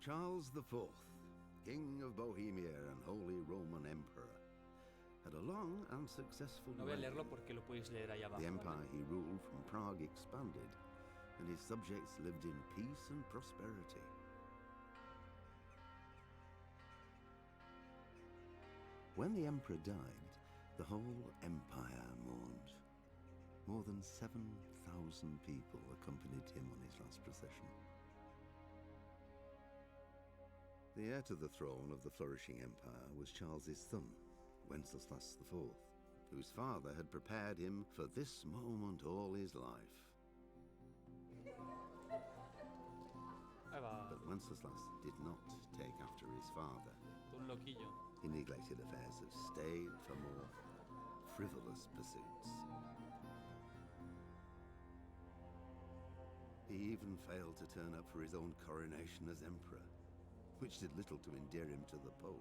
Charles IV, King of Bohemia and Holy Roman Emperor, had a long and successful No voy a reign. leerlo porque lo podéis leer ahí abajo. The empire he ruled from Prague expanded, and his subjects lived in peace and prosperity. When the emperor died, the whole empire mourned. More than 7,000 people accompanied him on his last procession. The heir to the throne of the flourishing empire was Charles's son, Wenceslas IV, whose father had prepared him for this moment all his life. But Wenceslas did not take after his father. Un loquillo. He neglected affairs of state for more frivolous pursuits. He even failed to turn up for his own coronation as emperor, which did little to endear him to the Pope.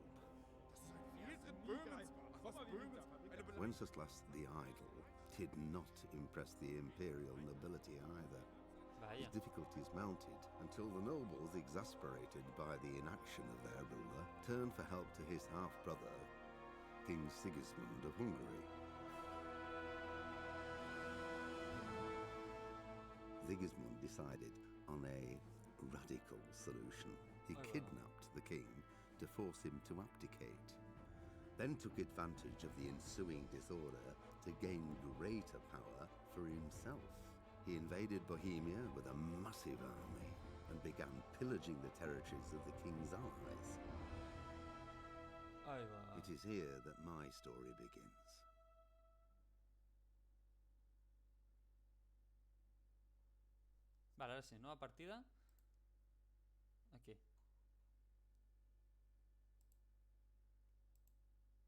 Wenceslas the Idle did not impress the imperial nobility either. His difficulties mounted until the nobles, exasperated by the inaction of their ruler, turned for help to his half-brother, King Sigismund of Hungary. Sigismund decided on a radical solution. He kidnapped the king to force him to abdicate, then took advantage of the ensuing disorder to gain greater power for himself. He invaded Bohemia with a massive army and began pillaging the territories of the king's allies. It is here that my story begins. Vale, ahora sí, nueva partida. Aquí.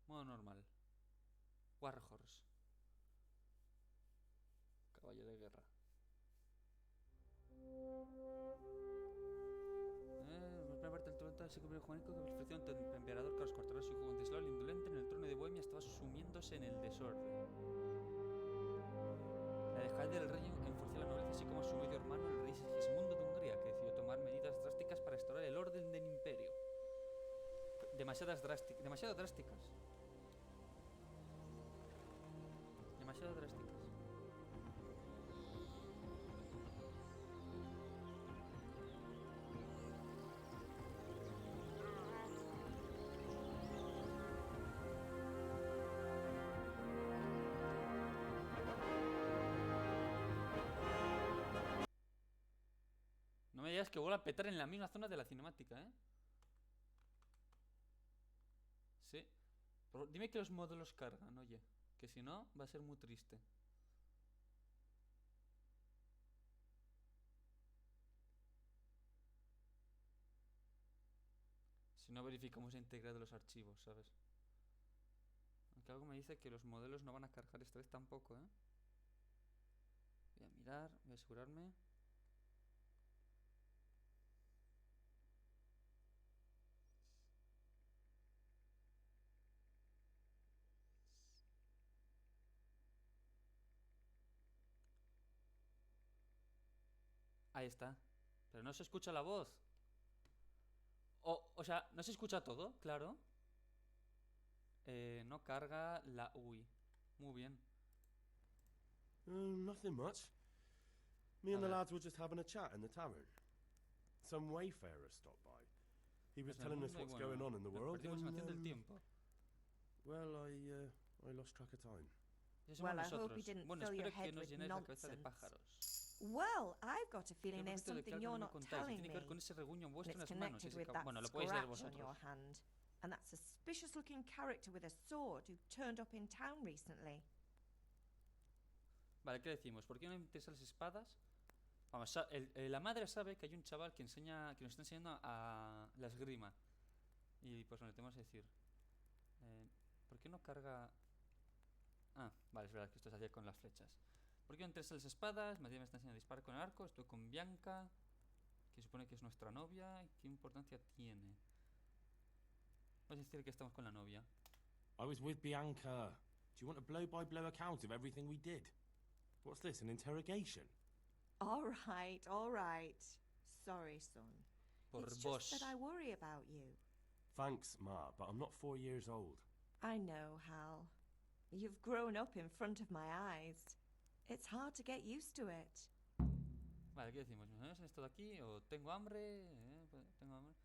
Modo normal. Warhorse. Caballo de guerra. La primera parte del trono del siglo I juanico que ofreció ante el emperador Carlos IV, su hijo Wenceslao el indolente en el trono de Bohemia estaba sumiéndose en el desorden. La dejadez del rey enfureció a la nobleza, así como a su medio hermano, el rey Sigismundo de Hungría, que decidió tomar medidas drásticas para restaurar el orden del imperio. Demasiado drásticas. Demasiado drásticas. No me digas que vuelva a petar en la misma zona de la cinemática, ¿eh? Sí. Pero dime que los módulos cargan, oye. Que si no, va a ser muy triste. Si no verificamos integrado los archivos, ¿sabes? Aunque algo me dice que los modelos no van a cargar esta vez tampoco, ¿eh? Voy a mirar, voy a asegurarme. Ahí está. Pero no se escucha la voz. O sea, no se escucha todo, claro. No carga la UI. Muy bien. Nothing much. Me and the lads were just having a chat in the tavern. Some wayfarer stopped by. He was telling us what's going on in the world. Well, I lost track of time. Well, I hope he didn't fill your head with nonsense. Well, I've got a feeling there's something you're not telling me. It's connected with that scratch on your hand. And that suspicious-looking character with a sword who turned up in town recently. Vale, ¿qué decimos? ¿Por qué no me interesan las espadas? Vamos, la madre sabe que hay un chaval que nos está enseñando a la esgrima. Y pues bueno, le tenemos que decir. ¿Por qué no carga...? Ah, vale, es verdad que esto se hacía con las flechas. ¿Por qué no interesan las espadas? Matías me está enseñando a disparar con el arco. Estoy con Bianca, que supone que es nuestra novia. ¿Qué importancia tiene? Vamos a decir que estamos con la novia. I was with Bianca. Do you want a blow-by-blow account of everything we did? What's this, an interrogation? All right. Sorry, son. por It's vos. just that I worry about you. Thanks, Ma, but I'm not 4 years old. I know, Hal. You've grown up in front of my eyes. It's hard to get used to it. Vale, ¿qué decimos? ¿Mis amigos han estado aquí? ¿O tengo hambre? ¿Tengo hambre?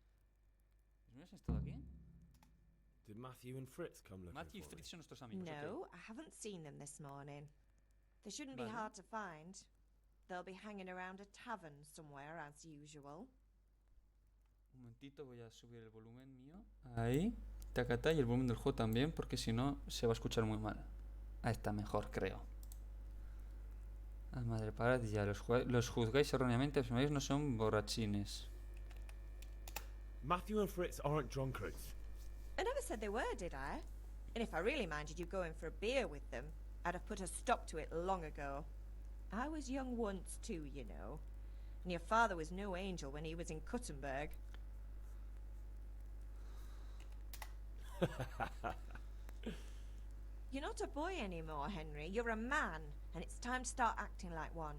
¿Mis amigos han estado aquí? Did Matthew and Fritz come looking Matthew y for me? Fritz son nuestros amigos. No, ok. I haven't seen them this morning. They shouldn't be Vale. hard to find. They'll be hanging around a tavern somewhere, as usual. Un momentito, voy a subir el volumen mío. Ahí. Tacata, y el volumen del juego también, porque si no se va a escuchar muy mal. Ahí está mejor, creo. Ah, madre, parad ya. Los juzgáis erróneamente. Los amigos no son borrachines. Matthew and Fritz aren't drunkards. I never said they were, did I? And if I really minded you going for a beer with them, I'd have put a stop to it long ago. I was young once too, you know. And your father was no angel when he was in Kuttenberg. You're not a boy anymore, Henry. You're a man, and it's time to start acting like one.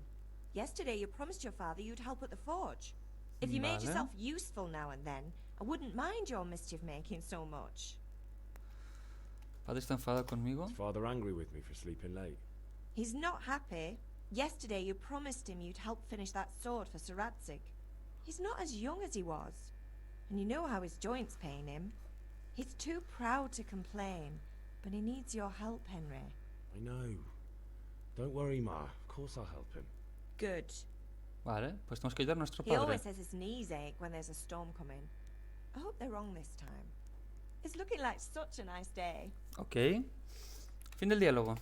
Yesterday you promised your father you'd help at the forge. If you made Vale. yourself useful now and then, I wouldn't mind your mischief-making so much. ¿Padre está enfadado conmigo? Is father angry with me for sleeping late? He's not happy. Yesterday you promised him you'd help finish that sword for Sir Radzig. He's not as young as he was, and you know how his joints pain him. He's too proud to complain, but he needs your help, Henry. I know. Don't worry, Ma. Of course I'll help him. Good. Vale, pues tenemos que ayudar a nuestro He padre. always says his knees ache when there's a storm coming. I hope they're wrong this time. It's looking like such a nice day. Ok. Fin del diálogo.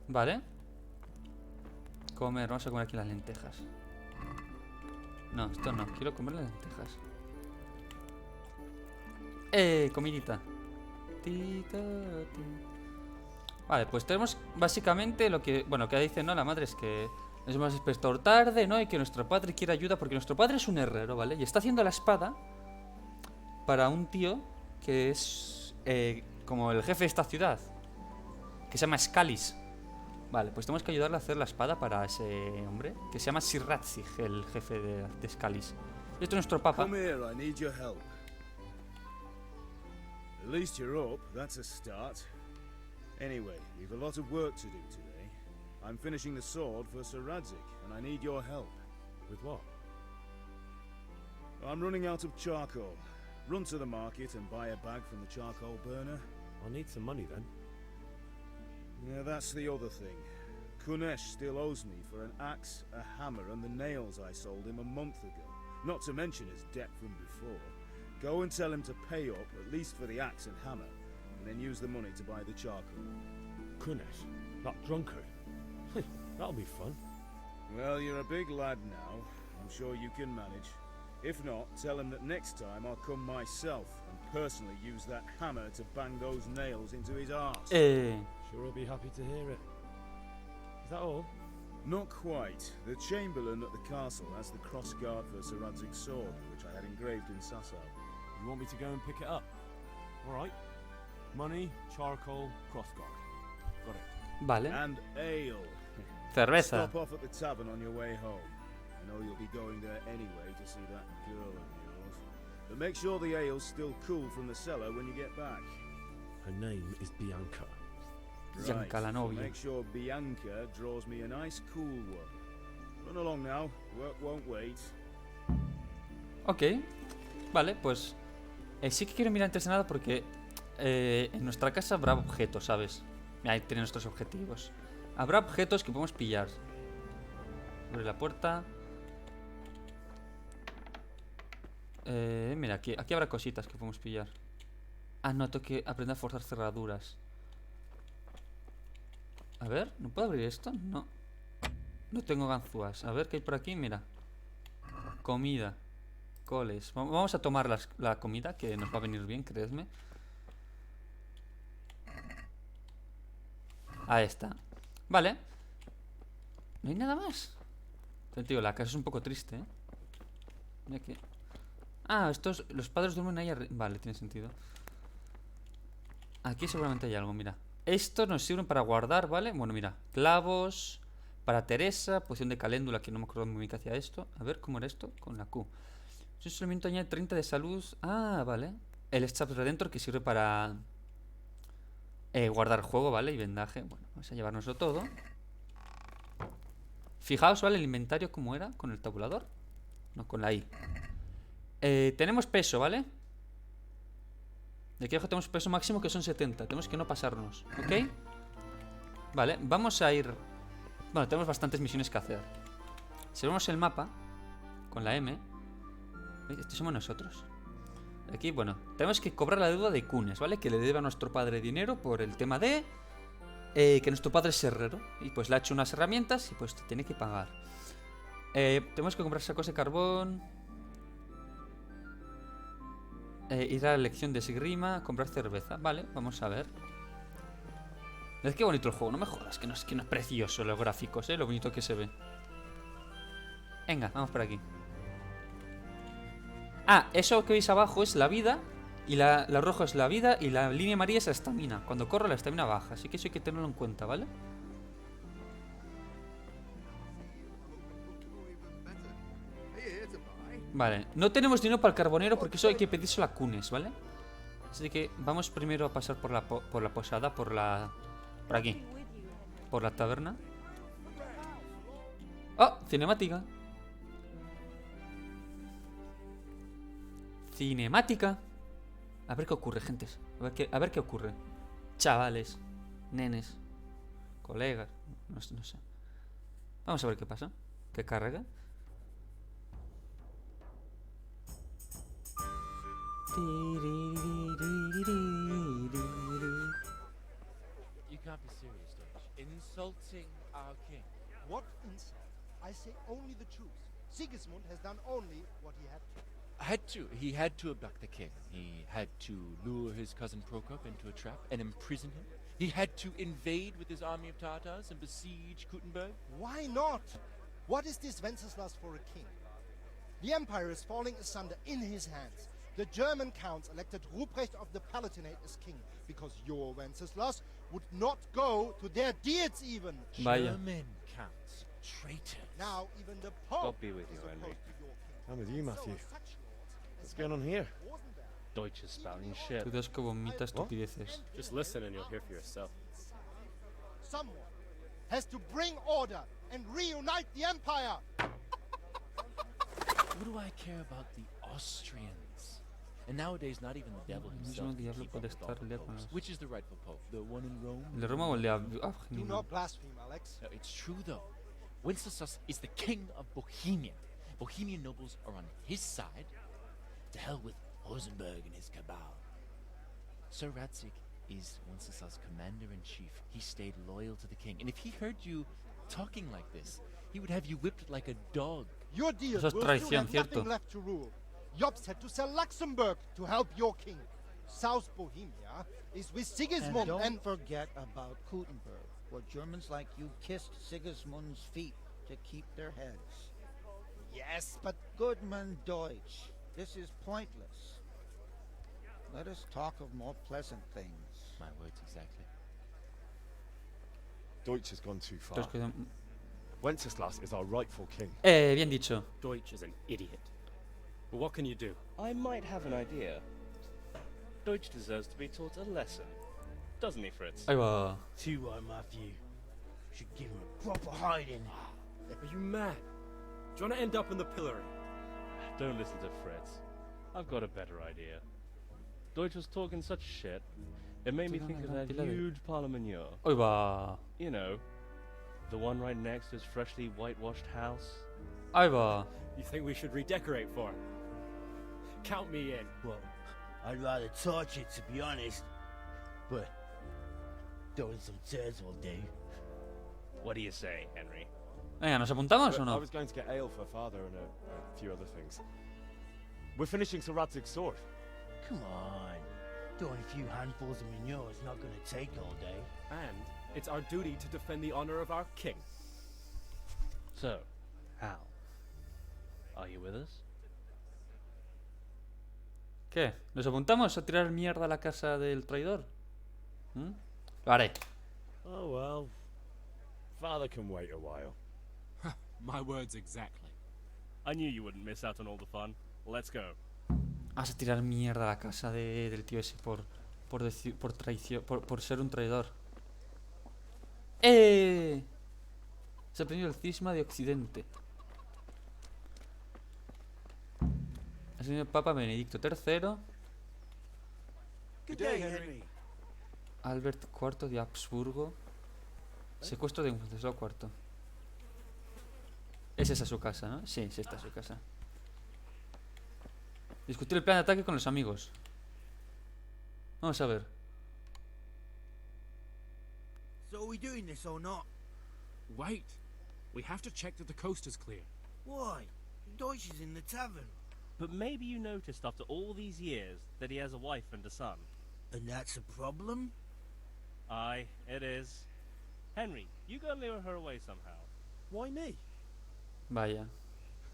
Vale. Comer, vamos a comer aquí las lentejas. No, esto no, quiero comer las lentejas. Comidita. Vale, pues tenemos básicamente lo que, bueno, que dice, ¿no? La madre es que nos hemos despertado tarde, ¿no? Y que nuestro padre quiere ayuda porque nuestro padre es un herrero, ¿vale? Y está haciendo la espada para un tío que es como el jefe de esta ciudad, que se llama Scalis. Vale, pues tenemos que ayudarle a hacer la espada para ese hombre, que se llama Sir Radzig, el jefe de Scalis. Y esto es nuestro papa. Come here, I need your help. At least you're up, that's a start. Anyway, we've a lot of work to do today. I'm finishing the sword for Sir Radzig, and I need your help. With what? I'm running out of charcoal. Run to the market and buy a bag from the charcoal burner. I'll need some money then. Yeah, that's the other thing. Kunesh still owes me for an axe, a hammer, and the nails I sold him a month ago. Not to mention his debt from before. Go and tell him to pay up, at least for the axe and hammer, and then use the money to buy the charcoal. Kunesh? That drunkard? That'll be fun. Well, you're a big lad now. I'm sure you can manage. If not, tell him that next time I'll come myself and personally use that hammer to bang those nails into his arse. Sure he'll be happy to hear it. Is that all? Not quite. The Chamberlain at the castle has the crossguard for Sir Radzig's sword, which I had engraved in Sasau. You want me to go and pick it up? Alright. Money, charcoal, crossguard. Got it. Vale. And ale. Cerveza. Stop off at the tavern on your way home. I know you'll be going there anyway to see that girl of yours. But make sure the ale's still cool from the cellar when you get back. Her name is Bianca. Bianca la novia. Make sure Bianca draws me a nice cool one. Run along now. Work won't wait. Ok. Vale, pues sí que quiero mirar antes de nada porque en nuestra casa habrá objetos, ¿sabes? Ahí tienen nuestros objetivos. Habrá objetos que podemos pillar. Abre la puerta. Mira, aquí habrá cositas que podemos pillar. Ah, no, tengo que aprender a forzar cerraduras. A ver, ¿no puedo abrir esto? No. No tengo ganzúas. A ver, ¿qué hay por aquí? Mira. Comida. Coles. Vamos a tomar la comida, que nos va a venir bien, creedme. Ahí está. Vale. No hay nada más. Pero, tío, la casa es un poco triste, ¿eh? Mira que... Ah, los padres duermen ahí arriba. Vale, tiene sentido. Aquí seguramente hay algo, mira. Estos nos sirven para guardar, ¿vale? Bueno, mira. Clavos, Para Teresa, poción de caléndula, que no me acuerdo muy bien qué hacía esto. A ver, ¿cómo era esto? Con la Q. Su instrumento añade 30 de salud. Ah, vale. El Staff Redentor, que sirve para guardar juego, ¿vale? Y vendaje. Bueno, vamos a llevárnoslo todo. Fijaos, ¿vale? El inventario, ¿cómo era? ¿Con el tabulador? No, con la I. Tenemos peso, ¿vale? De aquí abajo tenemos peso máximo, que son 70. Tenemos que no pasarnos, ¿ok? Vale, vamos a ir... Bueno, tenemos bastantes misiones que hacer. Si vemos el mapa con la M, estos somos nosotros. Aquí, bueno, tenemos que cobrar la deuda de Kunes, ¿vale? Que le debe a nuestro padre dinero por el tema de que nuestro padre es herrero. Y pues le ha hecho unas herramientas y pues te tiene que pagar. Tenemos que comprar sacos de carbón, ir a la lección de esgrima, comprar cerveza. Vale, vamos a ver. Es que bonito el juego, no me jodas, que no es precioso los gráficos, lo bonito que se ve. Venga, vamos por aquí. Ah, eso que veis abajo es la vida. Y la roja es la vida. Y la línea amarilla es la estamina. Cuando corro la estamina baja, así que eso hay que tenerlo en cuenta, ¿vale? Vale, no tenemos dinero para el carbonero, porque eso hay que pedírselo a Kunes, ¿vale? Así que vamos primero a pasar por la posada, por aquí, por la taberna. ¡Oh! Cinemática. Cinemática. A ver qué ocurre, gentes. A ver qué ocurre. Chavales, nenes, colegas, no sé. Vamos a ver qué pasa. ¿Qué carga? You can't be serious, Dutch. Insulting our king. What insult? I say only the truth. Sigismund has done only what he had to. He had to abduct the king. He had to lure his cousin Prokop into a trap and imprison him. He had to invade with his army of Tatars and besiege Kuttenberg. Why not? What is this Wenceslas for a king? The empire is falling asunder in his hands. The German counts elected Ruprecht of the Palatinate as king because your Wenceslas would not go to their deeds even. Vaya. German counts, traitors. Now even the Pope God be with you, is Henry. opposed to your king. I'm with you, Matthew. So such lords What's as going on here? Rosenberg, Deutsch is spouting shit. Tú das que vomita estupideces. Just listen and you'll hear for yourself. someone has to bring order and reunite the empire. What do I care about the Austrians? And nowadays, not even the devil himself can keep up with all the popes. Which is the rightful pope? The one in Rome? ¿El de Roma o el de Do not blaspheme, Alex. No, it's true, though. Wenceslas is the king of Bohemia. Bohemian nobles are on his side. To hell with Rosenberg and his cabal. Sir Radzik is Wenceslas' commander-in-chief. He stayed loyal to the king. And if he heard you talking like this, he would have you whipped like a dog. Your deal Eso es will traición, soon have ¿cierto? nothing left to rule. Jobst had to sell Luxembourg to help your king. South Bohemia is with Sigismund And and... don't forget about Kuttenberg, where Germans like you kissed Sigismund's feet to keep their heads. Yes, but... Goodman Deutsch, this is pointless. Let us talk of more pleasant things. My words exactly. Deutsch has gone too far. Entonces queda- Wenceslas is our rightful king. Bien dicho. Deutsch is an idiot. But what can you do? I might have an idea. Deutsch deserves to be taught a lesson. Doesn't he, Fritz? Ahí va. Too right, Matthew. Should give him a proper hiding. Are you mad? Do you want to end up in the pillory? Don't listen to Fritz. I've got a better idea. Deutsch was talking such shit. It made me think of that huge parliament. Ahí va. You know, the one right next to his freshly whitewashed house. Ahí va. You think we should redecorate for him? Count me in. Well, I'd rather torch it, to be honest. But throwing some tears will do. What do you say, Henry? Venga, ¿nos apuntamos o I no? was going to get ale for father and a few other things. We're finishing Sir Radzig's sword. Come on. Doing a few handfuls of manure is not going to take all day. And it's our duty to defend the honor of our king. So, Hal, are you with us? ¿Qué? ¿Nos apuntamos a tirar mierda a la casa del traidor? ¿Mm? Lo haré. Oh well. Father can wait a while. My words exactly. I knew you wouldn't miss out on all the fun. Let's go. Vas a tirar mierda a la casa del tío ese por traición, por ser un traidor. Se ha aprendido el cisma de Occidente. Ha sido el Papa Benedicto III. Good day, Henry. Albert IV de Habsburgo. Secuestro de Wenceslao IV. Es esa su casa, ¿no? Sí, esta es su casa. Discutir el plan de ataque con los amigos. Vamos a ver. So are we doing this or not? Wait. We have to check that the coast is clear. Why? Deutsch is in the tavern. But maybe you noticed after all these years that he has a wife and a son. And that's a problem? Aye, it is. Henry, you go and lure her away somehow. Why me? Vaya.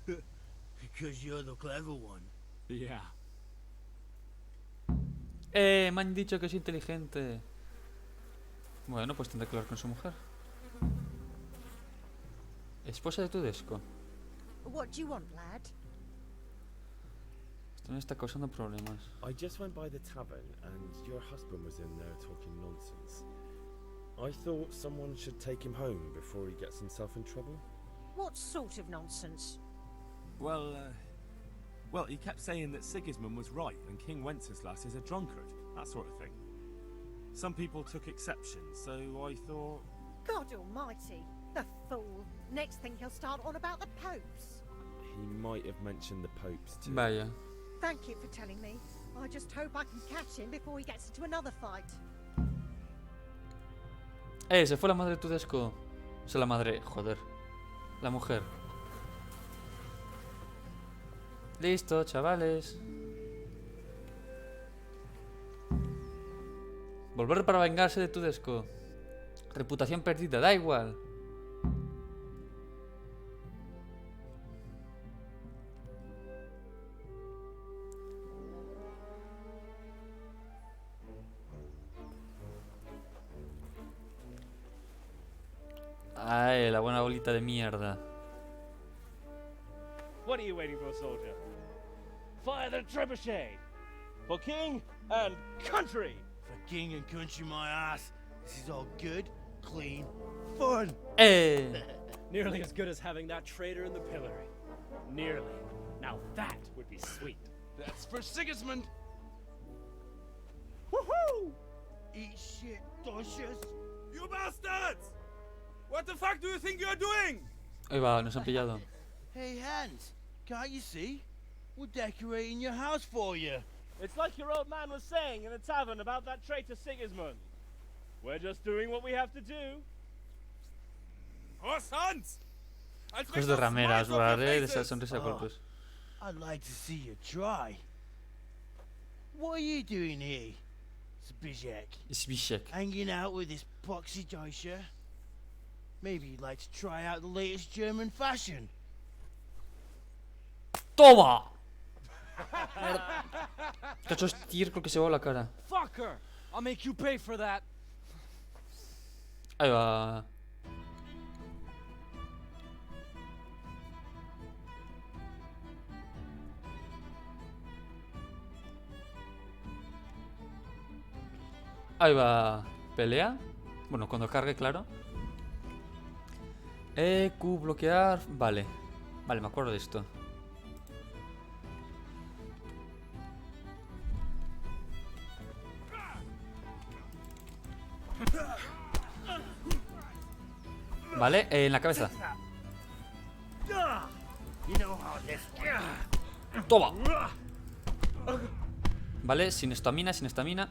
Because you're the clever one. Yeah. Me han dicho que soy inteligente. Bueno, pues tendré que hablar con su mujer. Esposa de Tudesco. What do you want, lad? Esto me está causando problemas. I just went by the tavern and your husband was in there talking nonsense. I thought someone should take him home before he gets himself in trouble. What sort of nonsense? Well, he kept saying that Sigismund was right and King Wenceslas is a drunkard, that sort of thing. Some people took exception, so I thought... God almighty, the fool. Next thing he'll start on about the popes. He might have mentioned the popes too. Vaya. Thank you for telling me. I just hope I can catch him before he gets into another fight. Se fue la madre de Tudesco. O sea, la madre, joder. La mujer. Listo, chavales. Volver para vengarse de Tudesco. Reputación perdida, da igual. Ay, la buena bolita de mierda. What are you waiting for, soldier? Fire the trebuchet! For king and country! For king and country, my ass. This is all good, clean, fun. Nearly as good as having that traitor in the pillory. Nearly. Now that would be sweet. That's for Sigismund. Woohoo! Eat shit, Docious. You bastards! What the fuck do you think you're doing? Ahí va, nos han pillado. Hey, Hans, can't you see? We're decorating your house for you. It's like your old man was saying in the tavern about that traitor Sigismund. We're just doing what we have to do. Horse Hans! Pues de rameras, ¿vale? De esa sonrisa de golpes. I'd like to see you try. What are you doing here, Zbyszek? Zbyszek. Hanging out with this poxy Deutscher? Maybe you'd like to try out the latest German fashion. ¡Toma! Cacho estiércol que se va a la cara. Fucker! I'll make you pay for that. Ahí va. Ahí va. Pelea. Bueno, cuando cargue, claro. Q, bloquear. Vale. Vale, me acuerdo de esto. Vale, en la cabeza. Toma. Vale, sin estamina, sin estamina.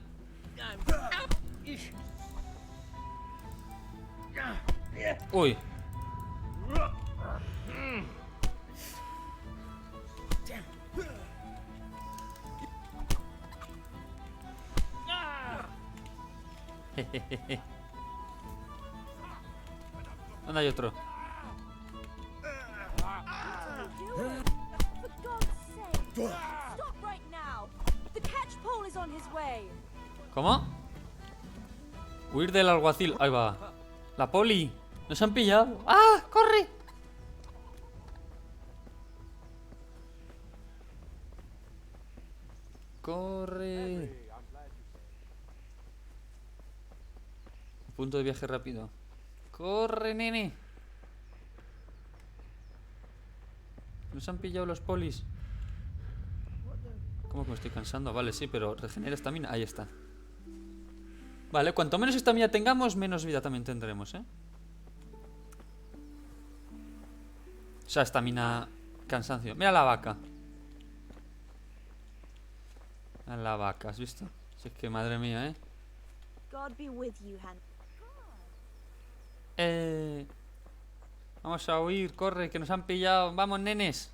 Uy. ¿Dónde hay otro? ¿Cómo? Huir del alguacil. Ahí va. La poli. ¡Nos han pillado! ¡Ah! ¡Corre! ¡Corre! Punto de viaje rápido. ¡Corre, nene! Nos han pillado los polis. ¿Cómo que me estoy cansando? Vale, sí, pero regenera estamina. Ahí está. Vale, cuanto menos estamina tengamos, menos vida también tendremos, ¿eh? O sea, estamina... Cansancio. Mira la vaca. Mira la vaca, ¿has visto? Si es que madre mía, ¿eh? Vamos a huir, corre, que nos han pillado. Vamos, nenes.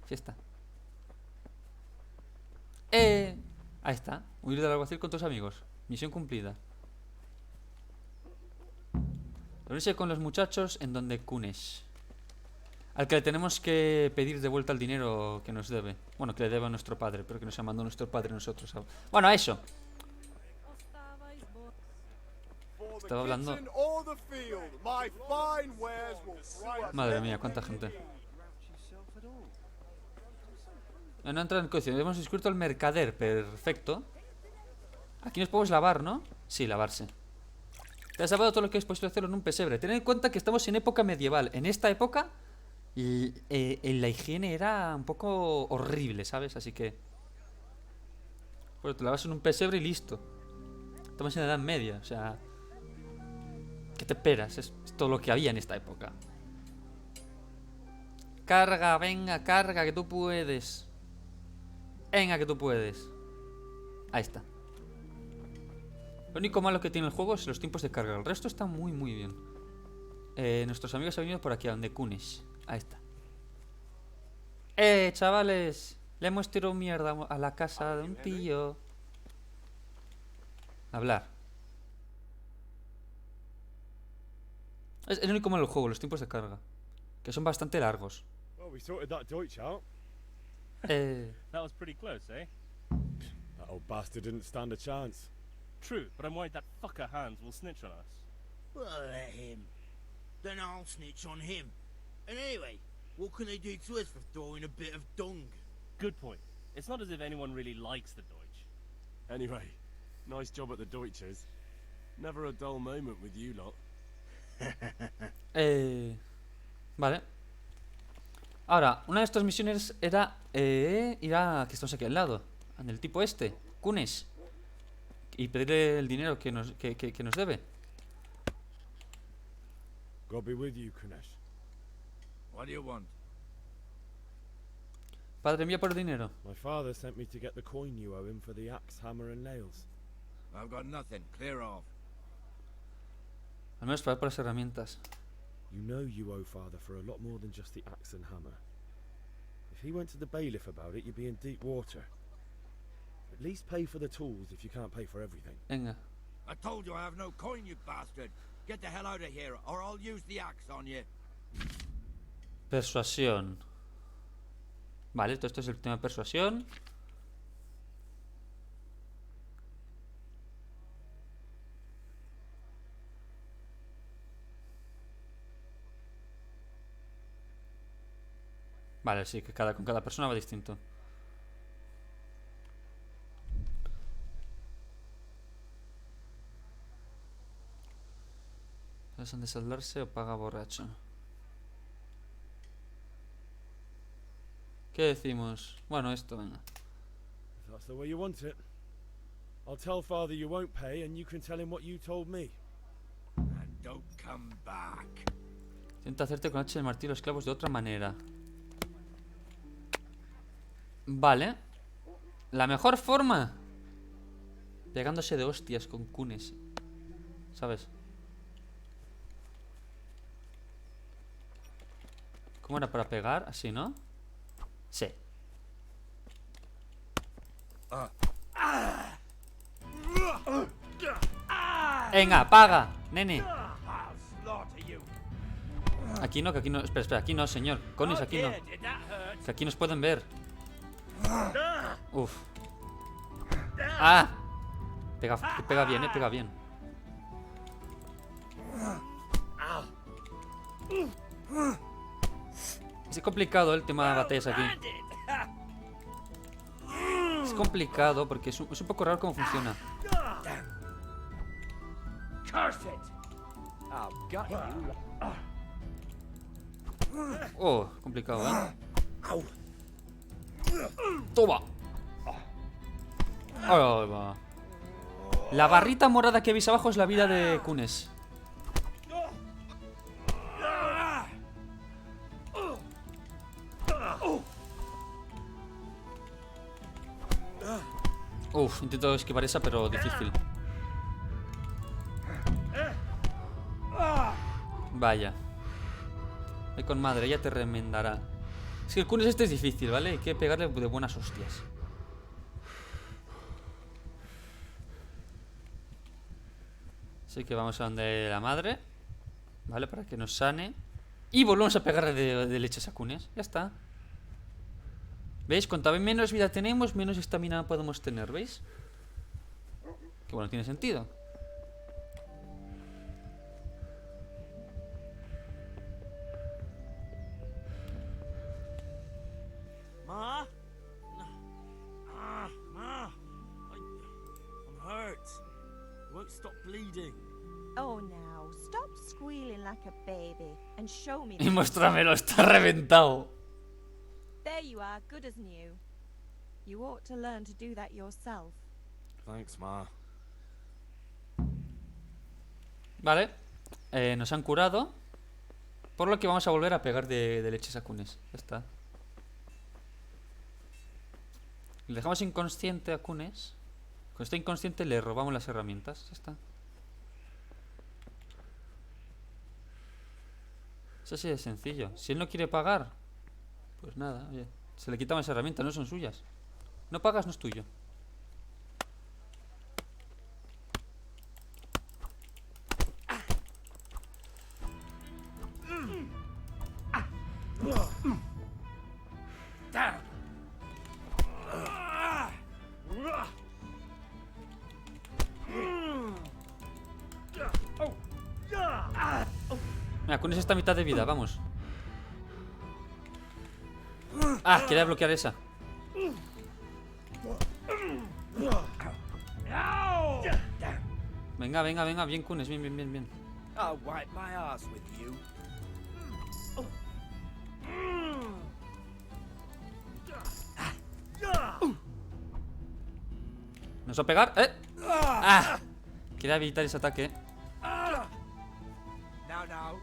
Fiesta. Ahí está. Huir del alguacil con tus amigos. Misión cumplida. Reunirse con los muchachos en donde Kunesh. Al que le tenemos que pedir de vuelta el dinero que nos debe. Bueno, que le debe a nuestro padre, pero que nos ha mandado nuestro padre a nosotros. Bueno, a eso. Estaba hablando. Madre mía, cuánta gente. No entra en el coche. Hemos descubierto el mercader. Perfecto. Aquí nos podemos lavar, ¿no? Sí, lavarse. Te has lavado todo lo que es posible hacerlo en un pesebre. Tened en cuenta que estamos en época medieval. En esta época la higiene era un poco horrible, ¿sabes? Así que... Bueno, te lavas en un pesebre y listo. Estamos en la Edad Media, o sea... ¿Qué te esperas? Es todo lo que había en esta época. Carga, venga, carga, que tú puedes. Venga, que tú puedes. Ahí está. Lo único malo que tiene el juego es los tiempos de carga. El resto está muy, muy bien. Nuestros amigos han venido por aquí, a donde Kunesh. Ahí está. Chavales. Le hemos tirado mierda a la casa de un tío. Hablar. Es el único malo del juego, los tiempos de carga. Que son bastante largos. Well, we sorted that Deutsch out. That was pretty close, eh? That old bastard didn't stand a chance. True, but I'm worried that fucker Hans will snitch on us. Well, let him. Then I'll snitch on him. And anyway, what can they do to us for throwing a bit of dung? Good point. It's not as if anyone really likes the Deutsch. Anyway, nice job at the Deutsches. Never a dull moment with you lot. Vale. Ahora, una de estas misiones era ir a... que estamos aquí al lado, en el tipo este, Kunesh, y pedirle el dinero que nos debe. God be with you, Kunesh. What do you want? Padre, envía por el dinero. My father sent me to get the coin you owe him for the axe, hammer and nails. I've got nothing. Clear off. Al menos pagar por las herramientas. You know you owe father for a lot more than just the axe and hammer. If he went to the bailiff about it, you'd be in deep water. At least pay for the tools if you can't pay for everything. Venga. I told you I have no coin, you bastard. Get the hell out of here, or I'll use the axe on you. Persuasión. Vale, todo esto es el tema de persuasión. Vale, sí, que con cada persona va distinto. ¿Pasan de saldarse o paga borracho? ¿Qué decimos? Bueno, esto, venga. If that's the way you want it, I'll tell father you won't pay and you can tell him what you told me. And don't come back. Intenta hacerte con H de martillo los clavos de otra manera. Vale. La mejor forma. Pegándose de hostias con Kunesh. ¿Sabes? ¿Cómo era para pegar? Así, ¿no? Sí. Venga, paga, nene. Aquí no, que aquí no. Espera, espera, aquí no, señor. Conis, aquí no. Que aquí nos pueden ver. Uf. ¡Ah! Pega bien, pega bien. Es complicado el tema de batallas aquí. Es complicado porque es un poco raro cómo funciona. Oh, complicado, ¿eh? ¡Toma! Ahí va. La barrita morada que veis abajo es la vida de Kunes. Uf, intento esquivar esa, pero difícil. Vaya. Ve con madre, ella te remendará. Es que el Kunes este es difícil, ¿vale? Hay que pegarle de buenas hostias. Así que vamos a donde la madre, ¿vale? Para que nos sane. Y volvemos a pegarle de leches a Kunes. Ya está. ¿Veis? Cuanto menos vida tenemos, menos estamina podemos tener, ¿veis? Que bueno, tiene sentido. Ma? Ma? I'm hurt. I won't stop bleeding. Oh, now, stop squealing like a baby and show me. Y muéstramelo, está reventado. There you are, good as new. You ought to learn to do that yourself. Thanks, Ma. Vale. Nos han curado. Por lo que vamos a volver a pegar de leches a Kunes. Ya está. Le dejamos inconsciente a Kunes. Cuando está inconsciente le robamos las herramientas. Ya está. Es así de sencillo. Si él no quiere pagar, pues nada, oye, se le quitamos las herramientas, no son suyas. No pagas, no es tuyo. Mira, con esta mitad de vida, vamos. Ah, quería bloquear esa. Venga, venga, venga, bien, Kunes, bien, bien, bien, bien. I'll wipe my ass with you. ¿Nos va a pegar? ¡Eh! ¡Ah! Quería evitar ese ataque. Now, now.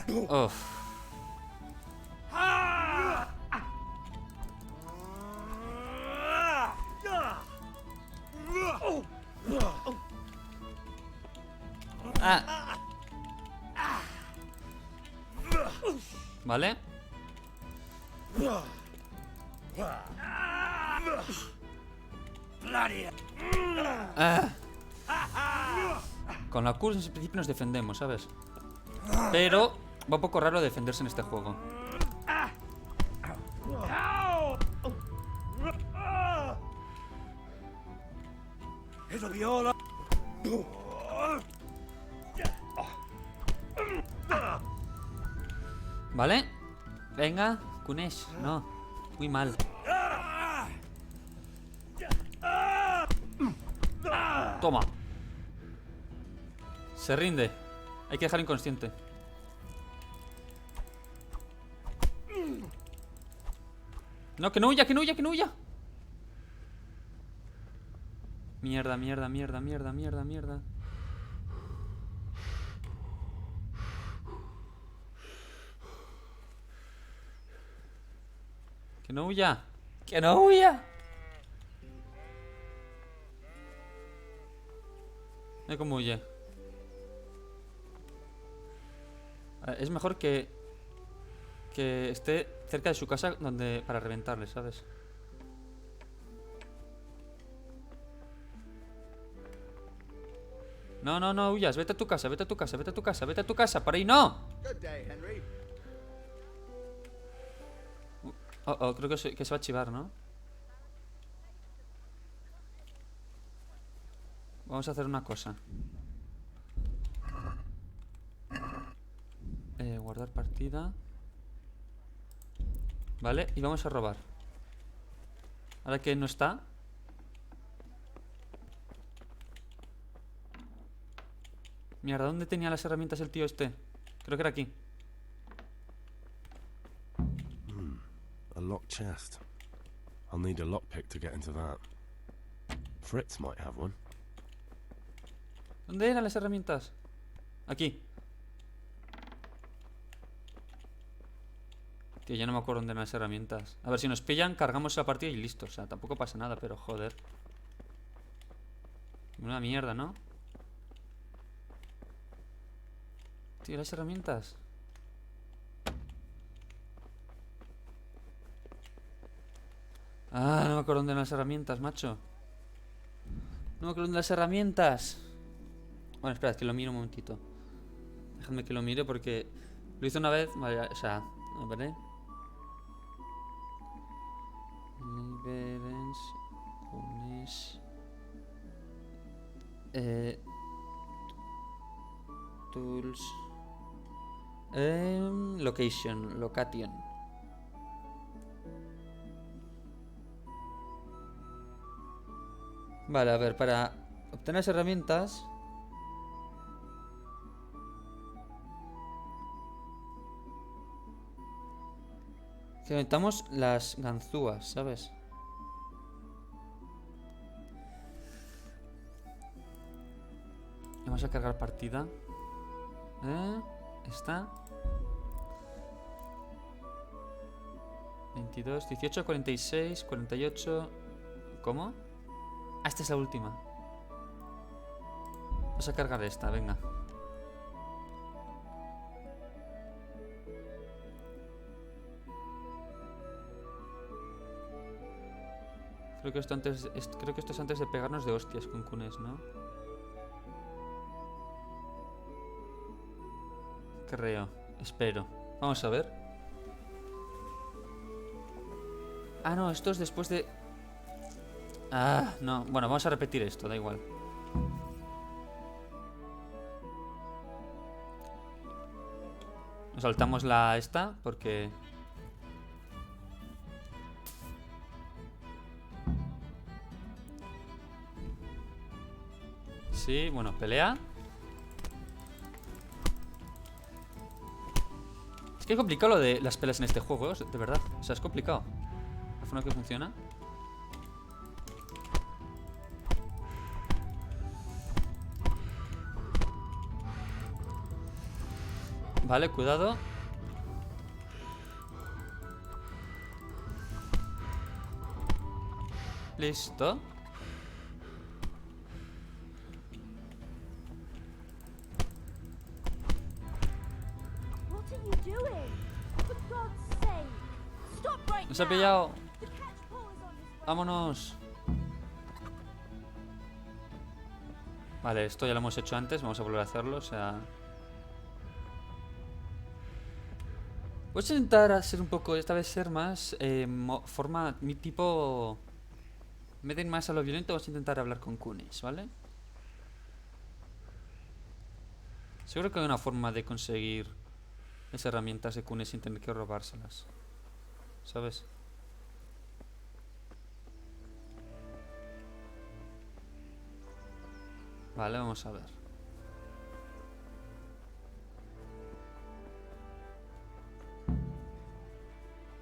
Uf. Ah. Vale. Ah. Con la curva en principio nos defendemos, ¿sabes? Pero va un poco raro defenderse en este juego. ¿Vale? Venga, Kunes. No, muy mal. Toma. Se rinde. Hay que dejarlo inconsciente. No, que no huya, que no huya, que no huya. Mierda, mierda, mierda, mierda, mierda, mierda. Que no huya. Que no huya. Mira cómo huye. Es mejor que esté cerca de su casa donde para reventarle, ¿sabes? No, no, no huyas. Vete a tu casa, vete a tu casa, vete a tu casa, vete a tu casa. ¡Para ahí no! Oh, creo que se va a chivar, ¿no? Vamos a hacer una cosa. Guardar partida. Vale, y vamos a robar. Ahora que no está. Mierda, ¿dónde tenía las herramientas el tío este? Creo que era aquí. A locked chest. I'll need a lockpick to get into that. Fritz might have one. ¿Dónde eran las herramientas? Aquí. Tío, ya no me acuerdo dónde eran las herramientas. A ver, si nos pillan, cargamos la partida y listo. O sea, tampoco pasa nada, pero joder. Una mierda, ¿no? Tío, las herramientas. Ah, no me acuerdo dónde eran las herramientas, macho. No me acuerdo dónde las herramientas. Bueno, esperad, que lo miro un momentito. Dejadme que lo mire porque lo hice una vez. Vale, o sea, ¿vale? Deliverance. Punish. Tools. Location. Vale, a ver, para obtener las herramientas. Que necesitamos las ganzúas, ¿sabes? Vamos a cargar partida. Está 22, 18, 46, 48. ¿Cómo? Ah, esta es la última. Vamos a cargar esta, venga. Creo que esto es antes de pegarnos de hostias con Kunes, ¿no? Creo, espero. Vamos a ver. Ah, no, esto es después de... Ah, no. Bueno, vamos a repetir esto, da igual. Nos saltamos la esta porque... Sí, bueno, pelea. Es que es complicado lo de las peleas en este juego, de verdad. O sea, es complicado la forma que funciona. Vale, cuidado. Listo. Nos ha pillado. Vámonos. Vale, esto ya lo hemos hecho antes. Vamos a volver a hacerlo, o sea... Voy a intentar hacer un poco, esta vez ser más forma, mi tipo... Me den más a lo violento, vamos a intentar hablar con Kunis, ¿vale? Seguro que hay una forma de conseguir esas herramientas de Kunis sin tener que robárselas, ¿sabes? Vale, vamos a ver.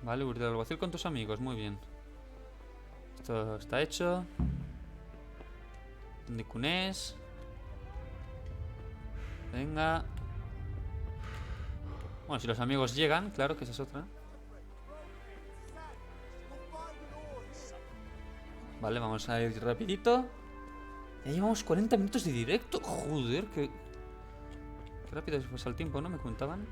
Vale, huir del alguacil con tus amigos, muy bien. Esto está hecho. ¿Dónde Kunes? Venga. Bueno, si los amigos llegan, claro que esa es otra. Vale, vamos a ir rapidito. Ya llevamos 40 minutos de directo. Joder, qué rápido se pasa el tiempo, ¿no? Me contaban.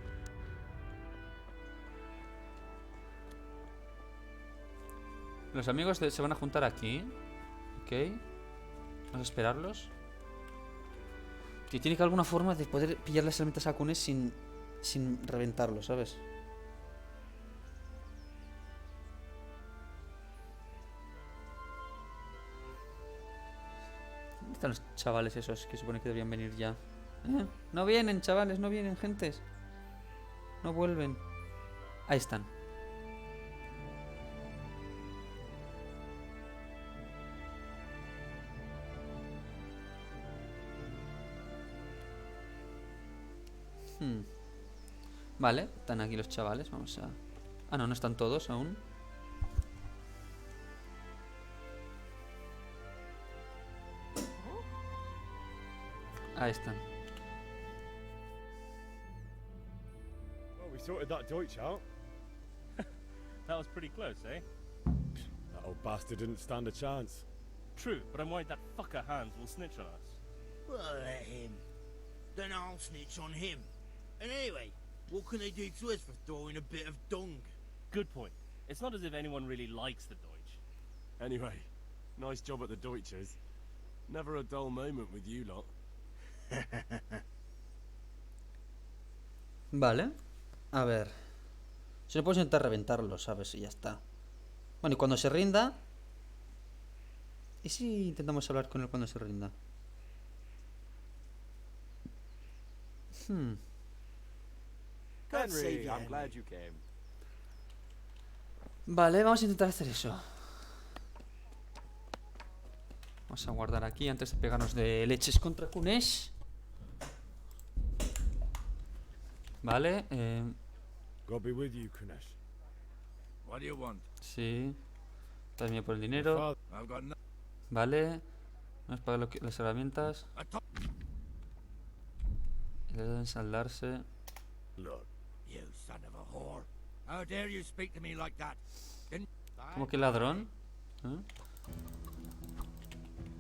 Los amigos se van a juntar aquí. Ok. Vamos a esperarlos. Tío, tiene que haber alguna forma de poder pillar las herramientas a Kunes sin reventarlo, ¿sabes? están los chavales esos que supone que deberían venir ya? No vienen, chavales, no vienen, gentes. No vuelven. Ahí están. Vale, están aquí los chavales. Vamos a... Ah, no, no están todos aún. Ahí están. Well, we sorted that Deutsch out. That was pretty close, eh? That old bastard didn't stand a chance. True, but I'm worried that fucker Hans will snitch on us. Well, let him. Then I'll snitch on him. And anyway, what can they do to us for throwing a bit of dung? Good point. It's not as if anyone really likes the Deutsch. Anyway, nice job at the Deutsches. Never a dull moment with you lot. Vale. A ver. Si no puedo intentar reventarlo, ¿sabes? Y ya está. Bueno, y cuando se rinda... ¿Y si intentamos hablar con él cuando se rinda? Henry, I'm glad you came. Vale, vamos a intentar hacer eso. Vamos a guardar aquí antes de pegarnos de leches contra Kunesh. Vale, God be with you, Kunesh. What do you want? sí. También por el dinero. I've got no... Vale. Vamos a pagar las herramientas. Le deben saldarse. Look, you son of a whore. How dare you speak to me like that? ¿Cómo que ladrón? ¿Eh?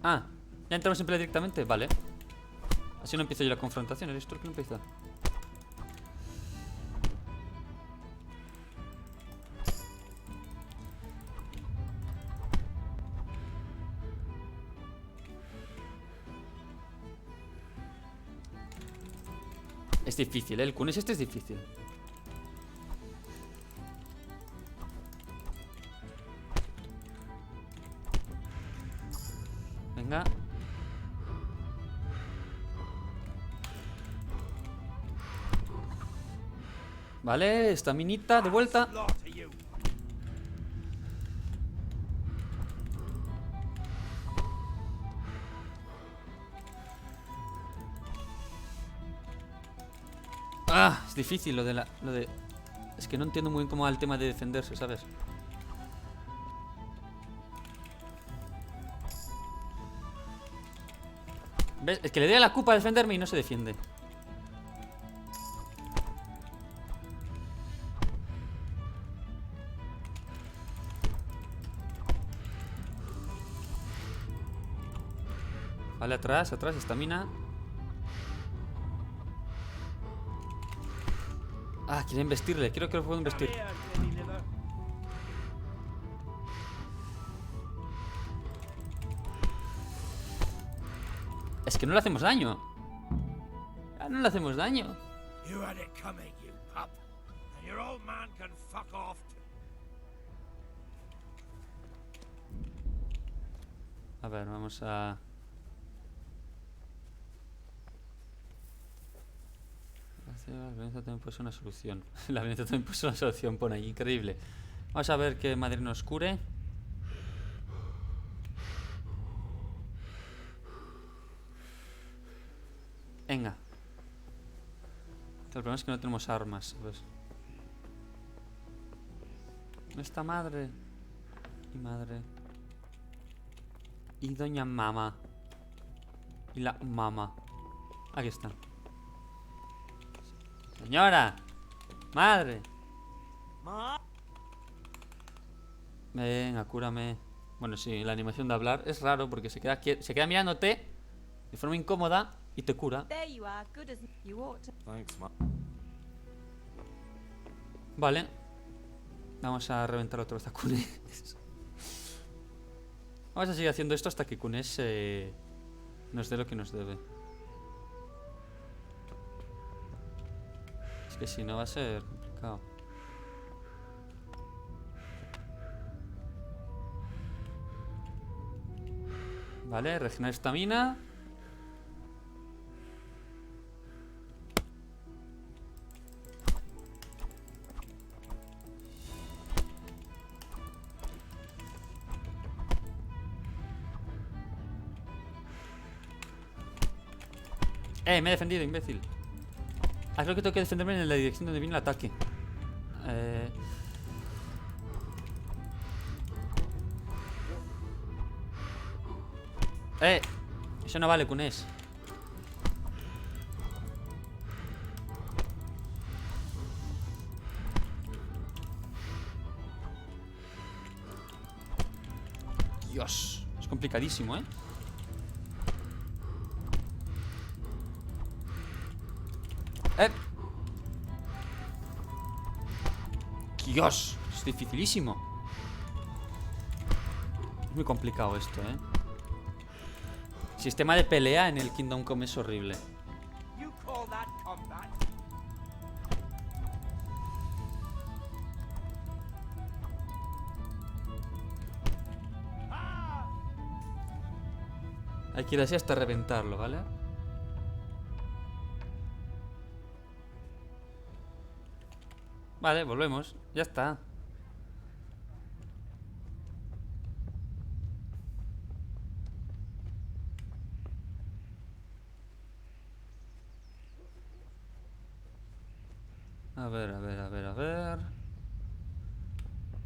Ah, ya entramos en pelea directamente. Vale. Así no empiezo yo la confrontación. ¿Eres tú el que empieza? Es difícil, ¿eh? El Kunesh este es difícil. Venga. Vale, estaminita de vuelta. Ah, es difícil lo de... Es que no entiendo muy bien cómo va el tema de defenderse, ¿sabes? ¿Ves? Es que le doy a la Q para defenderme y no se defiende. Vale, atrás, estamina. Ah, quiere investirle, creo que lo puedo investir. Es que no le hacemos daño. Ah, no le hacemos daño. You had it coming, you pup. And your old man can fuck off. A ver, vamos a... La violencia también puede ser una solución. La violencia también puede ser una solución, pone ahí, increíble. Vamos a ver que Madrid nos cure. Venga. El problema es que no tenemos armas, ¿sabes? ¿Dónde está madre? Y madre. Y doña mama. Y la mama. Aquí está. Señora. Madre. Venga, cúrame. Bueno, sí, la animación de hablar es raro porque se queda mirándote de forma incómoda y te cura. Vale. Vamos a reventar otra vez a Kunesh. Vamos a seguir haciendo esto hasta que Kunesh nos dé lo que nos debe. Es que si no va a ser complicado. Vale, regenerar estamina. Me he defendido, imbécil. Creo que tengo que defenderme en la dirección donde viene el ataque. Eso no vale, Kunes. Dios, es complicadísimo, Dios, es dificilísimo. Es muy complicado esto, Sistema de pelea en el Kingdom Come es horrible. Hay que ir así hasta reventarlo, ¿vale? Vale, volvemos. Ya está. A ver, a ver, a ver, a ver.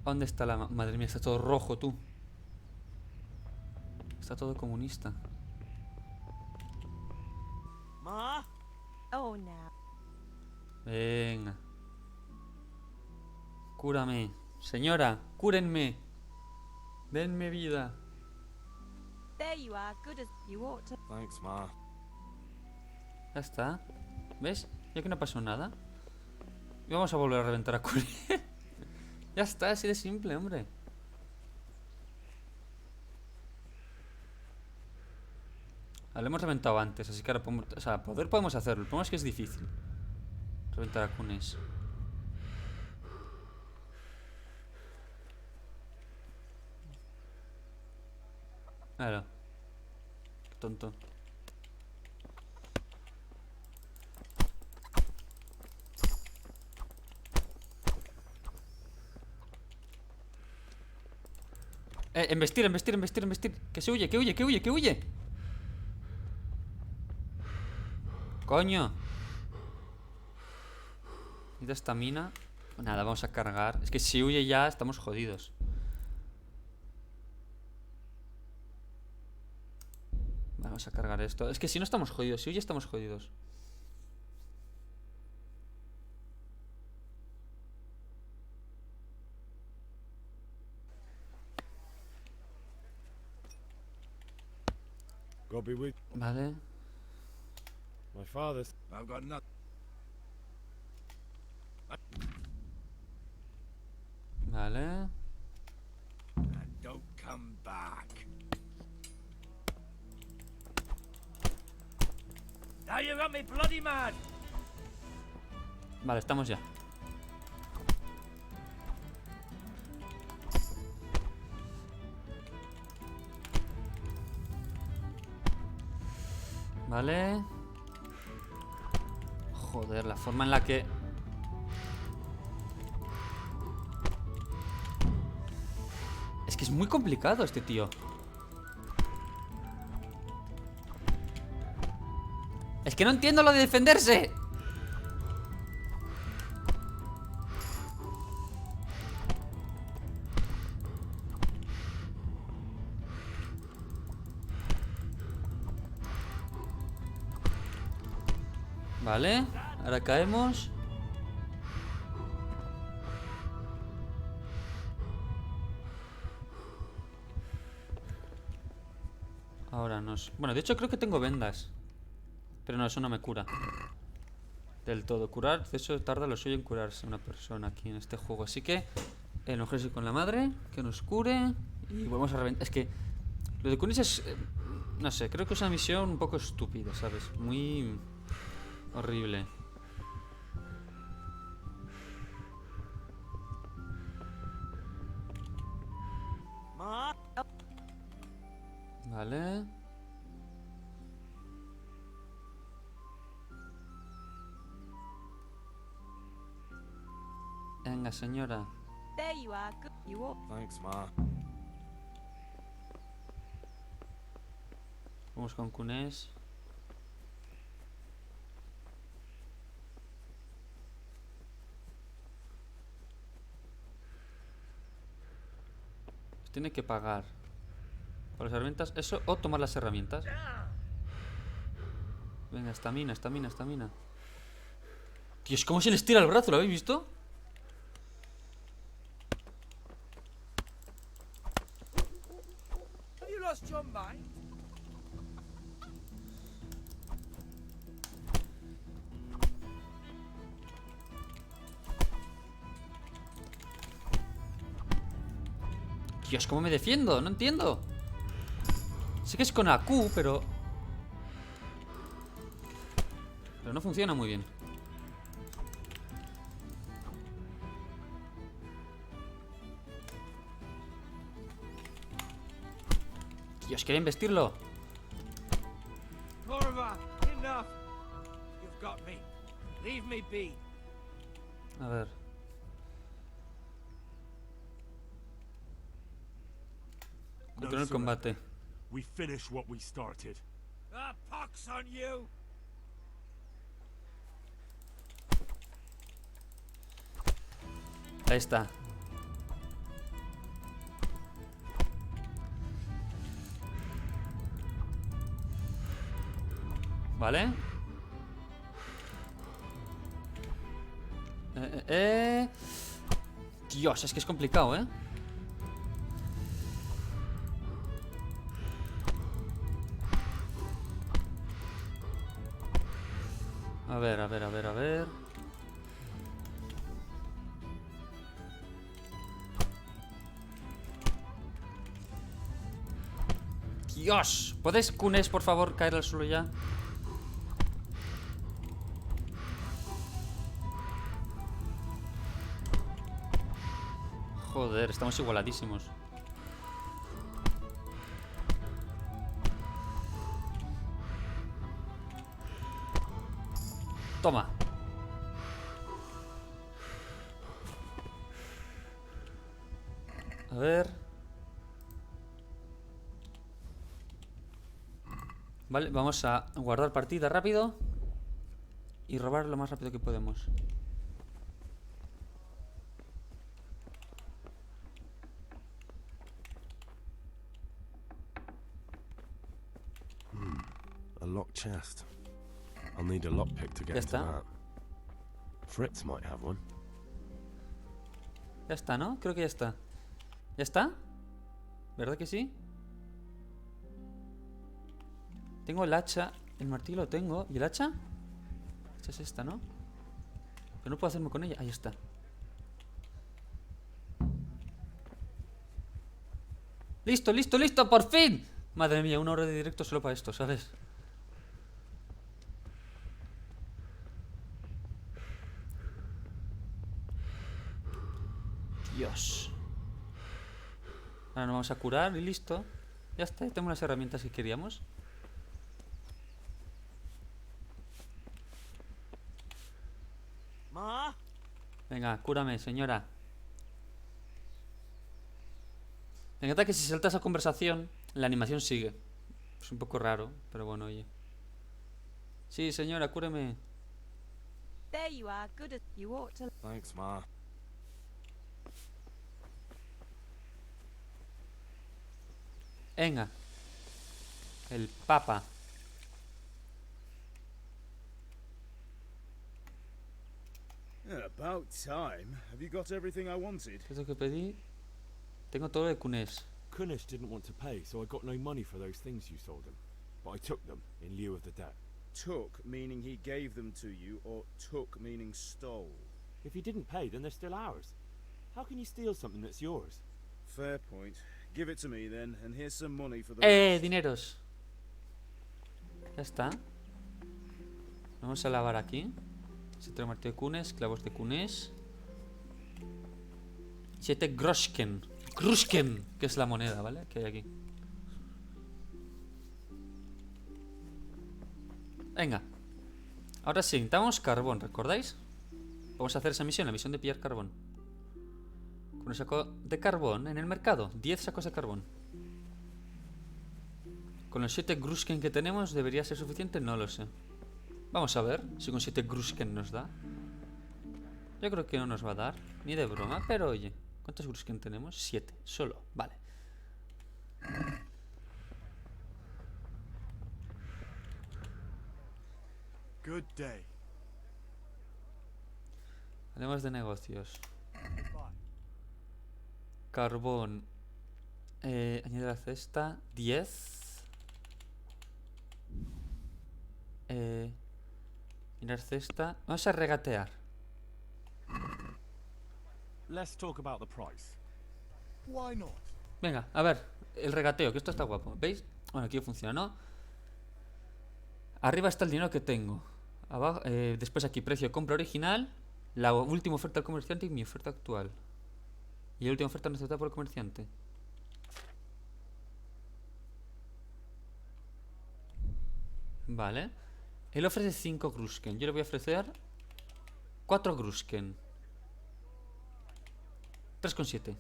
¿Dónde está la... Madre mía, está todo rojo, tú. Está todo comunista. Ma? Oh, no. Venga. Cúrame. Señora, cúrenme. Denme vida. There you are, good as you ought to. Thanks, Ma. Ya está. ¿Ves? Ya que no pasó nada. Y vamos a volver a reventar a Curi. Ya está, así de simple, hombre. Lo hemos reventado antes, así que ahora podemos... O sea, poder podemos hacerlo. El problema es que es difícil reventar a Kunes. Claro. Qué tonto. Embestir, embestir, embestir, embestir. Que se huye, que huye, que huye, que huye. Coño. Necesita estamina. Nada, vamos a cargar. Es que si huye ya estamos jodidos. Vamos a cargar esto. Es que si no estamos jodidos, si huye estamos jodidos. God be with Vale. my father's. I've got nothing. Vale. And don't come back. Now you got me bloody mad. Vale, estamos ya. Vale. Joder, la forma en la que... Es que es muy complicado este tío. Es que no entiendo lo de defenderse. Vale, ahora caemos. Ahora nos... Bueno, de hecho creo que tengo vendas. Pero no, eso no me cura del todo. Curar, de eso tarda lo suyo en curarse una persona aquí en este juego. Así que enojarse con la madre, que nos cure. Y volvemos a reventar. Es que lo de Kunis es... no sé, creo que es una misión un poco estúpida, ¿sabes? Muy... horrible. Ma? Vale. Venga, señora. There you are, good you ought. Thanks, Ma. Vamos con Kunes. Tiene que pagar por las herramientas. Eso, o tomar las herramientas. Venga, estamina. Dios, cómo se les tira el brazo, ¿lo habéis visto? Have you lost your mind? Dios, ¿cómo me defiendo? No entiendo. Sé que es con AQ, pero no funciona muy bien. Dios, quería investirlo. Corva, enough. You've got me. Leave me be. A ver. Controla el combate. We finish what we started. Ah, pox on you. Ahí está. Vale. Dios, es que es complicado, ¿eh? A ver. Dios, ¿puedes, Kunes, por favor, caer al suelo ya? Joder, estamos igualadísimos. Toma. A ver. Vale, vamos a guardar partida rápido y robar lo más rápido que podemos. A locked chest. I'll need a lockpick to get into that. Fritz might have one. Ya está, ¿no? Creo que ya está. ¿Ya está? ¿Verdad que sí? Tengo el hacha. El martillo lo tengo. ¿Y el hacha? La hacha es esta, ¿no? Pero no puedo hacerme con ella. Ahí está. ¡Listo, listo, listo! ¡Por fin! Madre mía, 1 hora de directo solo para esto, ¿sabes? Dios. Ahora nos vamos a curar y listo. Ya está, ya tenemos las herramientas que queríamos. Ma? Venga, cúrame, señora. Me encanta que si salta esa conversación, la animación sigue. Es un poco raro, pero bueno, oye. Sí, señora, cúreme. There you are, good as you ought to. Thanks, Ma. Venga. El Papa. About time. Have you got everything I wanted? ¿Qué es lo que pedí? Tengo todo de Kunes. Kunesh didn't want to pay, so I got no money for those things you sold him. But I took them in lieu of the debt. Took meaning he gave them to you, or took meaning stole? If he didn't pay, then they're still ours. How can you steal something that's yours? Fair point. Give it to me then, and here's some money for the Dineros. Ya está. Vamos a lavar aquí. 7 martillo de Kunes, clavos de Kunes. 7 Groschen. Grusken, que es la moneda, ¿vale? Que hay aquí. Venga. Ahora sí, necesitamos carbón, ¿recordáis? Vamos a hacer esa misión, la misión de pillar carbón. Con un saco de carbón en el mercado. 10 sacos de carbón. Con los 7 Grusken que tenemos, ¿debería ser suficiente? No lo sé. Vamos a ver si con 7 Grusken nos da. Yo creo que no nos va a dar, ni de broma, pero oye, ¿cuántos Grusken tenemos? 7, solo, vale. Good day. Además de negocios. Carbón. Añade la cesta. 10. Mirar cesta. Vamos a regatear. Let's talk about the price. Why not? Venga, a ver. El regateo, que esto está guapo. ¿Veis? Bueno, aquí funciona, ¿no? Arriba está el dinero que tengo. Abajo, después aquí, precio de compra original. La última oferta del comerciante y mi oferta actual. Y la última oferta no aceptada por el comerciante. Vale. Él ofrece 5 Grusken. Yo le voy a ofrecer 4 Grusken. 3,7.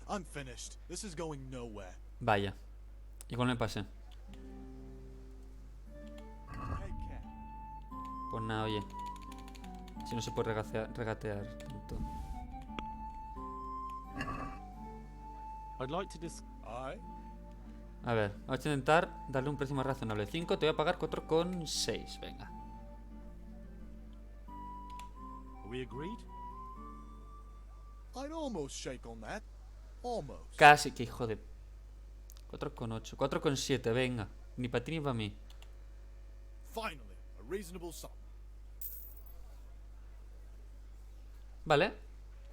I'm finished. This is going nowhere. Vaya. Igual me pasé. Pues nada, oye. Si no se puede regatear tanto. I'd like to A ver, vamos a intentar darle un precio más razonable. 5, te voy a pagar 4,6. Venga. Are we agreed? I'd almost shake on that. Almost. Casi, que hijo de... 4,8. 4,7, venga. Ni para ti ni para mí. Finally, a reasonable sum. Vale.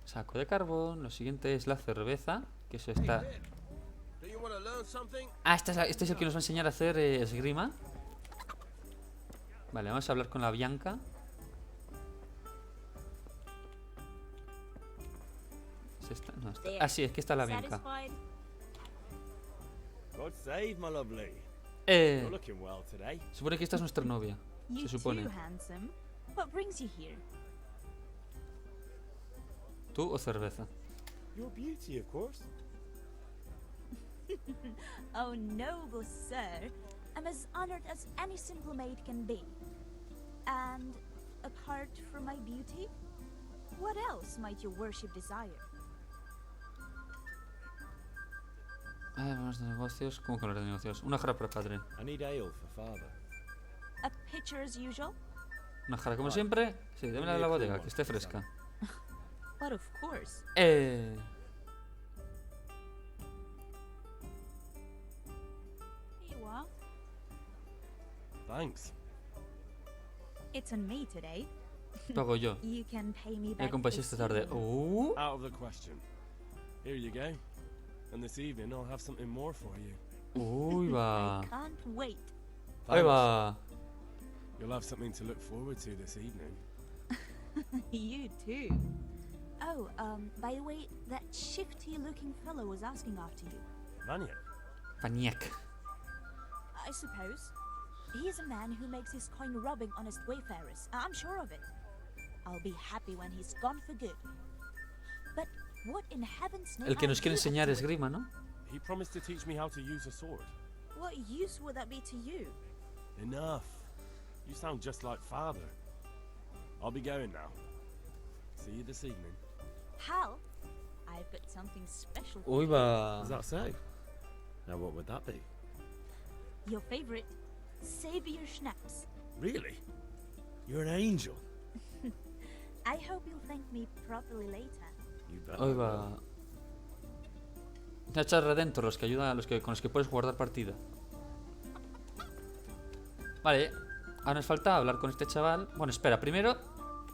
Saco de carbón. Lo siguiente es la cerveza. Que eso está... Ah, este es el que nos va a enseñar a hacer esgrima. Vale, vamos a hablar con la Bianca. ¿Es esta? No, esta. Ah, sí, es que está la Bianca. God save my lovely. You're looking well today. Supone que esta es nuestra novia. Se supone. ¿Tú o cerveza? Your beauty, of course. Oh, noble sir, I'm as honored as any simple maid can be. And apart from my beauty, what else might your worship desire? Vamos de negocios. ¿Cómo que hablar de negocios? Una jarra para padre. I need ale for father. A pitcher as usual? Una jarra como siempre. Sí, démela de la bodega, que esté fresca. But of course. Here you are. Thanks. It's on me today. Pago yo. You can pay me Me back acompañé esta tarde. Out of the question. Here you go. And this evening I'll have something more for you. Uy, va. I can't wait. Ahí va. You'll have something to look forward to this evening. You too. Oh, by the way, that shifty-looking fellow was asking after you. Vaniak. I suppose. He's a man who makes his coin robbing honest wayfarers. I'm sure of it. I'll be happy when he's gone for good. But what in heaven's name? El que nos quiere enseñar esgrima, ¿no? He promised to teach me how to use a sword. What use would that be to you? Enough. You sound just like father. I'll be going now. See you this evening. Hal, I've got something special for Uy, you. va. Is that so? Now what would that be? Your favorite, Savior Schnapps. Really? You're an angel. I hope you'll thank me properly later. You bet. Uy, va. Hacha Redentor, los que ayudan a los que con los que puedes guardar partida. Vale, ahora nos falta hablar con este chaval. Bueno, espera, primero.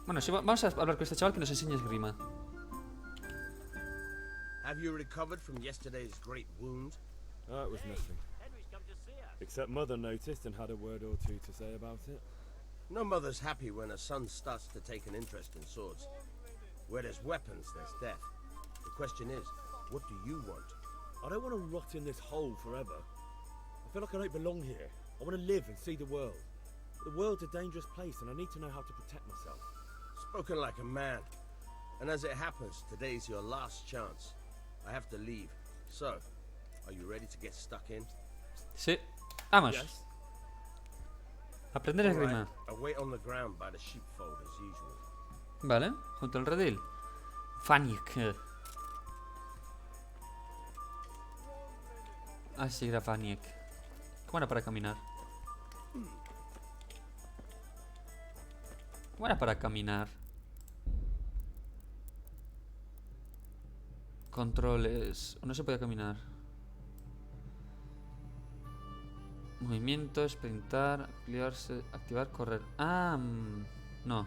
Bueno, sí, vamos a hablar con este chaval que nos enseña esgrima. Have you recovered from yesterday's great wound? It was nothing. Except Mother noticed and had a word or two to say about it. No mother's happy when a son starts to take an interest in swords. Where there's weapons, there's death. The question is, what do you want? I don't want to rot in this hole forever. I feel like I don't belong here. I want to live and see the world. The world's a dangerous place and I need to know how to protect myself. Spoken like a man. And as it happens, today's your last chance. I have to leave. So, are you ready to get stuck in? Sí. Vamos. Yes. Aprender esgrima. I'll wait on the ground by the sheepfold as usual. Vale, junto al redil. Faniak. Así era Faniek. ¿Cómo era para caminar? ¿Cómo era para caminar? Controles. No se puede caminar. Movimiento, sprintar, activarse, activar, correr. Ah, no.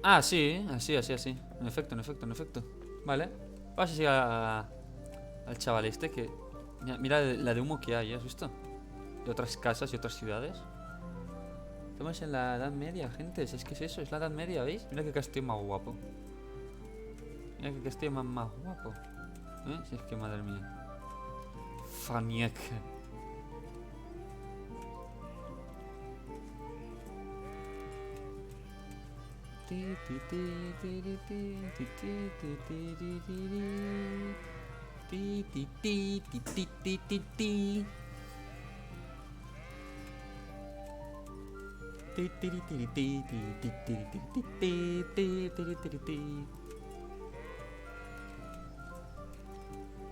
Ah, sí, así. En efecto. Vale. Vamos a seguir al chaval este que... Mira la de humo que hay, ¿has visto? De otras casas y otras ciudades. Estamos en la Edad Media, gente. Es que es eso, es la Edad Media, ¿veis? Mira qué castillo más guapo. Mira qué castillo más guapo. Si es que madre mía. Faniek.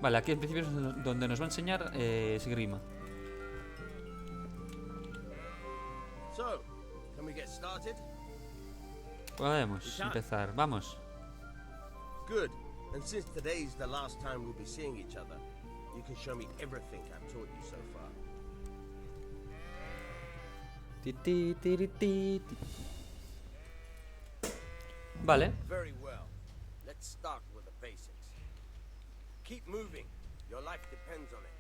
Vale, aquí en principio es donde nos va a enseñar esgrima. So, can we get started? Podemos empezar, vamos. Good. And since today's the last time we'll be seeing each other, you can show me everything I've taught you so far. Vale. Very well. Let's start with the basics. Keep moving. Your life depends on it.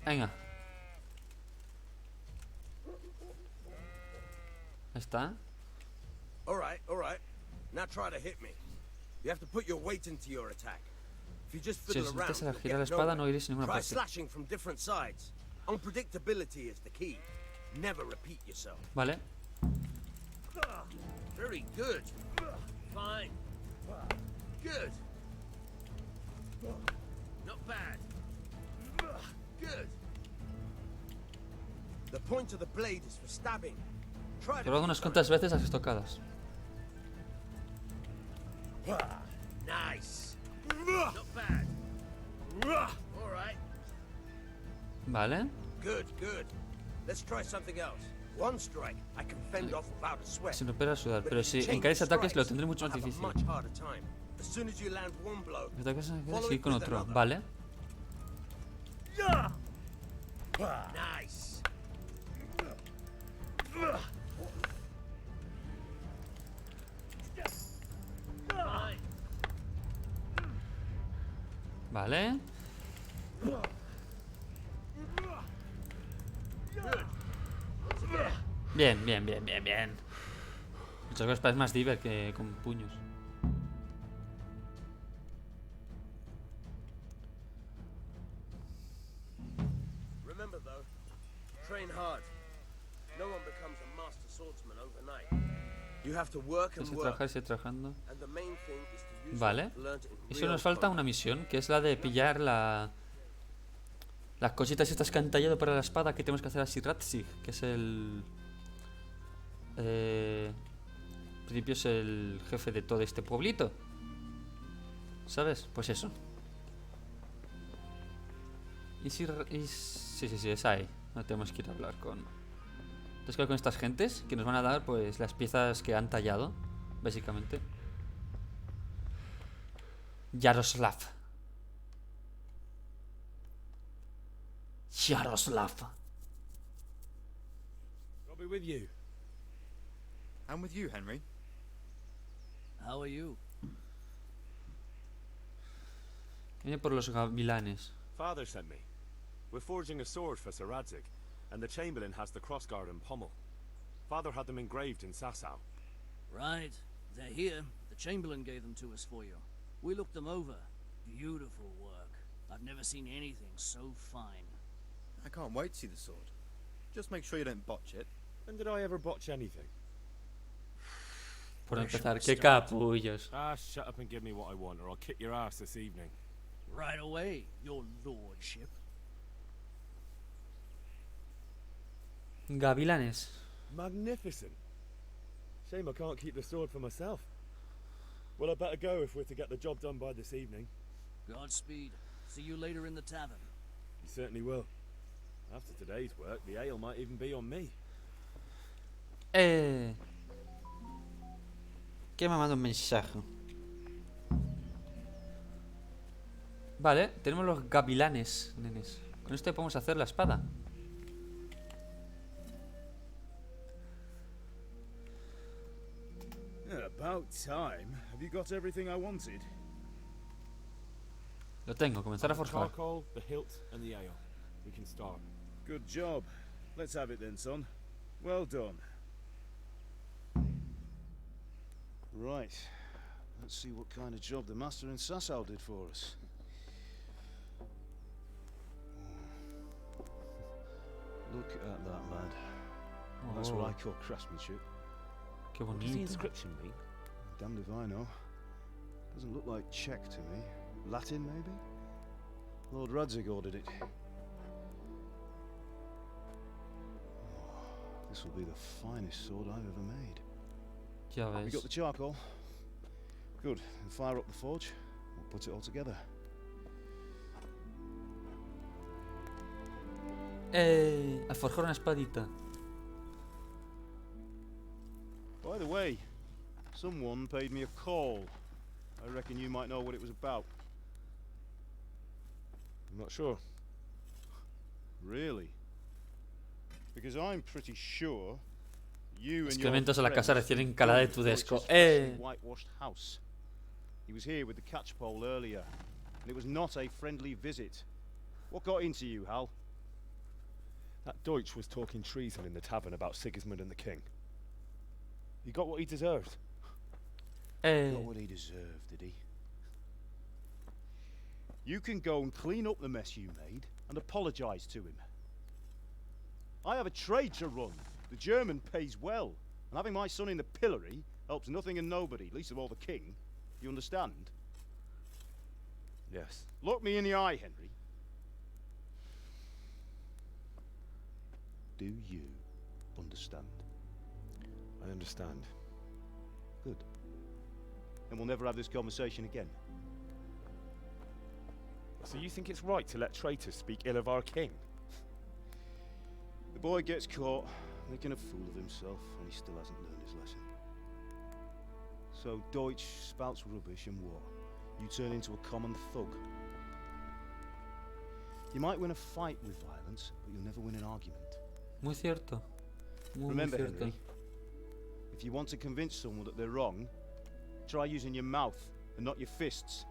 Venga. Ahí está. All right. Now try to hit me. You have to put your weight into your attack. If you just fiddle around, si girar la espada no iréis a ninguna try parte. slashing from different sides. Unpredictability is the key. Never repeat yourself. Vale. Very good. Fine. Good. Not bad. Good. The point of the blade is for stabbing. Try Te lo hago unas cuantas veces las estocadas. Nice. Not bad. All right. Vale. Good. Let's try something else. One strike, I can fend off without a sweat. Sin romper a sudar, pero si encares ataques lo tendré mucho más difícil. As soon as you land one blow, Ataques seguir con otro, vale. Nice. Vale. Bien. Muchas veces parece más diver que con puños. Remember though, train hard. No one becomes a master swordsman overnight. You have to work and work. Trabajando. And the main thing is to use Vale. learned in Eso real nos falta combat. una misión, que es la de pillar las cositas estas que han tallado para la espada que tenemos que hacer a Siratzig, que es el... en principio es el jefe de todo este pueblito. ¿Sabes? Pues eso. Sí, es ahí. No tenemos que ir a hablar con... Entonces claro, con estas gentes que nos van a dar pues las piezas que han tallado, básicamente. Yaroslav. I'll be with you. I'm with you, Henry. How are you? Viene por los gavilanes. Father sent me. We're forging a sword for Sir Radzig, and the Chamberlain has the crossguard and pommel. Father had them engraved in Sasau. Right. They're here. The Chamberlain gave them to us for you. We looked them over. Beautiful work. I've never seen anything so fine. I can't wait to see the sword. Just make sure you don't botch it. When did I ever botch anything? Por empezar, qué capullos. Ah, shut up and give me what I want, or I'll kick your ass this evening. Right away, your lordship. Gavilanes. Magnificent. Shame I can't keep the sword for myself. Well, I better go if we're to get the job done by this evening. Godspeed. See you later in the tavern. You certainly will. After today's work, the ale might even be on me. ¿Qué me manda un mensaje? Vale, tenemos los gavilanes, nenes. Con esto podemos hacer la espada. About time. Have you got everything I wanted? Lo tengo, comenzar a forjar. Charcoal, the hilt, and the ale. We can start. Good job. Let's have it then, son. Well done. Right. Let's see what kind of job the master in Sasau did for us. Look at that, lad. Oh. That's what I call craftsmanship. Qué What does the bonito. inscription mean? Damned if I know. Doesn't look like Czech to me. Latin, maybe? Lord Radzig ordered it. Oh, this will be the finest sword I've ever made. Ya We ves. got the charcoal. Good. We'll fire up the forge. We'll put it all together. A forjar una espadita. By the way, someone paid me a call. I reckon you might know what it was about. I'm not sure. Really? Because I'm pretty sure you and your Excrementos a la casa friends recién encalada de built Tudesco. Deutsch's freshly whitewashed house. He was here with the catchpole earlier, and it was not a friendly visit. What got into you, Hal? That Deutsch was talking treason in the tavern about Sigismund and the king. He got what he deserved. Got what he deserved, did he? You can go and clean up the mess you made and apologise to him. I have a trade to run. The German pays well, and having my son in the pillory helps nothing and nobody, least of all the king. You understand? Yes. Look me in the eye, Henry. Do you understand? I understand. Good. Then we'll never have this conversation again. So you think it's right to let traitors speak ill of our king? The boy gets caught, making a fool of himself, and he still hasn't learned his lesson. So Deutsch spouts rubbish, and what? You turn into a common thug. You might win a fight with violence, but you'll never win an argument. Muy cierto. Remember, muy cierto. Henry, if you want to convince someone that they're wrong, try using your mouth and not your fists.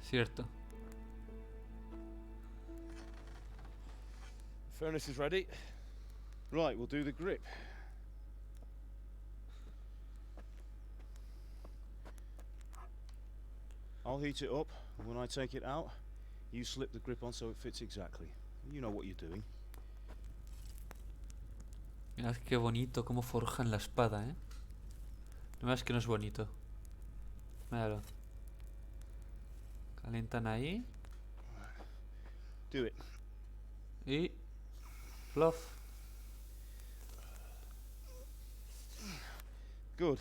Cierto. The furnace is ready. Right, we'll do the grip. I'll heat it up, and when I take it out, you slip the grip on so it fits exactly. You know what you're doing. Mirad qué bonito cómo forjan la espada, ¿eh? No veas que no es bonito. Míralo. Calientan ahí. Do it. Y... Fluff. Good.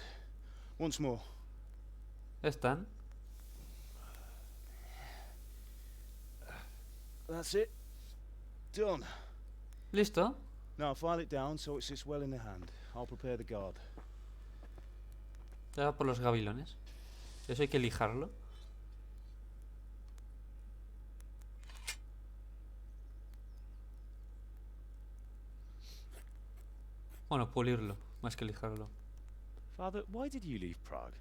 Once more. ¿Están? That's it. Done. ¿Listo? Now file it down so it sits well in the hand. I'll prepare the guard. Ya va por los gavilones. Eso hay que lijarlo. Bueno, pulirlo, más que lijarlo. Father, why did you leave Prague?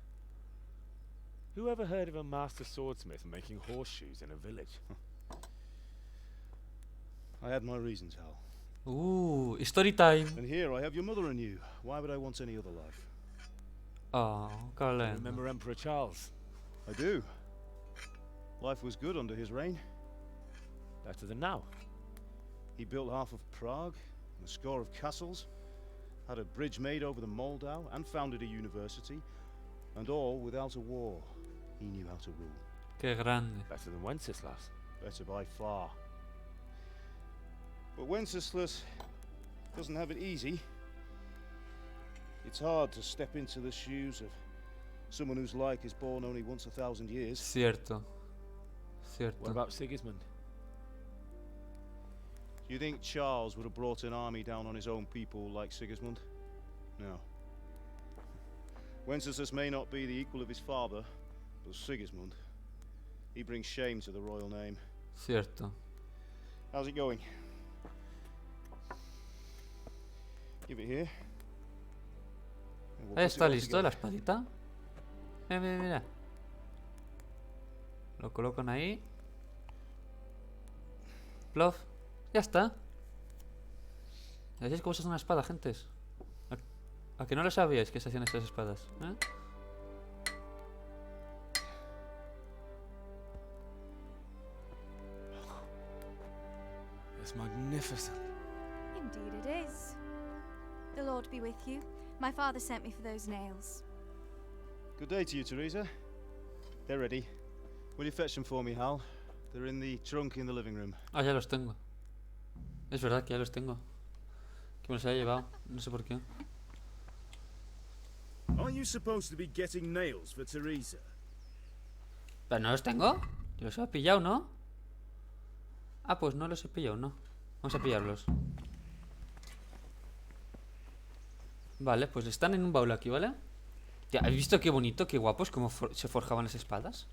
Who ever heard of a master swordsmith making horseshoes in a village? I had my reasons, Hal. Story time. And here I have your mother and you. Why would I want any other life? Oh, Colin. Remember Emperor Charles? I do. Life was good under his reign. Better than now. He built half of Prague, and a score of castles, had a bridge made over the Moldau, and founded a university, and all without a war. He knew how to rule. Qué grande. Better than Wenceslas. Better by far. But Wenceslas doesn't have it easy. It's hard to step into the shoes of someone whose like is born only once 1,000 years. Cierto. What about Sigismund? Do you think Charles would have brought an army down on his own people like Sigismund? No. Wenceslas may not be the equal of his father, but Sigismund, he brings shame to the royal name. Cierto. How's it going? Give it here. Está listo la espadita. Mira, mira. Lo colocan ahí. Plof. Ya está. Así es como se hace una espada, gentes. ¿A que no lo sabíais que se hacían estas espadas? It's magnificent. Indeed it is. The Lord be with you. My father sent me for those nails. Good day to you, Teresa. They're ready. Will you fetch them for me, Hal? They're in the trunk in the living room. Ah, ya los tengo. Es verdad que ya los tengo. Que me los haya llevado. No sé por qué. Aren't you supposed to be getting nails for Teresa? ¿Pero no los tengo? Yo los he pillado, ¿no? Ah, pues no los he pillado, ¿no? Vamos a pillarlos. Vale, pues están en un baúl aquí, ¿vale? Tía, ¿has visto qué bonito, qué guapos cómo se forjaban las espadas?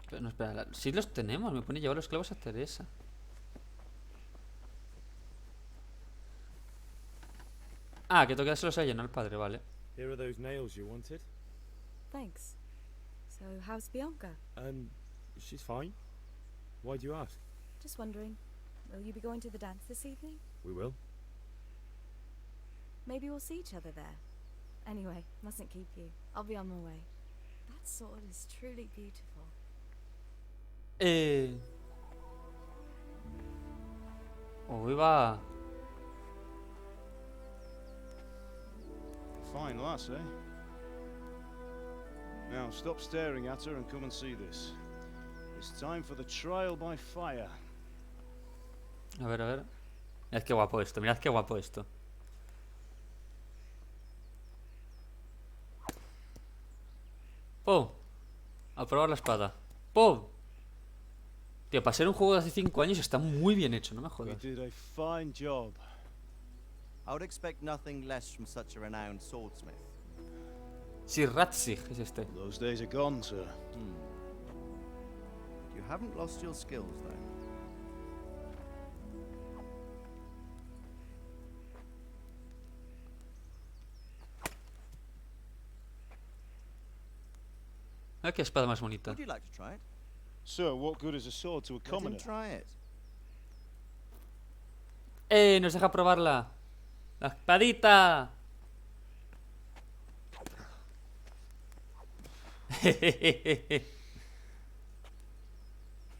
Pero no, espera, sí los tenemos. Me pone llevar los clavos a Teresa. Ah, que toque se los ha llenado el padre, vale. Here are those nails you wanted. Thanks. So, how's Bianca? She's fine. Why do you ask? Just wondering. Will you be going to the dance this evening? We will. Maybe we'll see each other there. Anyway, mustn't keep you. I'll be on my way. That sword is truly beautiful. Uy, va. Fine lass, eh? Now stop staring at her and come and see this. It's time for the trial by fire. A ver, a ver. Mirad qué guapo esto, mirad qué guapo esto. ¡Pum! A probar la espada. ¡Pum! Tío, para ser un juego de hace 5 años está muy bien hecho, no me jodas. We did a fine job. I would expect nothing less from such a renowned swordsmith. Sir Ratzig es este. Those days are gone, sir. You haven't lost your skills, though. Ah, qué espada más bonita. Would you like to try it? Sir, what good is a sword to a commoner? Let him try it. Nos deja probarla. La espadita.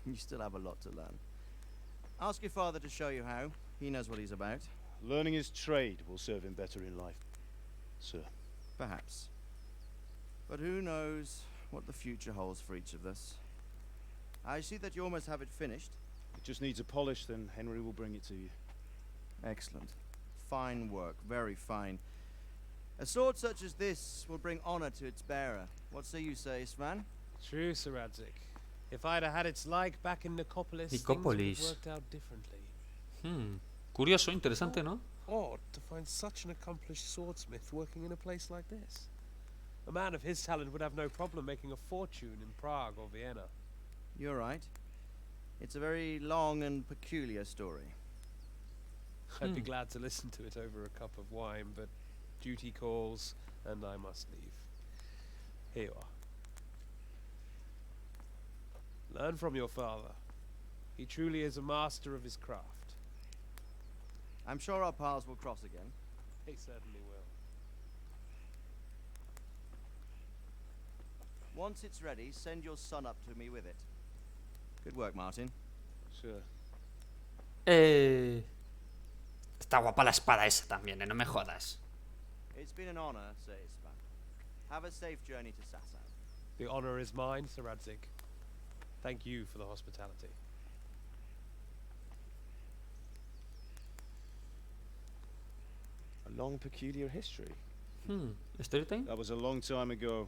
You still have a lot to learn. Ask your father to show you how. He knows what he's about. Learning his trade will serve him better in life, sir. Perhaps. But who knows what the future holds for each of us. I see that you almost have it finished. It just needs a polish, then Henry will bring it to you. Excellent. Fine work, very fine. A sword such as this will bring honor to its bearer. What say you, Svan? True, Sir Radzik. If I'd have had its like back in Nicopolis, things would have worked out differently. Curioso, interesante, ¿no? Odd to find such an accomplished swordsmith working in a place like this. A man of his talent would have no problem making a fortune in Prague or Vienna. You're right. It's a very long and peculiar story. I'd be glad to listen to it over a cup of wine, but duty calls, and I must leave. Here you are. Learn from your father. He truly is a master of his craft. I'm sure our paths will cross again. They certainly will. Once it's ready, send your son up to me with it. Good work, Martin. Sure. Está guapa la espada esa también, no me jodas. It's been an honor, Sir Isvan. Have a safe journey to Sasau. The honor is mine, Sir Radzik. Thank you for the hospitality. A long, peculiar history. Story time? That was a long time ago.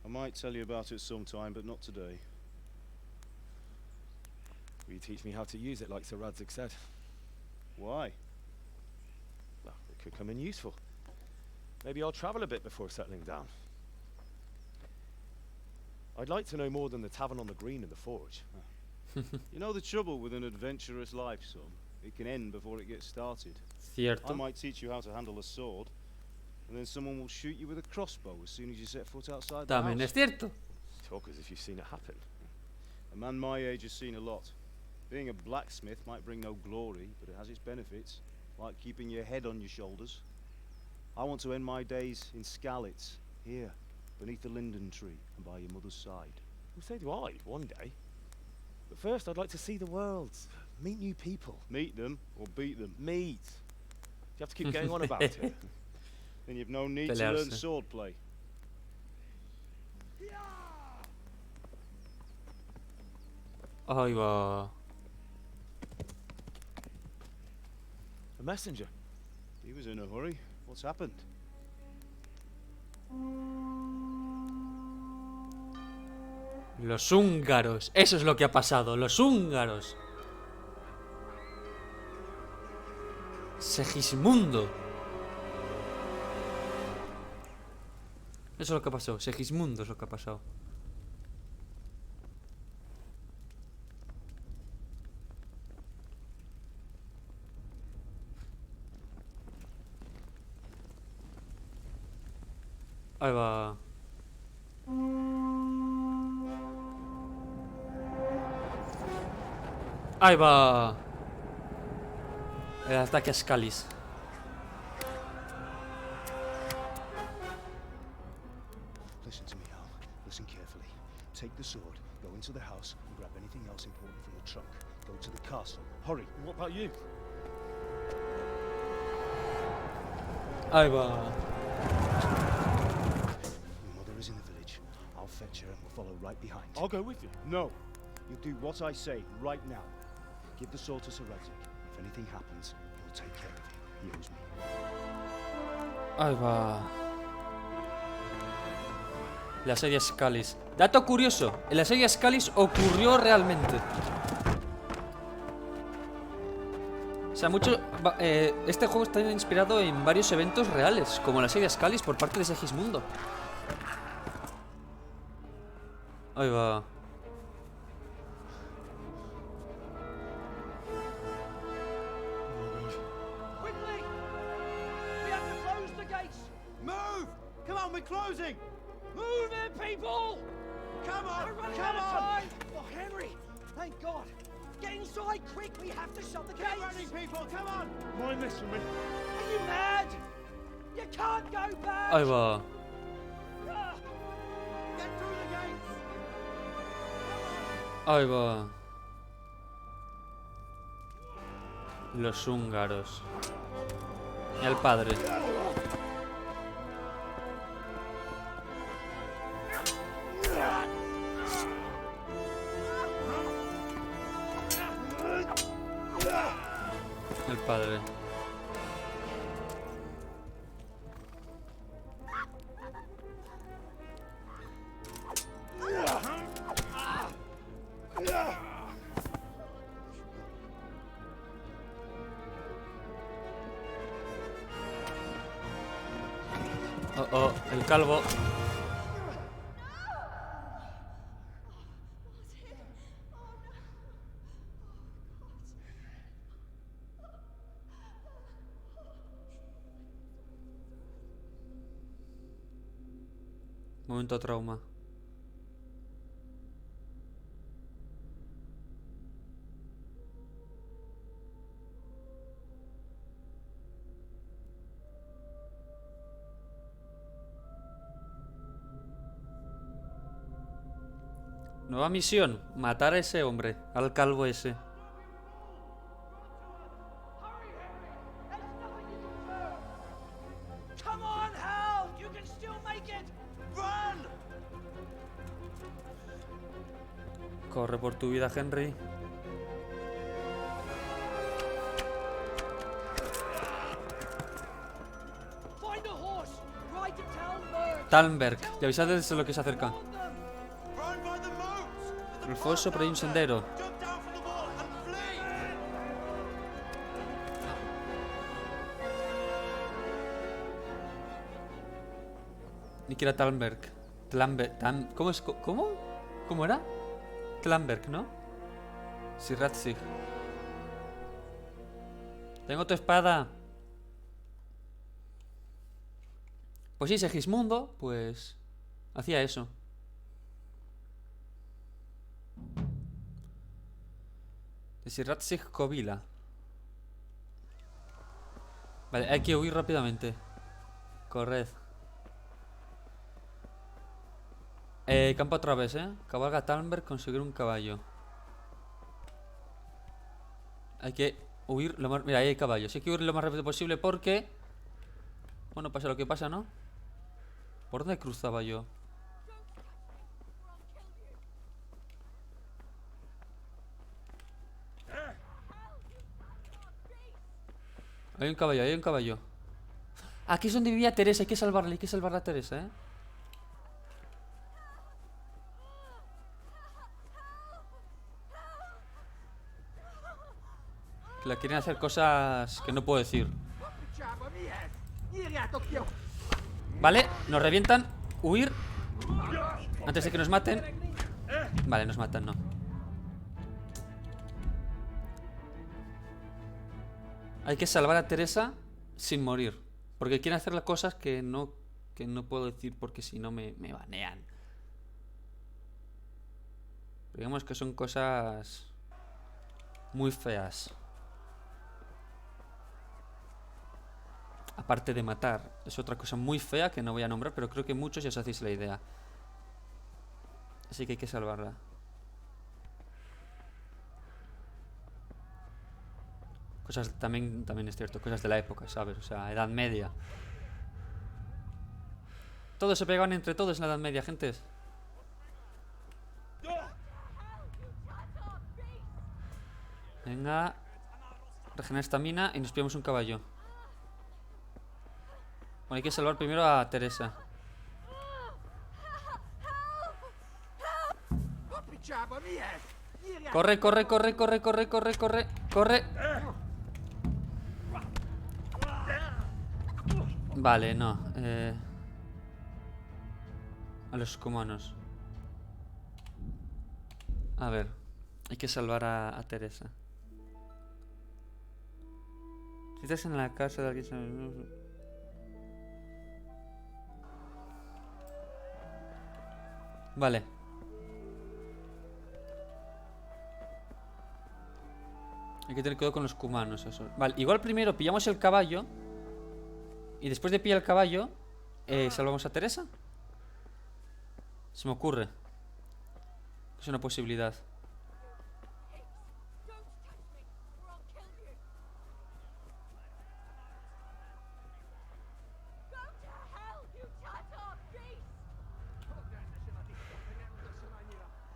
I might tell you about it sometime, but not today. Will you teach me how to use it like Sir Radzig said? Why? Well, it could come in useful. Maybe I'll travel a bit before settling down. I'd like to know more than the tavern on the green and the forge. You know the trouble with an adventurous life, son? It can end before it gets started. Cierto. I might teach you how to handle a sword, and then someone will shoot you with a crossbow as soon as you set foot outside the También house. es cierto. Talk as if you've seen it happen. A man my age has seen a lot. Being a blacksmith might bring no glory, but it has its benefits, like keeping your head on your shoulders. I want to end my days in Skalitz, here, beneath the linden tree and by your mother's side. Well, so do I, one day. But first I'd like to see the world, meet new people. Meet them or beat them? Meet. You have to keep going on about it. Then you've no need to learn swordplay. Ahí va. A messenger. He was in a hurry. What's happened? Los húngaros. Eso es lo que ha pasado. Los húngaros. Segismundo. Eso es lo que ha pasado. Segismundo es lo que ha pasado. Ahí va. Ahí va. El ataque a Scalis. Listen to me, Al. Listen carefully. Take the sword, go into the house, and grab anything else important from the trunk. Go to the castle. Hurry. And what about you? Ahí va. Your mother is in the village. I'll fetch her and we'll follow right behind. I'll go with you. No. You'll do what I say right now. Give the sword to Sir Radzig. If anything happens, he'll take care of you. He owes me. Ahí va. La serie Scalis. Dato curioso. En la serie Scalis ocurrió realmente. O sea, este juego está inspirado en varios eventos reales, como la serie Scalis por parte de Segismundo. Ahí va. Quickly! We have to close the gates! Move! Come on, we're closing! Move it, people! Come on! We're running out of time! Oh, Henry! Thank God! Get inside, quick! We have to shut the gates! Keep running, people! Come on! Mind this for me. Are you mad? You can't go back! Ahí va. Get through the gates! Ahí va. Los húngaros. Y al padre. El padre. Oh, el calvo. Momento trauma. Nueva misión, matar a ese hombre, al calvo ese. Come on, Hal! You can still make it! Run! Corre por tu vida, Henry. Talmberg, y avisad desde lo que se acerca. El foso, pero hay un sendero. Ni que era Talmberg. ¿Cómo es? ¿Cómo? ¿Cómo era? Talmberg, ¿no? Siratzig. Tengo tu espada. Pues sí, Segismundo, pues hacía eso. De Siratzig Kovila. Vale, hay que huir rápidamente. Corred. Campo otra vez, Cabalga Talmberg, conseguir un caballo. Hay que huir lo más... Mira, ahí hay caballos. Hay que huir lo más rápido posible porque... Bueno, pasa lo que pasa, ¿no? ¿Por dónde cruzaba yo? Hay un caballo, hay un caballo. Aquí es donde vivía Teresa, hay que salvarla a Teresa, Que la quieren hacer cosas que no puedo decir. Vale, nos revientan. Huir. Antes de que nos maten. Vale, nos matan, no. Hay que salvar a Teresa sin morir. Porque quieren hacer las cosas que no puedo decir porque si no me banean. Digamos que son cosas muy feas. Aparte de matar, es otra cosa muy fea que no voy a nombrar, pero creo que muchos ya os hacéis la idea. Así que hay que salvarla. Cosas también es cierto, cosas de la época, ¿sabes? O sea, Edad Media. Todos se pegaban entre todos en la Edad Media, gentes. Venga. Regenerar estamina y nos pillamos un caballo. Bueno, hay que salvar primero a Teresa. Corre, corre, corre, corre, corre, corre, corre, corre. Vale, no. A los cumanos. A ver. Hay que salvar a Teresa. Si estás en la casa de alguien... Vale. Hay que tener cuidado con los cumanos, eso. Vale, igual primero pillamos el caballo. Y después de pillar el caballo salvamos a Teresa. Se me ocurre. Es una posibilidad.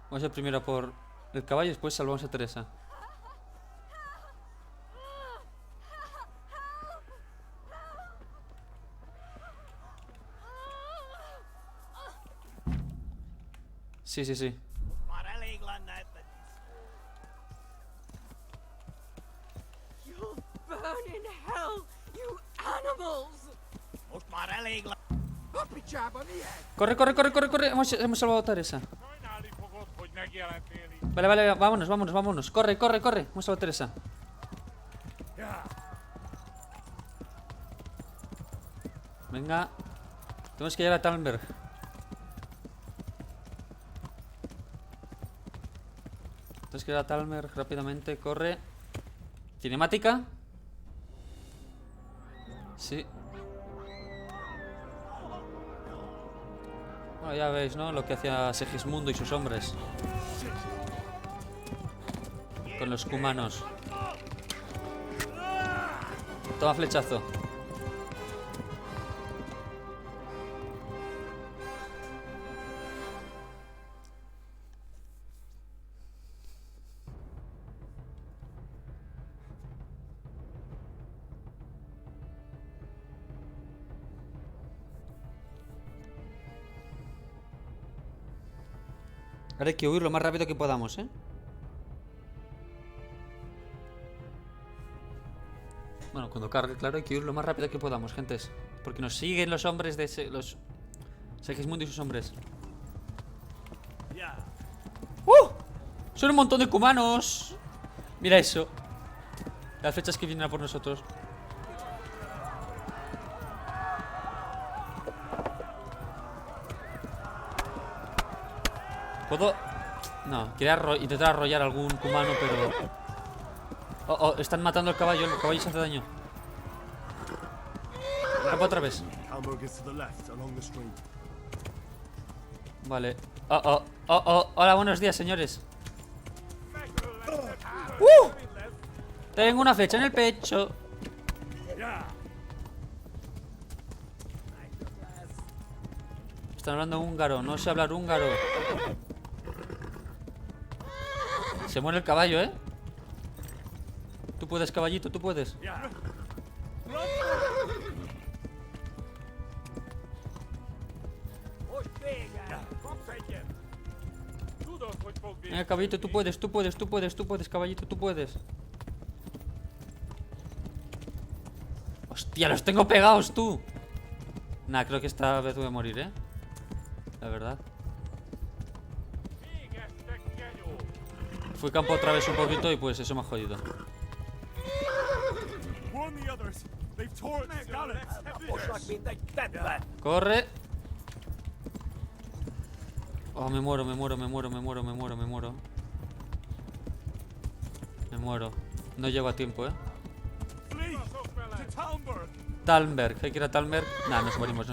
Vamos a ir primero por el caballo y después salvamos a Teresa. Sí, sí, sí. You'll burn in hell, you animals. Corre, corre, corre, corre, corre. Hemos salvado a Teresa. Vale, vale, vámonos, vámonos, vámonos. Corre, corre, corre. Hemos salvado a Teresa. Venga. Tenemos que llegar a Talmberg. Tenemos que ir a Talmberg rápidamente. Corre. Cinemática. Sí. Bueno, ya veis, ¿no? Lo que hacía Segismundo y sus hombres. Con los cumanos. Toma flechazo. Ahora hay que huir lo más rápido que podamos, ¿eh? Bueno, cuando cargue, claro, hay que huir lo más rápido que podamos, gentes. Porque nos siguen los hombres de los Segismundo y sus hombres. Son un montón de cumanos. Mira eso. Las flechas que vienen a por nosotros. ¿Puedo? No, quería intentar arrollar algún cumano, pero... Oh, están matando al caballo. El caballo se hace daño. Campa otra vez. Vale. Hola, buenos días, señores. Tengo una flecha en el pecho. Están hablando húngaro. No sé hablar húngaro. Se muere el caballo, ¿eh? Tú puedes, caballito, tú puedes. Venga, caballito, tú puedes, caballito, tú puedes. Hostia, los tengo pegados, tú. Nah, creo que esta vez voy a morir, ¿eh? La verdad. Fui campo otra vez un poquito y pues eso me ha jodido. Corre. Oh, me muero. No llego a tiempo, ¿eh? Talmberg, hay que ir a Talmberg. Nah, nos morimos.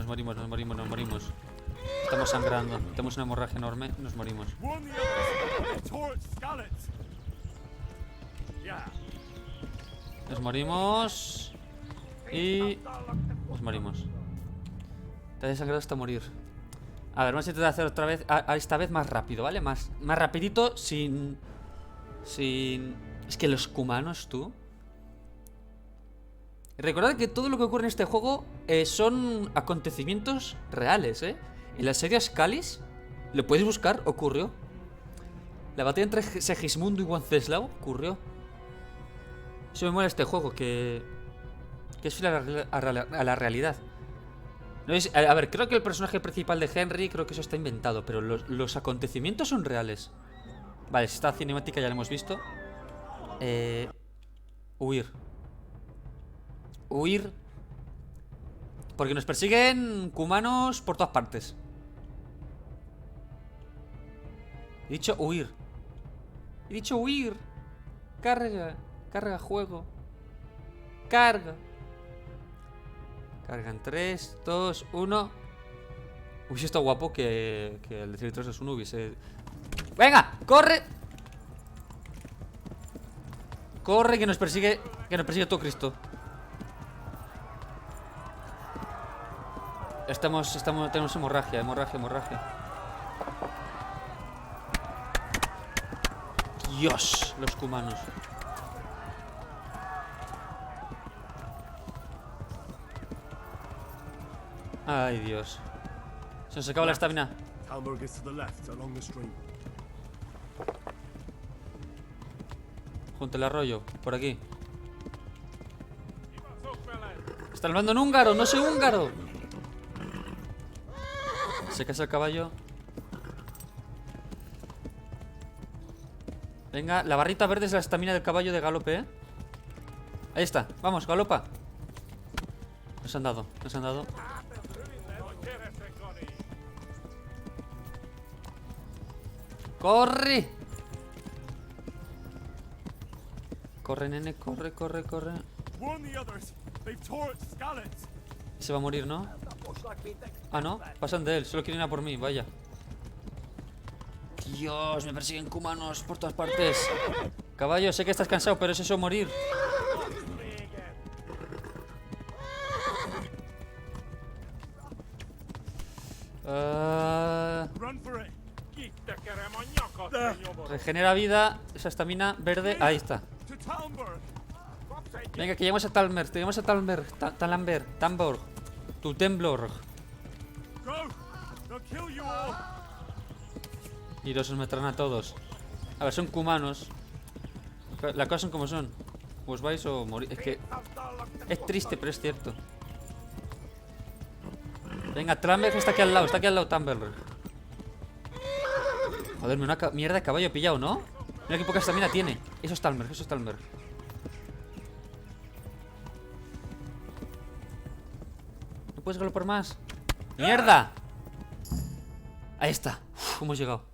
Estamos sangrando. Tenemos una hemorragia enorme. Nos morimos. Nos morimos. Y... nos morimos. Te has desangrado hasta morir. A ver, vamos a intentar hacer otra vez. Esta vez más rápido, ¿vale? Más rapidito, sin... Es que los cumanos, tú. Recordad que todo lo que ocurre en este juego son acontecimientos reales, ¿eh? En la serie Scalis, lo podéis buscar, ocurrió. La batalla entre Segismundo y Wenceslao ocurrió. Eso me mola este juego, que es fiel a la realidad. No es, a ver, creo que el personaje principal de Henry, creo que eso está inventado, pero los acontecimientos son reales. Vale, esta cinemática ya la hemos visto. Huir. Porque nos persiguen cumanos por todas partes. He dicho huir. Carga, juego. Carga en 3, 2, 1. Hubiese estado guapo que el de 3, 2, 1 hubiese... ¡Venga! ¡Corre! ¡Corre, que nos persigue todo Cristo! Tenemos hemorragia. Dios, los cumanos. Ay, Dios. Se nos acaba la estamina. Junto al arroyo, por aquí. Está hablando en húngaro, no soy húngaro. Se casa el caballo. Venga, la barrita verde es la estamina del caballo de galope, ¿eh? Ahí está, vamos, galopa. Nos han dado. ¡Corre! Corre, nene, corre. Se va a morir, ¿no? Ah, no, pasan de él, solo quieren ir a por mí, vaya. Dios, me persiguen cumanos por todas partes. Caballo, sé que estás cansado, pero es eso, morir. Regenera vida, esa estamina verde, ahí está. Venga, que llegamos a Talmberg, Tamborg, tu Temblor. Iros, os matarán a todos. A ver, son cumanos. Las cosas son como son. O os vais o morís. Es que... Es triste, pero es cierto. Venga, Tamberg está aquí al lado Tamberg. Joder, una mierda de caballo he pillado, ¿no? Mira qué poca estamina tiene. Eso es Tamberg. ¿No puedes galopar más? ¡Mierda! Ahí está. Uf, hemos llegado.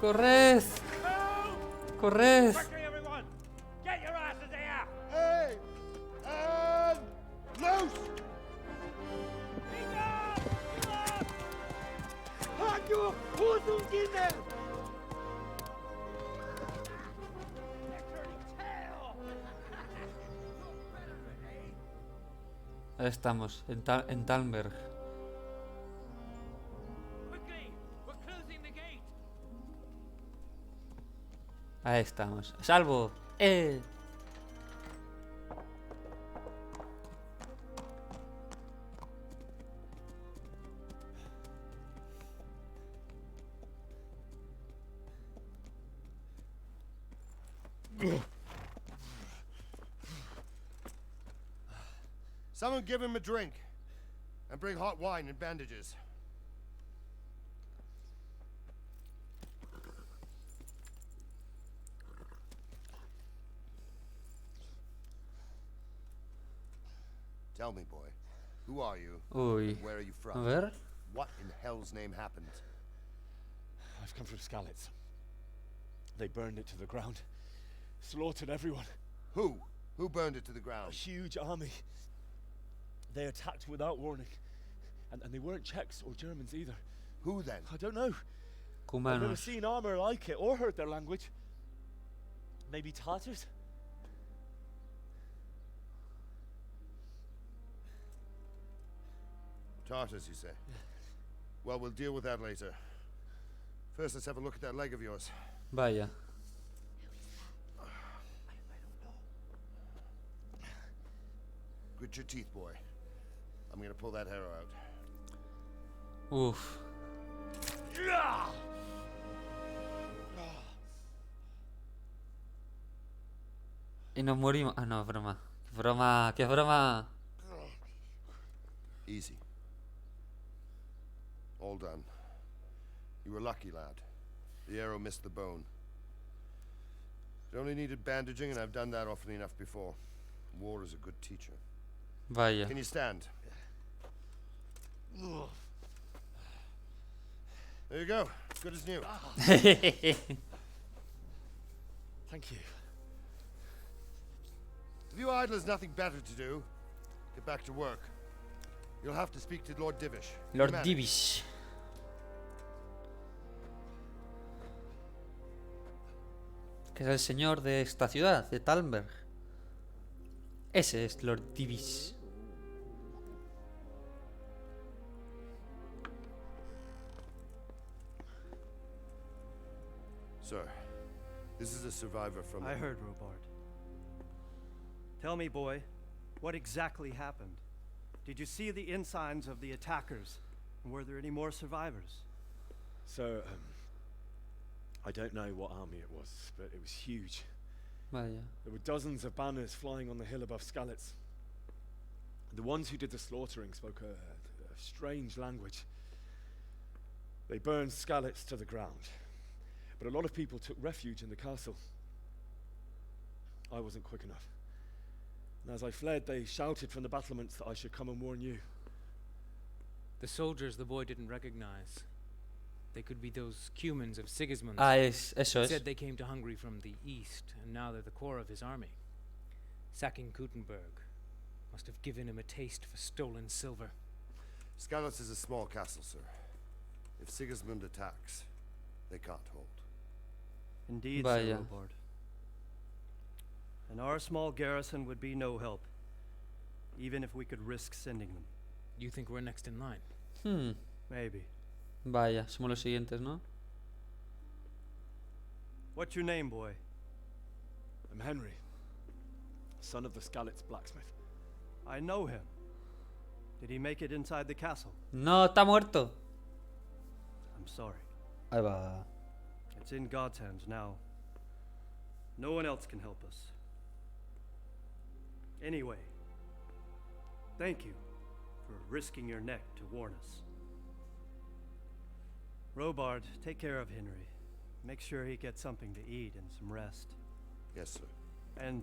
¡Corred! ¡Corred! Ahí estamos, en Tamberg. Ahí estamos. ¡Salvo! Someone give him a drink. And bring hot wine and bandages. Tell me, boy, who are you? Uy. Where are you from? A ver. What in hell's name happened? I've come from Skalitz. They burned it to the ground. Slaughtered everyone. Who? Who burned it to the ground? A huge army. They attacked without warning. And they weren't Czechs or Germans either. Who then? I don't know. I've never seen armor like it or heard their language. Maybe Tatars? Tartars, you say? Well, we'll deal with that later. First, let's have a look at that leg of yours. Vaya. Grit your teeth, boy. I'm gonna pull that arrow out. Uf. Y nos morimos. Ah, no, broma. Broma, qué broma. Easy. All done. You were lucky, lad. The arrow missed the bone. It only needed bandaging, and I've done that often enough before. War is a good teacher. Vaya. Can you stand? There you go. Good as new. Thank you. If you idlers nothing better to do, get back to work. You'll have to speak to Lord Divish. Lord Divish. Que es el señor de esta ciudad, de Tamberg. Ese es Lord Divish. Sir, this is a survivor from... I heard, Robard. Tell me, boy, what exactly happened? Did you see the ensigns of the attackers? And were there any more survivors? So, I don't know what army it was, but it was huge. Vaya. There were dozens of banners flying on the hill above Skalitz. The ones who did the slaughtering spoke a strange language. They burned Skalitz to the ground. But a lot of people took refuge in the castle. I wasn't quick enough. And as I fled, they shouted from the battlements that I should come and warn you. The soldiers the boy didn't recognize. They could be those Cumans of Sigismund. Eso He es. said they came to Hungary from the east, and now they're the core of his army. Sacking Gutenberg must have given him a taste for stolen silver. Skalitz is a small castle, sir. If Sigismund attacks, they can't hold. Indeed, Sir Robard. And our small garrison would be no help. even if we could risk sending them. You think we're next in line? Maybe. Vaya, somos los siguientes, ¿no? What's your name, boy? I'm Henry, son of the Skalitz blacksmith. I know him. Did he make it inside the castle? No, está muerto. I'm sorry. Ahí va. It's in God's hands now. No one else can help us. Anyway, thank you for risking your neck to warn us. Robard, take care of Henry. Make sure he gets something to eat and some rest. Yes, sir. And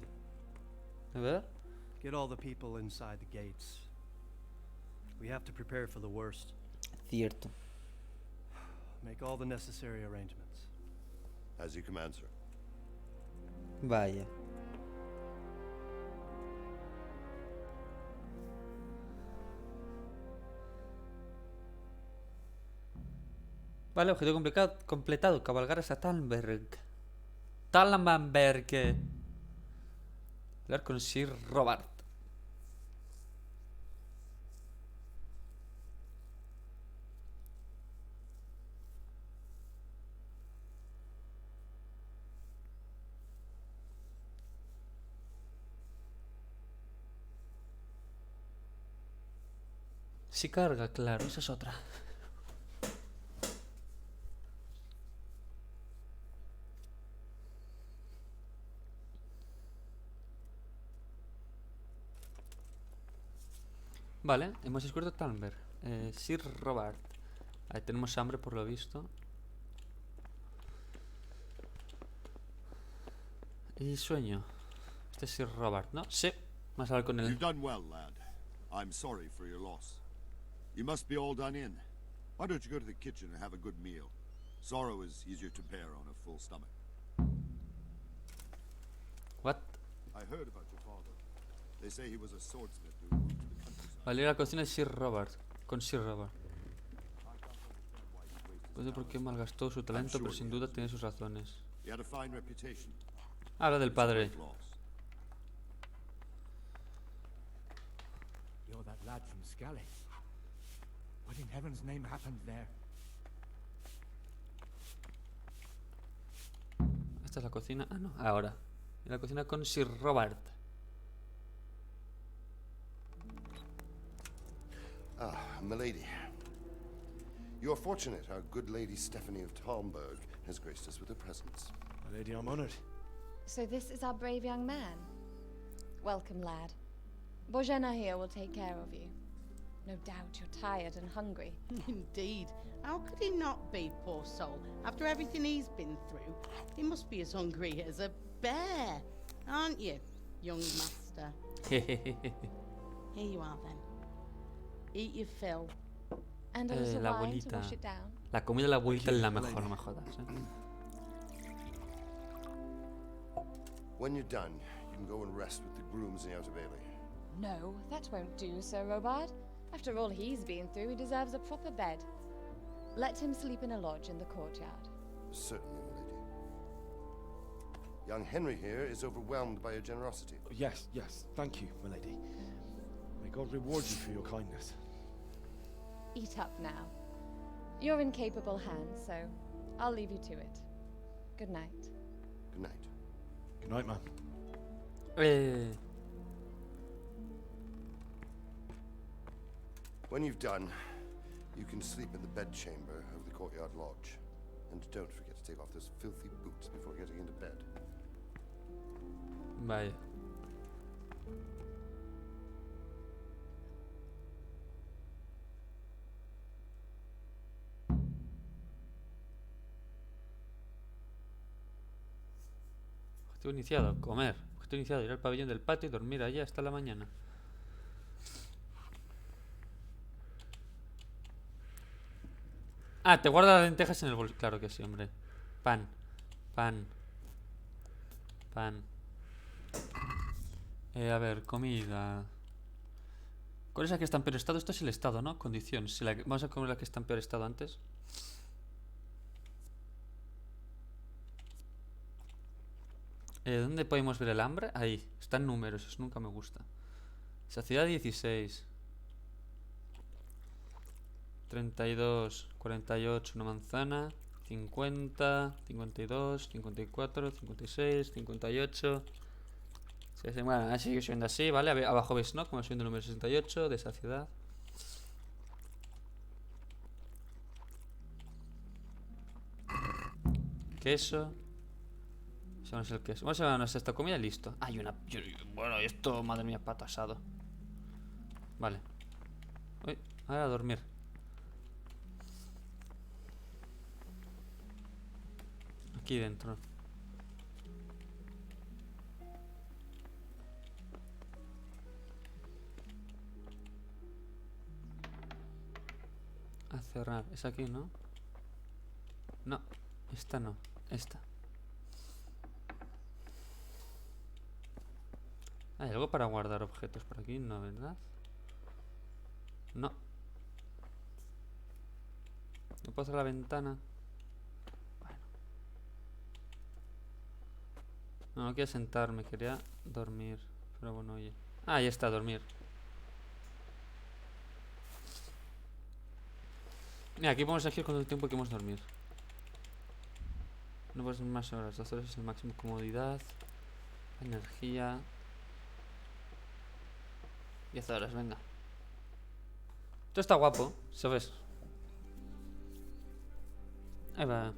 A ver. get all the people inside the gates. We have to prepare for the worst. Cierto. Make all the necessary arrangements. As you command, sir. Vaya. Vale, objetivo completado. Cabalgar hasta Talmberg. Talmberg. Hablar con Sir Robert. Si carga, claro, esa es otra. Vale, hemos descubierto Talmberg. Sir Robert. Ahí tenemos hambre por lo visto. Y sueño. Este es Sir Robert, ¿no? Sí. Vamos a hablar con él. You've done well, lad. I'm sorry for your loss. You must be all done in. Why don't you go to the kitchen and have a good meal? Sorrow is easier to bear on a full stomach. What? I heard about your father. They say he was a swordsmith who moved to the countryside. Vale, ir a la cocina de Sir Robert. Con Sir Robert. No sé por qué malgastó su talento, pero sin duda tiene sus razones. He had a fine reputation. Habla del padre. You're that lad from Skalitz. What in heaven's name happened there? Esta es la cocina. Ah, no, ahora. En la cocina con Sir Robert. Ah, milady. You are fortunate our good lady Stephanie of Talmberg has graced us with her presence. My lady, I'm honored. So this is our brave young man. Welcome, lad. Bohemia here will take care of you. No doubt you're tired and hungry. Indeed. How could he not be, poor soul? After everything he's been through, he must be as hungry as a bear, aren't you, young master? Here you are, then. Eat your fill. And a little la wine to abuelita. wash it down. La comida de la abuelita es la mejor, no me jodas. When you're done, you can go and rest with the grooms in the outer bailey. No, that won't do, Sir Robard. After all he's been through, he deserves a proper bed. Let him sleep in a lodge in the courtyard. Certainly, milady. Young Henry here is overwhelmed by your generosity. Yes, yes. Thank you, milady. May God reward you for your kindness. Eat up now. You're in capable hands, so I'll leave you to it. Good night. Good night. Good night, man. When you've done, you can sleep in the bedchamber of the courtyard lodge. And don't forget to take off those filthy boots before getting into bed. Vaya. Objetivo iniciado, comer. Objetivo iniciado, ir al pabellón del patio y dormir allá hasta la mañana. Ah, te guarda las lentejas en el bolsillo. Claro que sí, hombre. Pan. Pan. Pan. A ver, comida. ¿Cuál es la que está en peor estado? Esto es el estado, ¿no? Condición. Si vamos a comer la que está en peor estado antes. ¿Dónde podemos ver el hambre? Ahí. Está en números. Eso nunca me gusta. Saciedad 16. 32, 48, una manzana. 50, 52, 54, 56, 58. Bueno, sigue subiendo así, ¿vale? Abajo veis, ¿no? Como subiendo el número 68 de saciedad. Queso. Eso no es el queso. Vamos a llevarnos esta comida y listo. Hay una... Bueno, esto, madre mía, pato asado. Vale. Uy, ahora a dormir. Aquí dentro. A cerrar. Es aquí, ¿no? No, esta no. Esta. ¿Hay algo para guardar objetos por aquí? No, ¿verdad? No. ¿No puedo hacer la ventana? Bueno. No quería sentarme, quería dormir. Pero bueno, oye. Ah, ya está, dormir. Mira, aquí podemos elegir cuánto tiempo queremos dormir. No puedes dormir más horas. 2 horas es el máximo. Comodidad. Energía. 10 horas, venga. Esto está guapo, ¿sabes? Ahí va.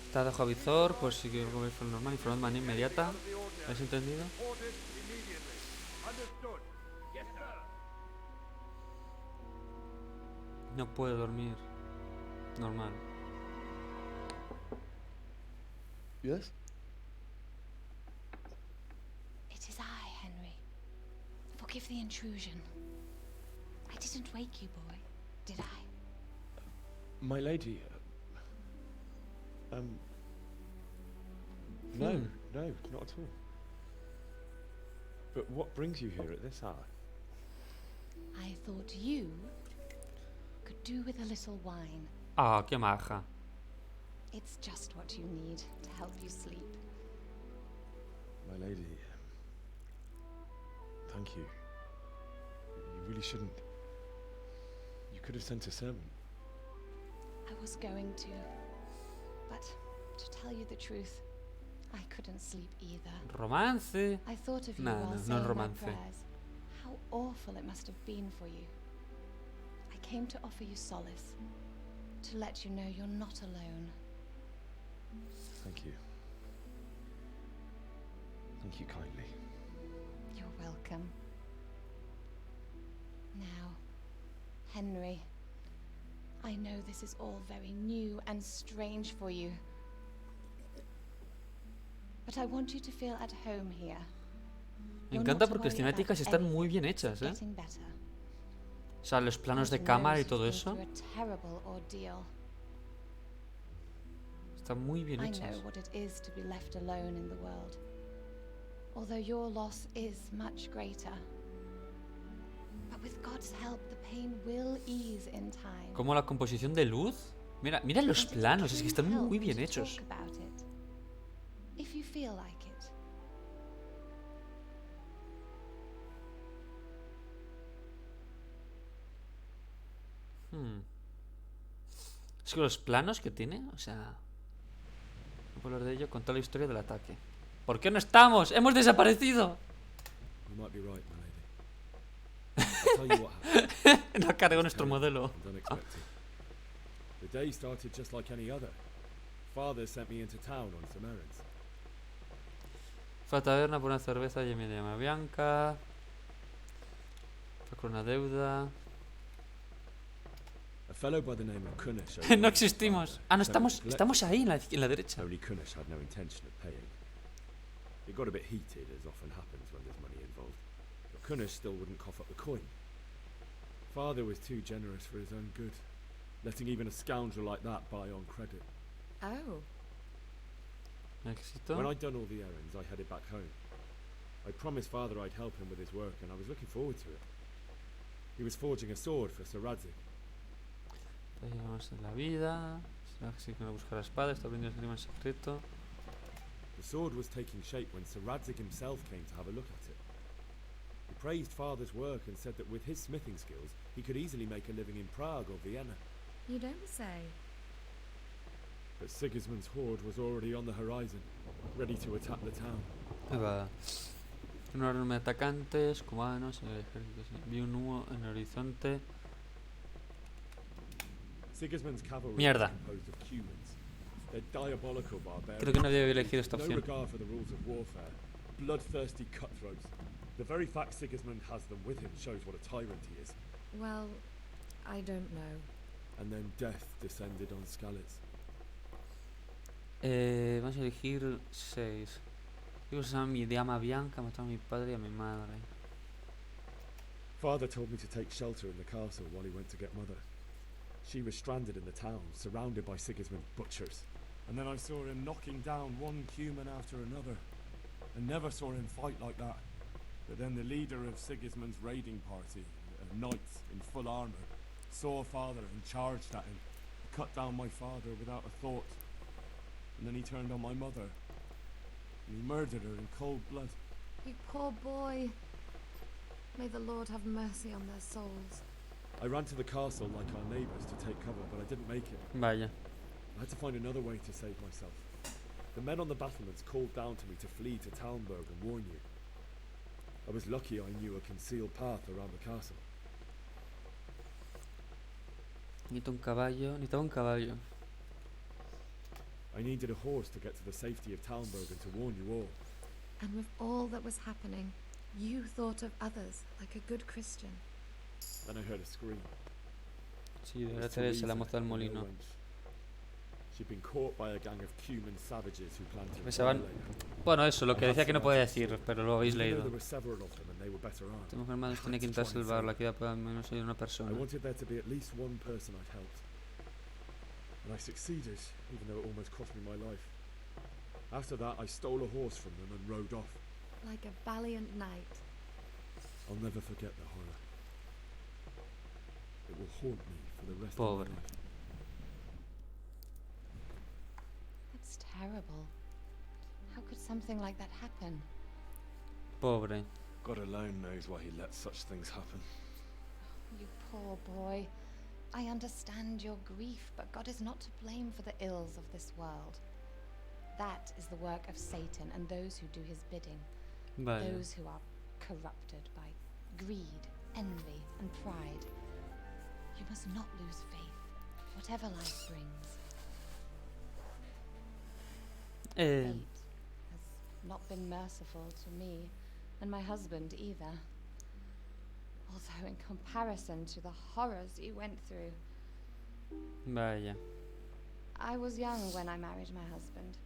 Está dejo avizor, por si quiero comer por normal, informar de manera inmediata. ¿Habéis entendido? No puedo dormir. Normal. Yes? It is I, Henry. Forgive the intrusion. I didn't wake you, boy, did I? My lady, no, not at all. But what brings you here at this hour? I thought you could do with a little wine. Ah, qué maja. It's just what you need to help you sleep. My lady, thank you. You really shouldn't. You could have sent a servant. I was going to, but to tell you the truth, I couldn't sleep either. Romance. I thought of you No, while no, saying no my romance. prayers. How awful it must have been for you. I came to offer you solace, to let you know you're not alone. Thank you. Thank you kindly. You're welcome. Now, Henry, I know this is all very new and strange for you. But I want you to feel at home here. Me encanta porque las cinemáticas están muy bien hechas, ¿eh? O sea, los planos de cámara y todo eso. Están muy bien hechas. I know what it is to be left alone in the world. Although your loss is much greater. But with God's help, the pain will ease in time. Como la composición de luz. Mira, mira los planos, es que están muy bien hechos. If you feel like it. Es que los planos que tiene, o sea, no puedo hablar de ello, contar la historia del ataque. ¿Por qué no estamos? ¡Hemos desaparecido! You might be right, my lady. I'll tell you what happened. No cargo nuestro modelo. The day started just like any other. Father sent me into town on some errands. Fue a la taberna por una cerveza y me llama Bianca. Fue con una deuda. A fellow by the name of Kunish. No existimos. Ah, no, estamos ahí en la derecha. Only Kunish had no intention of paying. It got a bit heated, as often happens when there's money involved. But Kunish still wouldn't cough up the coin. Father was too generous for his own good, letting even a scoundrel like that buy on credit. Oh. Éxito. When I'd done all the errands, I headed back home. I promised Father I'd help him with his work, and I was looking forward to it. He was forging a sword for Sir Radzig. Vamos en la vida. Así que no busca la espada. Está aprendiendo esgrima en secreto. The sword was taking shape when Sir Radzig himself came to have a look at it. He praised Father's work and said that with his smithing skills, he could easily make a living in Prague or Vienna. You don't say. But Sigismund's horde was already on the horizon, ready to attack the town. Va. Un enorme de atacantes, cubanos, en el ejército. Vi un humo en el horizonte. Sigismund's cavalry Mierda. was composed of Cumans. They're diabolical barbarians. Creo que no debía haber elegido esta No opción. regard for the rules of warfare. Bloodthirsty cutthroats. The very fact Sigismund has them with him shows what a tyrant he is. Well, I don't know. And then death descended on Skalitz. Vamos a elegir 6. Digo, se llama mi dama Bianca, mató a mi padre y a mi madre. Father told me to take shelter in the castle while he went to get Mother. She was stranded in the town, surrounded by Sigismund's butchers. And then I saw him knocking down one Cuman after another. I never saw him fight like that. But then the leader of Sigismund's raiding party, of knights in full armour, saw Father and charged at him, cut down my father without a thought. And then he turned on my mother, and he murdered her in cold blood. You poor boy. May the Lord have mercy on their souls. I ran to the castle like our neighbours to take cover, but I didn't make it. Vaya. I had to find another way to save myself. The men on the battlements called down to me to flee to Talmberg and warn you. I was lucky I knew a concealed path around the castle. Necesitaba un caballo. I needed a horse to get to the safety of Talmberg and to warn you all. And with all that was happening, you thought of others like a good Christian. Then I heard a scream. Sí, era Teresa, la moza del molino. She'd been caught by a gang of Cuman savages who planned to Pensaban, bueno, eso, lo que decía que no podía decir, pero lo habéis leído. Esta mujer madre tiene que intentar salvarla, que pueda al menos ayudar a una persona. I wanted there to be at least one person I'd helped. And I succeeded, even though it almost cost me my life. After that, I stole a horse from them and rode off. Like a valiant knight. I'll never forget the horror. It will haunt me for the rest of my life. That's terrible. How could something like that happen? Pobre. God alone knows why he lets such things happen. You poor boy. I understand your grief, but God is not to blame for the ills of this world. That is the work of Satan and those who do his bidding. Vaya. Those who are corrupted by greed, envy, and pride. You must not lose faith, whatever life brings. Fate has not been merciful to me, and my husband either. Although in comparison to the horrors you went through. Vaya. I was young when I married my husband.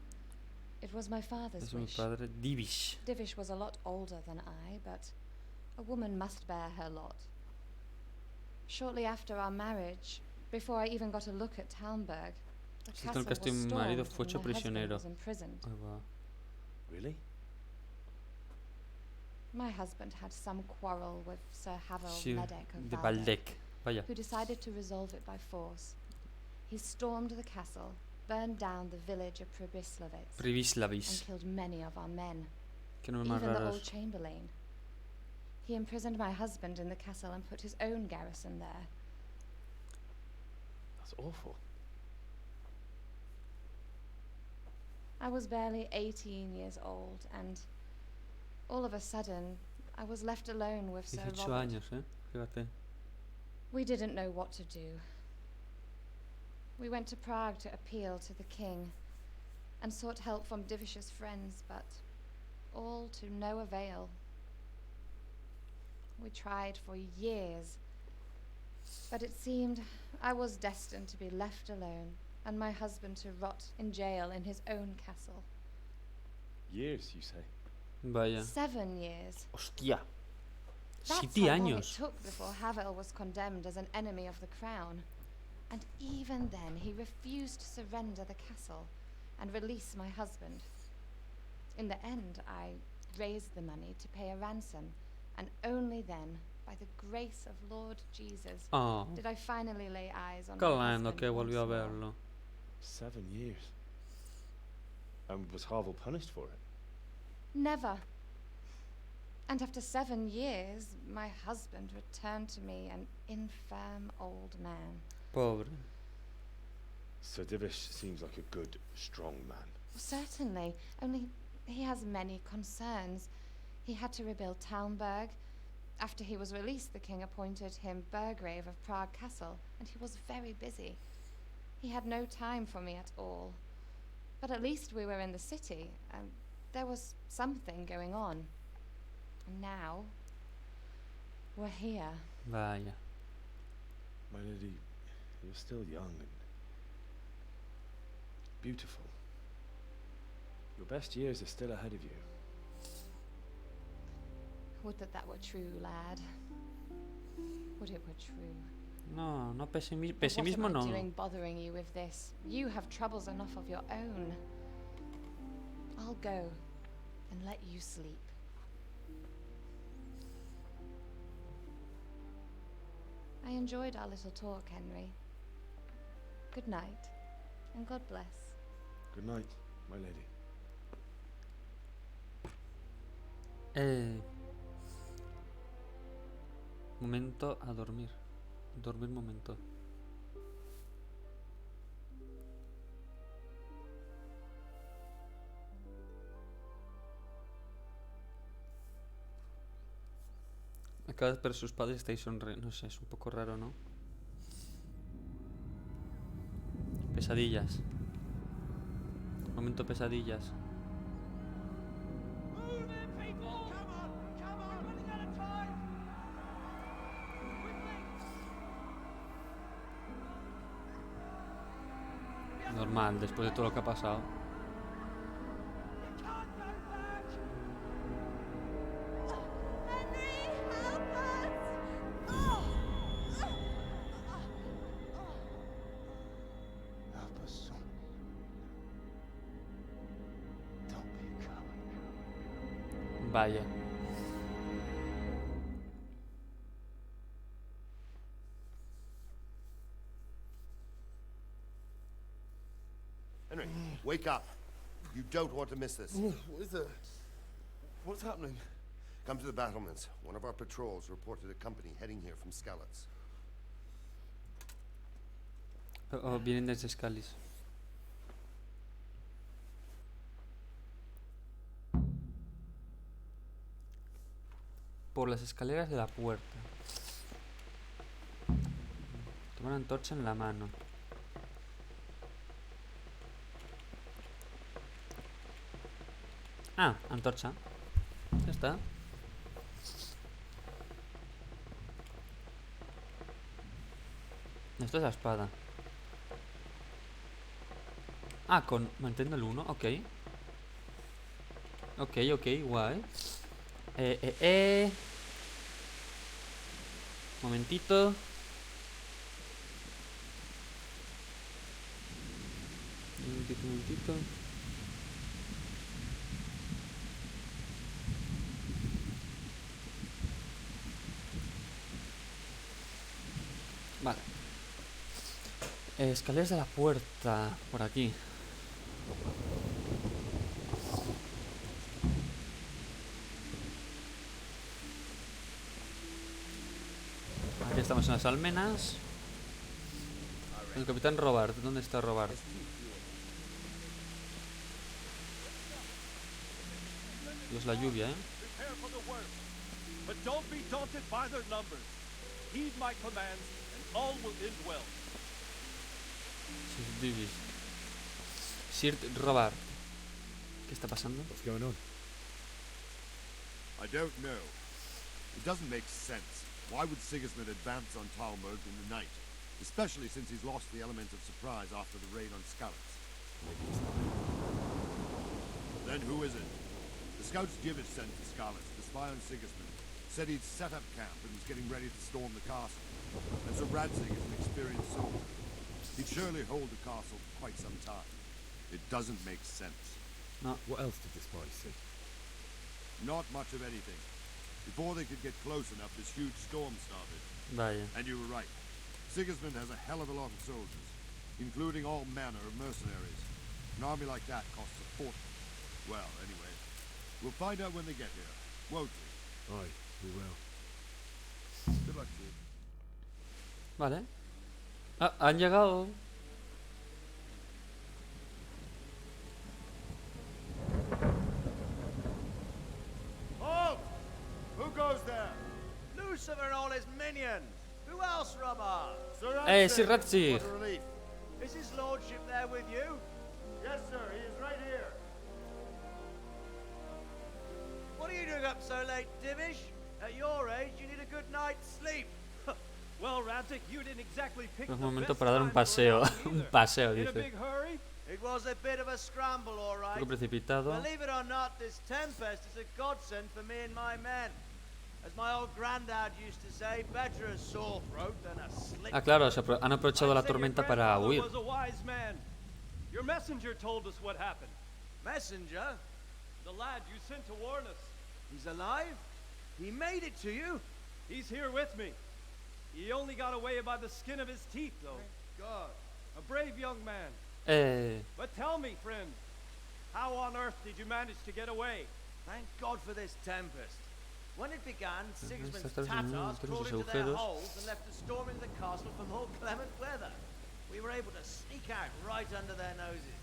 It was my father's wish. Padre, Divish. Divish was a lot older than I, but a woman must bear her lot. Shortly after our marriage, before I even got a look at Talmberg, the castle was stormed and my husband was imprisoned. Really? My husband had some quarrel with Sir Havel Sí, Medek of de Valdek, Vaya. who decided to resolve it by force. He stormed the castle, burned down the village of Pribislavis. and killed many of our men, Que no even más the raros. old chamberlain. He imprisoned my husband in the castle and put his own garrison there. That's awful. I was barely 18 years old, and all of a sudden, I was left alone with Sir 18 Robert. años, Fíjate. We didn't know what to do. We went to Prague to appeal to the king and sought help from Divish's friends, but all to no avail. We tried for years, but it seemed I was destined to be left alone and my husband to rot in jail in his own castle. Years, you say? Vaya. 7 years. Hostia. That's 7 how long it años. took before Havel was condemned as an enemy of the crown. And even then, he refused to surrender the castle and release my husband. In the end, I raised the money to pay a ransom, and only then, by the grace of Lord Jesus, did I finally lay eyes on my husband que volvió a once more. verlo. 7 years. And was Harville punished for it? Never. And after 7 years, my husband returned to me an infirm old man. Pobre. Sir Divish seems like a good, strong man. Certainly, only he has many concerns. He had to rebuild Talmberg. After he was released, the king appointed him Burgrave of Prague Castle, and he was very busy. He had no time for me at all. But at least we were in the city, and there was something going on. And now, we're here. Vaya. My lady, you're still young and beautiful. Your best years are still ahead of you. Would that were true, lad. Would it were true. No, no pesimismo What am I no. doing bothering you with this? You have troubles enough of your own. I'll go and let you sleep. I enjoyed our little talk, Henry. Good night, and God bless. Good night, my lady. Momento a dormir. Dormir momento. Acaba de ver a sus padres y estáis sonriendo. No sé, es un poco raro, ¿no? Pesadillas. Momento pesadillas. Normal, después de todo lo que ha pasado. Vaya. Henry, wake up. You don't want to miss this. What is it? What's happening? Come to the battlements. One of our patrols reported a company heading here from Skalitz. Oh, vienen desde Skalitz. Por las escaleras de la puerta. Toma una antorcha en la mano. Ah, antorcha. Ya está. Esto es la espada. Ah, con manteniendo el 1, ok. Ok, guay. Momentito. Momentito. Vale. Escaleras de la puerta. Por aquí. Aquí estamos en las almenas. El capitán Robert. ¿Dónde está Robert? Dios, la lluvia, But don't be daunted by their numbers. Heed my commands, and all will end well. Sir Robert. ¿Qué está pasando? What's going on? I don't know. It doesn't make sense. Why would Sigismund advance on Talmberg in the night? Especially since he's lost the element of surprise after the raid on Skalitz. Then who is it? The scouts Divish sent to Skalitz to spy on Sigismund. Said he'd set up camp and was getting ready to storm the castle. And so Radzig is an experienced soldier. He'd surely hold the castle for quite some time. It doesn't make sense. No. What else did the spies see? Not much of anything. Before they could get close enough, this huge storm started. Vaya. And you were right. Sigismund has a hell of a lot of soldiers, including all manner of mercenaries. An army like that costs a fortune. Well, anyway, we'll find out when they get here, won't we? Aye, we will. Good luck to you. Vale. Ah, han llegado. Halt! Who goes there? Lucifer and all his minions. Who else, Robert? Sir Ratzi. Is his lordship there with you? Yes, sir. He is right here. What are you doing up so late, Divish? At your age, you need a good night's sleep. Well, Radzik, you didn't exactly pick Es the momento best para dar un time for paseo. it Un either. paseo, In a dice. big hurry? It was a bit of a scramble, all right. Un poco precipitado. Believe it or not, this tempest is a godsend for me and my men. As my old granddad used to say, better a sore throat than a slit. Ah, claro, han aprovechado la tormenta para huir. Was a wise man. Your messenger told us what happened. Messenger? The lad you sent to warn us. He's alive? He made it to you? He's here with me. He only got away by the skin of his teeth, though. Thank God. A brave young man. But tell me, friend, how on earth did you manage to get away? Thank God for this tempest. When it began, Sigismund's Estas Tatars tienen crawled sus into their agujeros. holes and left us storming the castle for more clement weather. We were able to sneak out right under their noses.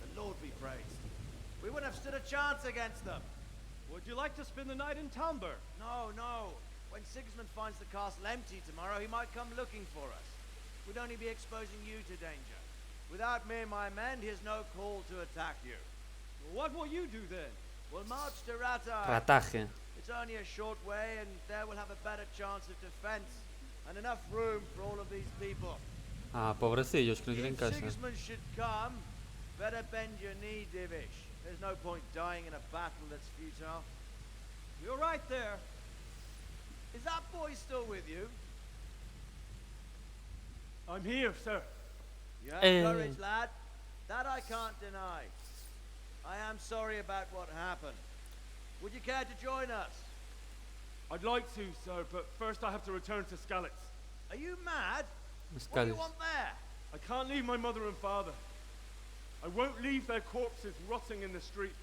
The Lord be praised. We wouldn't have stood a chance against them. Would you like to spend the night in Talmberg? No, no. When Sigismund finds the castle empty tomorrow, he might come looking for us. We'd only be exposing you to danger. Without me and my men, he has no call to attack you. Well, what will you do then? We'll march to Ratai. Rataje. It's only a short way, and there we'll have a better chance of defense and enough room for all of these people. Ah, pobrecillos, que no tienen If casa. Sigismund should come, better bend your knee, Divish. There's no point dying in a battle that's futile. You're right there. Is that boy still with you? I'm here, sir. You have courage, lad. That I can't deny. I am sorry about what happened. Would you care to join us? I'd like to, sir, but first I have to return to Skalitz. Are you mad? What do you want there? I can't leave my mother and father. I won't leave their corpses rotting in the streets.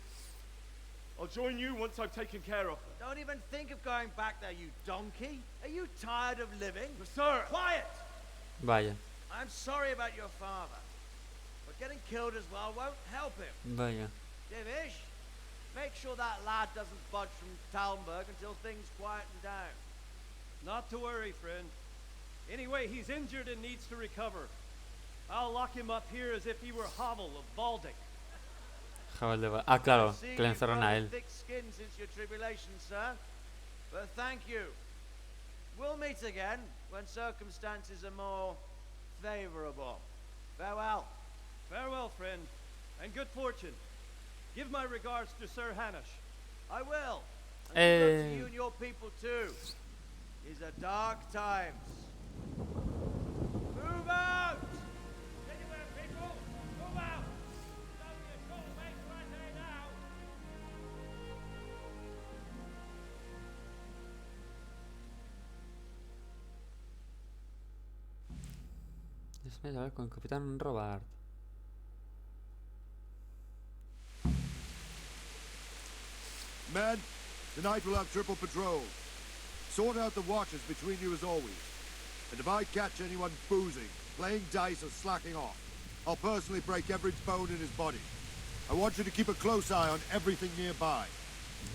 I'll join you once I've taken care of them. Don't even think of going back there, you donkey. Are you tired of living? Sir! Quiet! Vaya. I'm sorry about your father, but getting killed as well won't help him. Vaya. Divish, make sure that lad doesn't budge from Talmberg until things quieten down. Not to worry, friend. Anyway, he's injured and needs to recover. I'll lock him up here as if he were Havel of Baldic. Ah, claro, que le encerran a él. Thick skin since your tribulation, sir. But thank you. We'll meet again when circumstances are more favorable. Farewell. Farewell, friend, and good fortune. Give my regards to Sir Hanush. I will. And good luck to you and your people too. These are dark times. Move out! Anywhere, people! Move out! It's only a short way to Ratai now. Déjame hablar con el capitán Robert. Men, tonight we'll have triple patrol. Sort out the watches between you as always. And if I catch anyone boozing, playing dice or slacking off, I'll personally break every bone in his body. I want you to keep a close eye on everything nearby.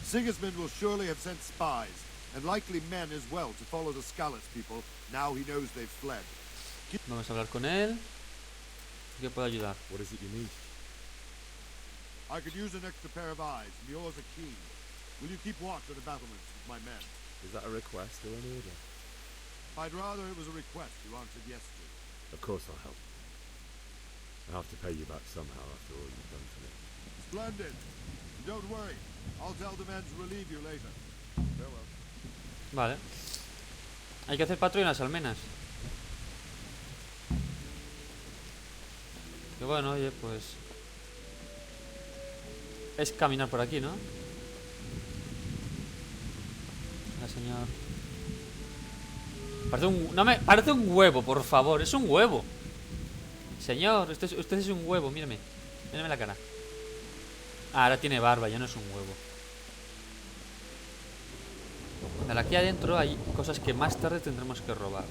Sigismund will surely have sent spies, and likely men as well, to follow the Skalitz people, now he knows they've fled. Vamos a hablar con él. ¿Qué puedo ayudar? What is it you need? I could use an extra pair of eyes, and yours are keen. Will you keep watch of the battlements with my men? Is that a request or an order? I'd rather it was a request you answered yes to. Of course I'll help. I'll have to pay you back somehow after all you've done for me. Splendid. And don't worry. I'll tell the men to relieve you later. Farewell. Vale. Hay que hacer patrullas al menos. Que bueno, oye, pues... Es caminar por aquí, ¿no? Hola, señor. Parece un... No me... Parece un huevo, por favor. Es un huevo. Señor, usted es un huevo, mírame. Mírame la cara. Ah, ahora tiene barba, ya no es un huevo. Vale, aquí adentro hay cosas que más tarde tendremos que robar.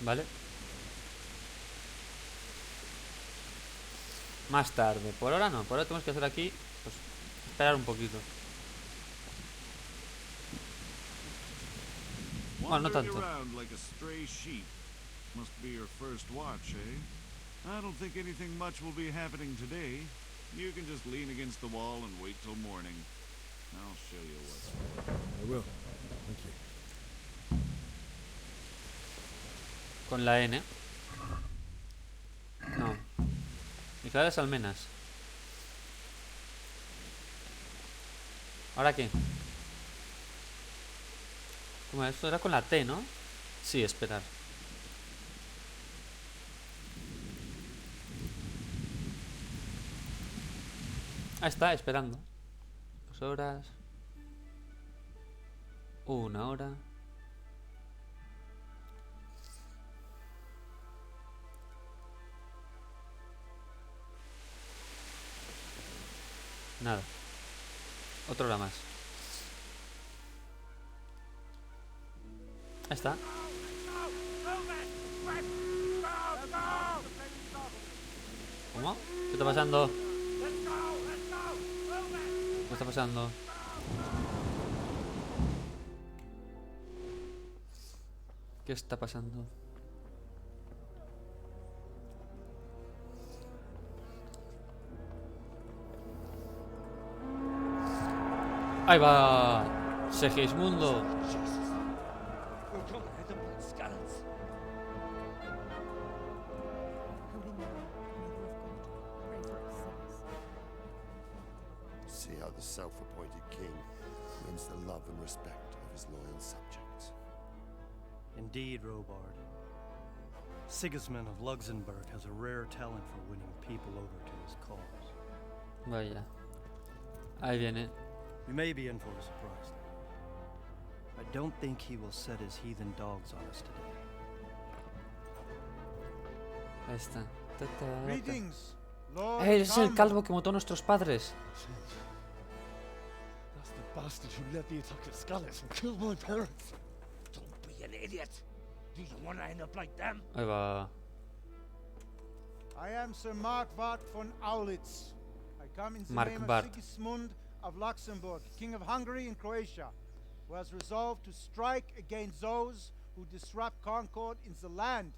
¿Vale? Más tarde. Por ahora no. Por ahora tenemos que hacer aquí, pues, esperar un poquito. Bueno, no tanto. Must be your first watch, eh? I don't think anything much will be happening today. You can just lean against the wall and wait till morning. I'll show you what's... I will. Thank you. Con la N. No. Vigilar las almenas. ¿Ahora qué? Como esto era con la T, ¿no? Sí, esperar. Ah, está esperando. 2 horas. 1 hora. Nada. 1 hora más. Ahí está. ¿Cómo? ¿Qué está pasando? ¿Qué está pasando? ¿Qué está pasando? Ahí va Segismundo. See how the self-appointed king wins the love and respect of his loyal subjects. Indeed, Robard. Sigismund of Luxembourg has a rare talent for winning people over to his cause. Vaya. Ahí viene. We may be in for a surprise. I don't think he will set his heathen dogs on us today. Ahí está. Greetings, Lord Él es el calvo que mató a nuestros padres. That's the bastard who led the attack at Scarlet and killed my parents. Don't be an idiot. Do you want to end up like them? Ahí va. I am Sir Markvart von Aulitz. I come in the name of Markvart. Sigismund of Luxembourg, King of Hungary and Croatia, who has resolved to strike against those who disrupt concord in the land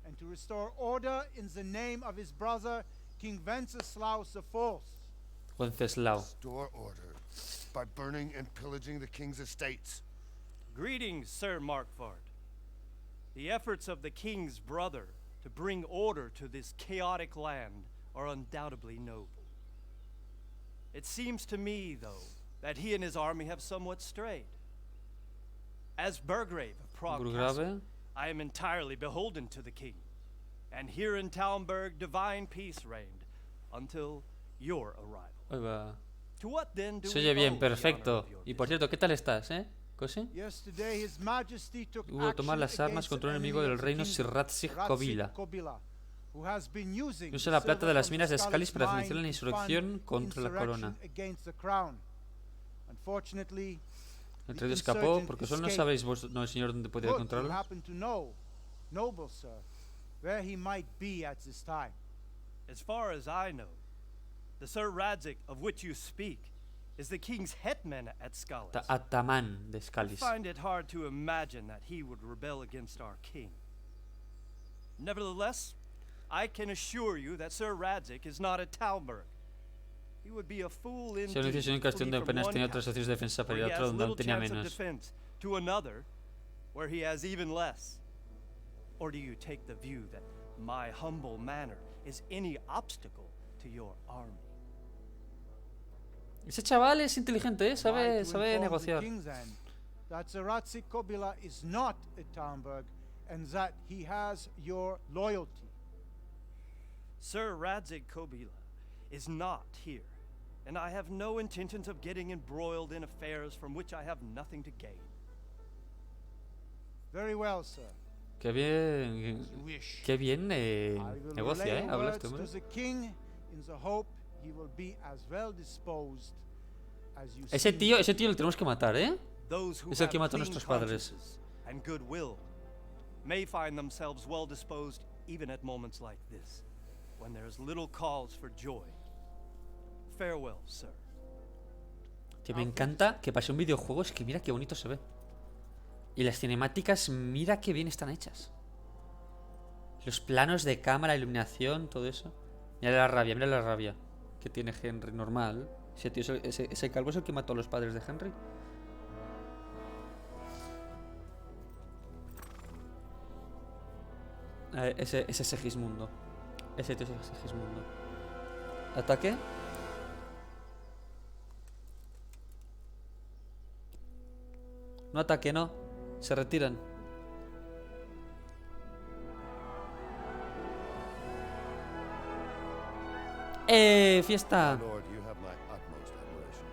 and to restore order in the name of his brother, King Wenceslaus IV. Wenceslao. Restore order by burning and pillaging the king's estates. Greetings, Sir Markvart. The efforts of the king's brother to bring order to this chaotic land are undoubtedly noble. It seems to me, though, that he and his army have somewhat strayed. As Burgrave of Prague Castle, I am entirely beholden to the king. And here in Talmberg, divine peace reigned until your arrival. Ahí va. To what then do Se we oye bien, owe the honor perfecto. of your Y por cierto, ¿qué tal estás, Cosi? Yesterday his majesty took Hubo tomar action las armas against contra un an enemigo enemy del of the reino king, Sirratsig Ratsig Kobila. Kobila, who has been using Usa la plata de las minas de Scalis Scalis para financiar la insurrección contra la corona. against the crown. Unfortunately, El the rey escapó insurgent porque solo no escaped. sabéis vos, no, señor, dónde podía Good, you encontrarlo. happen to know, noble sir, where he might be at this time. As far as I know, the Sir Radzik of which you speak is the king's hetman at Scalis. Atamán de I Scalis. find it hard to imagine that he would rebel against our king. Nevertheless, I can assure you that Sir Radzik is not at Talmberg. He would be a fool indeed Si anunció en cuestión de to flee from apenas one tenía otras castle opciones de defensa para where ir he a otro has donde little aún tenía chance of menos. defense to another where he has even less. Or do you take the view that my humble manner is any obstacle to your army? Ese chaval es inteligente, sabe To inform negociar. the king's end that Sir Ratsik Kobila is not at Talmberg and that he has your loyalty. Sir Radzig Kobyla is not here, and I have no intentions of getting embroiled in affairs from which I have nothing to gain. Very well, sir. Qué bien negocia, habla este hombre. Ese tío lo tenemos que matar, Es el que mató a nuestros padres. And goodwill may find themselves well disposed even at moments like this, when there is little cause for joy. Farewell, sir. Que me encanta que pase un videojuego, es que mira qué bonito se ve. Y las cinemáticas, mira qué bien están hechas. Los planos de cámara, iluminación, todo eso. Mira la rabia que tiene Henry, normal. Ese tío, ese calvo es el que mató a los padres de Henry. Ese es Segismundo. Ese tío es Segismundo. ¿Ataque? No ataque, no. Se retiran. ¡Fiesta! Lord, you have my utmost admiration.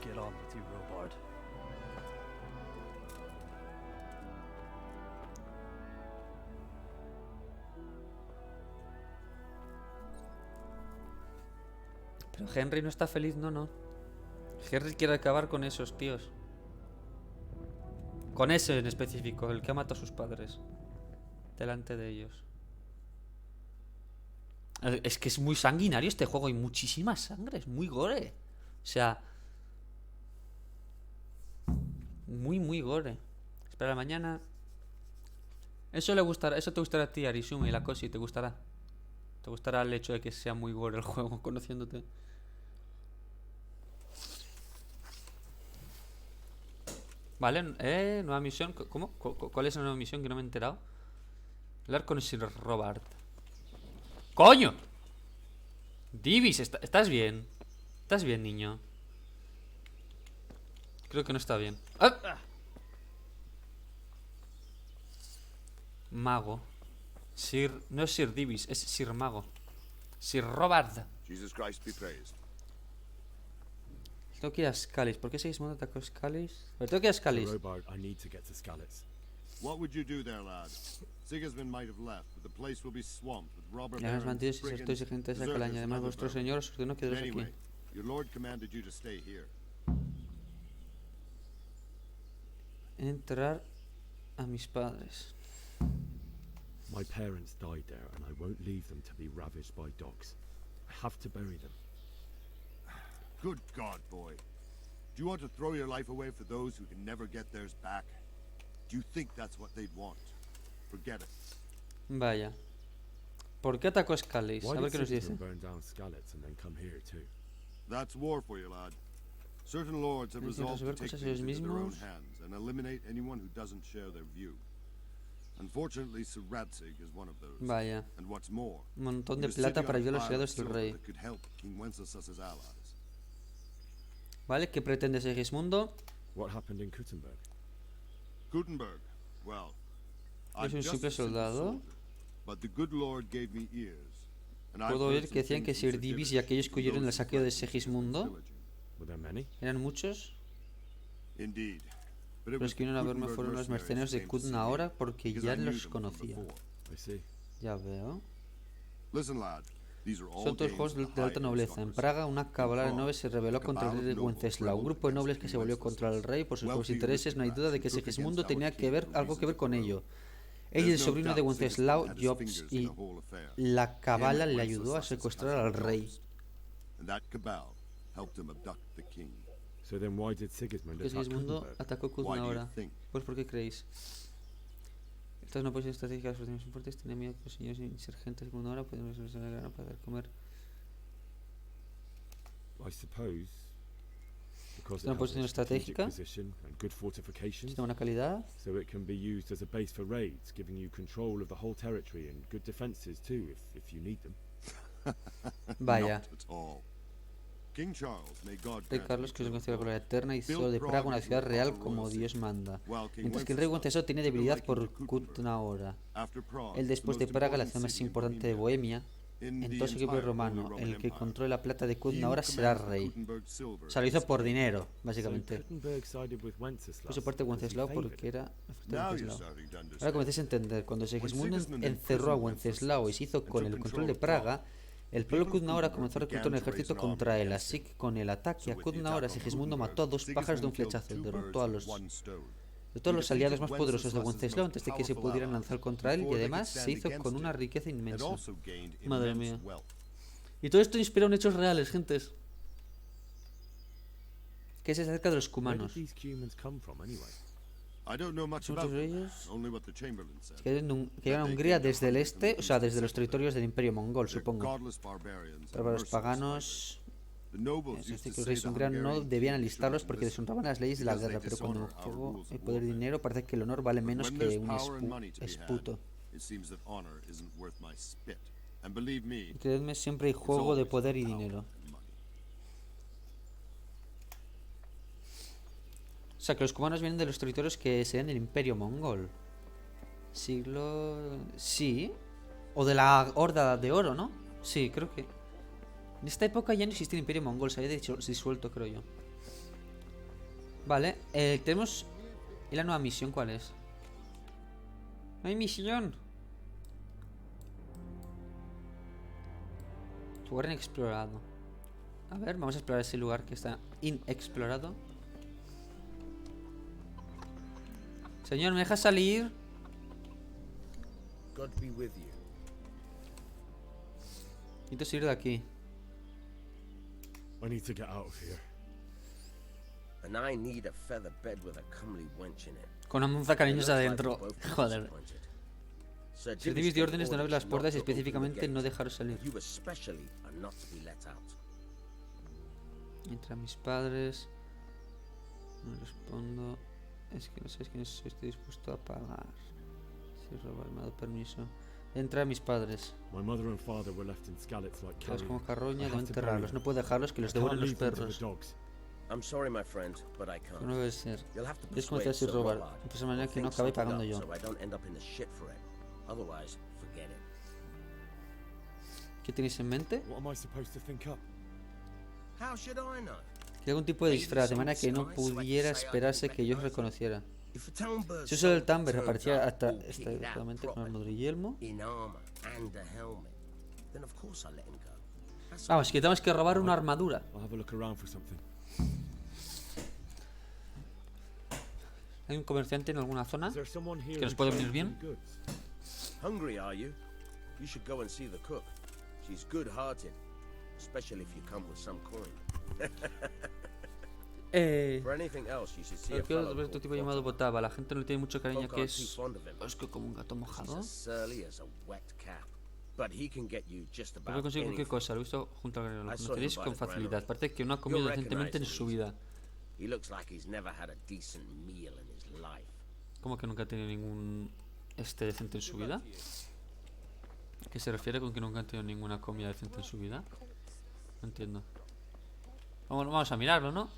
Get on with you, Robard. Pero Henry no está feliz, no. Henry quiere acabar con esos tíos. Con ese en específico, el que ha matado a sus padres. Delante de ellos. Es que es muy sanguinario este juego. Hay muchísima sangre, es muy gore. O sea... Muy gore. Espera mañana. Eso le gustará, eso te gustará a ti, Arizumi, la Koshi, te gustará. Te gustará el hecho de que sea muy gore el juego, conociéndote. Vale, nueva misión. ¿Cómo? ¿Cuál es la nueva misión que no me he enterado? Hablar con Sir Robert. ¡Coño! Divis, ¿estás bien? ¿Estás bien, niño? Creo que no está bien. ¡Ah! Mago. No es Sir Divis, es Sir Mago. Sir Robert. Jesus Christ be praised. Tengo que ir a Scalis. ¿Por qué Segismundo atacó a Scalis? Pero tengo que ir a Scalis. I need to get to Skalitz. What would you do there, lad? Sigismund might have left, but the place will be swamped with robber Ya los barons, bandidos y brigands, sectores y gente de esa calaña. Además, vuestro señor os ordenó que But quedaros aquí. anyway, your lord commanded you to stay here. Entrar a mis padres. My parents died there, and I won't leave them to be ravaged by dogs. I have to bury them. Good God, boy. Do you want to throw your life away for those who can never get theirs back? Do you think that's what they'd want? Forget it. Vaya. ¿Por qué atacó a Scalis? A ver qué nos dice. Burn down Skalitz and then come here too. That's war for you, lad. Certain lords have resolved to take things into their own hands and eliminate anyone who doesn't share their view. Unfortunately, Sir Radzig is one of those. Vaya. And what's more, Un montón de plata para ayudar a los aliados del rey. that could help King Wenceslas's allies. Vale, ¿qué pretende Segismundo? What happened in Kuttenberg? Gutenberg, well, Es un simple soldado. but the good Lord gave me ears. Puedo oír que decían que Sir Divis y aquellos que huyeron en el saqueo de Segismundo. ¿Eran muchos? Indeed. Pero los que vinieron a verme fueron los mercenarios de Kutn ahora porque ya los conocía. Ya veo. Son todos juegos de alta nobleza. En Praga, una cabala de nobles se rebeló contra el rey de Wenceslao. Un grupo de nobles que se volvió contra el rey por sus propios intereses. No hay duda de que Segismundo tenía algo que ver con ello. Ella y el sobrino de Wenceslao, Jobs, y la cabala le ayudó a secuestrar al rey. ¿Qué Segismundo atacó Kutn ahora? Pues ¿por qué creéis? Estas no posiciones estratégicas de los fortines fuertes. Tenía miedo que los señores insurgentes Kutn ahora pueden resolver la guerra para dar comer. Es una posición estratégica. Tiene buena calidad. So it can be used as a base for raids, giving you control of the whole territory and good defenses too, if you need them. Vaya. Rey Carlos, que se conoce la gloria eterna, hizo de Praga una ciudad real como Dios manda. Mientras que el rey Wenceslao tiene debilidad por Kutn ahora. Él, después de Praga, la ciudad más importante de Bohemia, en todo ese equipo romano. El que controle la plata de Kutna ahora será rey. O sea, lo hizo por dinero, básicamente. Puso parte de Wenceslao porque era... Ahora comencéis a entender. Cuando Segismundo encerró a Wenceslao y se hizo con el control de Praga, el pueblo Kutna comenzó a reclutar un ejército contra él. Así que con el ataque a Kutna Segismundo mató a 2 pájaros de un flechazo y derrotó a todos los aliados más poderosos de Wenceslao antes de que se pudieran lanzar contra él, y además se hizo con una riqueza inmensa. Madre mía. Y todo esto inspira en hechos reales, gentes. ¿Qué es acerca de los cumanos? Muchos de ellos que llegan a Hungría desde el este, o sea, desde los territorios del Imperio Mongol, supongo. Pero los paganos... Es decir, que los reyes húngaros no debían alistarlos porque deshonraban las leyes de la guerra, pero cuando en juego el poder y dinero parece que el honor vale menos que un esputo. Y creedme, siempre hay juego de poder y dinero. O sea, que los cubanos vienen de los territorios que sean del Imperio Mongol. Siglo... Sí. O de la Horda de Oro, ¿no? Sí, creo que... En esta época ya no existía el Imperio Mongol, se había disuelto, creo yo. Vale, tenemos... ¿Y la nueva misión cuál es? ¡No hay misión! Lugar inexplorado. A ver, vamos a explorar ese lugar que está inexplorado. Señor, ¿me deja salir? Necesito salir de aquí. I need to get out of here. And I need a feather bed with a comely wench in it. Con una monza cariñosa adentro. Joder. Servidís de órdenes de no abrir las puertas y específicamente no dejaros salir. Entra mis padres. No respondo. Es que no sé quién soy, estoy dispuesto a pagar. Si robar me ha dado permiso. Entra a mis padres. Sabes como carroña, debo enterrarlos. No puedo dejarlos que los devoren los perros. No debe ser. Es como si robar. De esa manera que no acabe pagando yo. ¿Qué tenéis en mente? Que algún tipo de disfraz, de manera que no pudiera esperarse que yo os reconociera. Si uso del Tamber aparecía hasta exactamente con armadura y yelmo. Vamos, que tenemos que robar una armadura. ¿Hay un comerciante en alguna zona que nos puede venir bien? Hungry, are you? You should go and see the cook. She's good-hearted, especially if you come with some coin. For anything else, you should see a fellow called tipo llamado Botava. La gente no le tiene mucho cariño, que es como un gato mojado. Puede conseguir cualquier cosa, lo he visto junto al granero. Lo conoceréis con facilidad. Parece que no ha comido decentemente en su vida. ¿Cómo que nunca ha tenido ningún decente en su vida? ¿Qué se refiere con que nunca han tenido ninguna comida decente en su vida? No entiendo. Vamos a mirarlo, ¿no?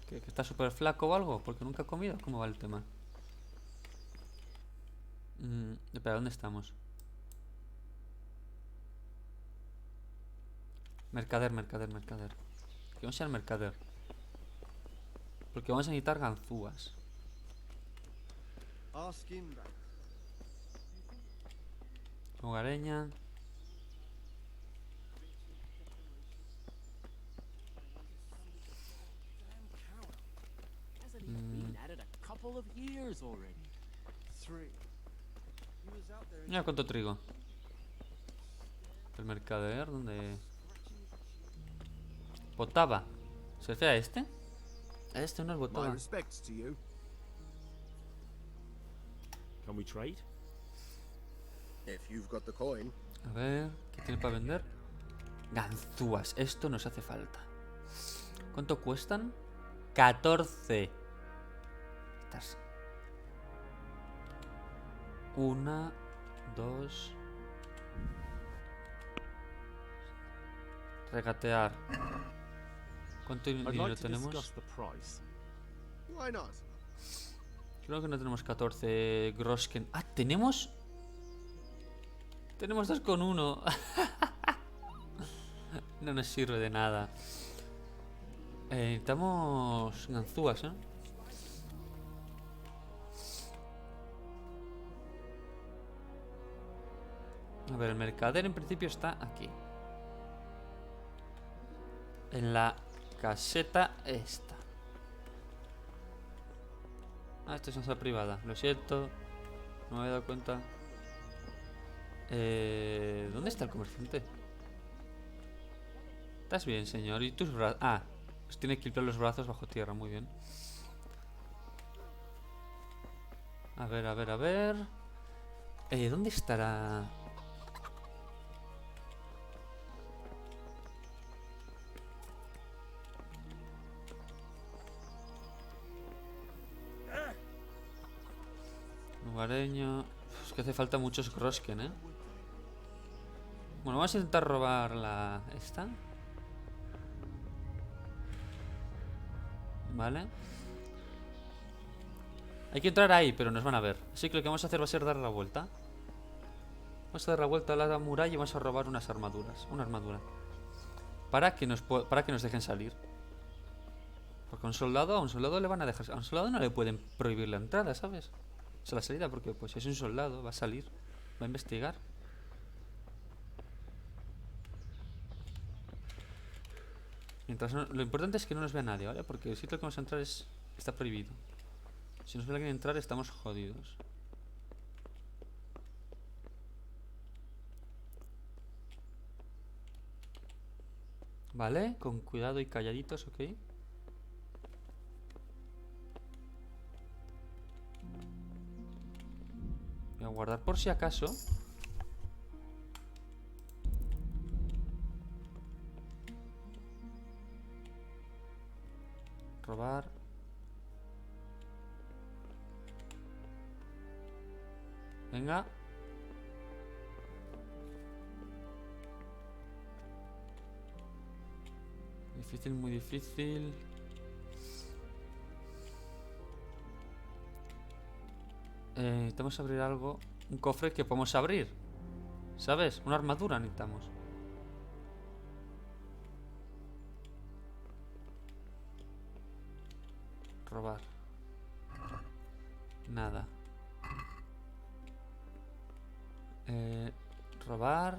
¿Que está súper flaco o algo? ¿Porque nunca ha comido? ¿Cómo va el tema? Espera, ¿dónde estamos? Mercader. Que vamos a ir al mercader. Porque vamos a necesitar ganzúas. Hogareña. Mira cuánto trigo. El mercader, ¿dónde? Botava. ¿Se refiere a este? A este no es Botava. Can we trade? A ver, ¿qué tiene para vender? Ganzúas, esto nos hace falta. ¿Cuánto cuestan? 14. Estas. 1, 2. Regatear. ¿Cuánto dinero tenemos? Creo que no tenemos 14 Grosken. Ah, tenemos Tenemos 2 con 1. No nos sirve de nada. Necesitamos ganzúas, ¿eh? A ver, el mercader en principio está aquí. En la caseta esta. Ah, esto es una sala privada. Lo siento. No me había dado cuenta. ¿Dónde está el comerciante? ¿Estás bien, señor? ¿Y tus brazos? Ah, pues tiene que equilibrar los brazos bajo tierra. Muy bien. A ver, a ver, a ver. ¿Dónde estará? Lugareño. Es que hace falta muchos Grosken, ¿eh? Bueno, vamos a intentar robar la... esta. Vale. Hay que entrar ahí, pero nos van a ver. Así que lo que vamos a hacer va a ser dar la vuelta. Vamos a dar la vuelta a la muralla y vamos a robar unas armaduras. Una armadura. Para que nos dejen salir. Porque a un soldado le van a dejar... A un soldado no le pueden prohibir la entrada, ¿sabes? O sea, la salida, porque pues si es un soldado, va a salir. Va a investigar. Mientras lo importante es que no nos vea nadie, ¿vale? Porque el sitio al que vamos a entrar está prohibido. Si nos ve alguien entrar, estamos jodidos. Vale, con cuidado y calladitos, ok. Voy a guardar por si acaso. Robar. Venga. Difícil, muy difícil. Necesitamos abrir algo. Un cofre que podemos abrir. ¿Sabes? Una armadura necesitamos. Robar. Nada. Robar.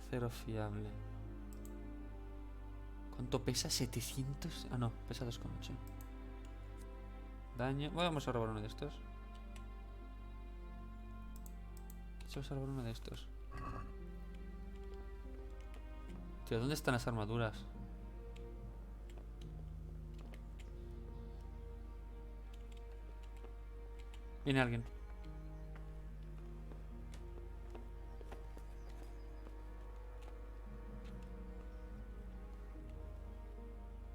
Acero fiable. ¿Cuánto pesa? 700. Ah, no, pesa 2,8. Daño. Bueno, vamos a robar uno de estos. Vamos a robar uno de estos. Tío, ¿dónde están las armaduras? Viene alguien.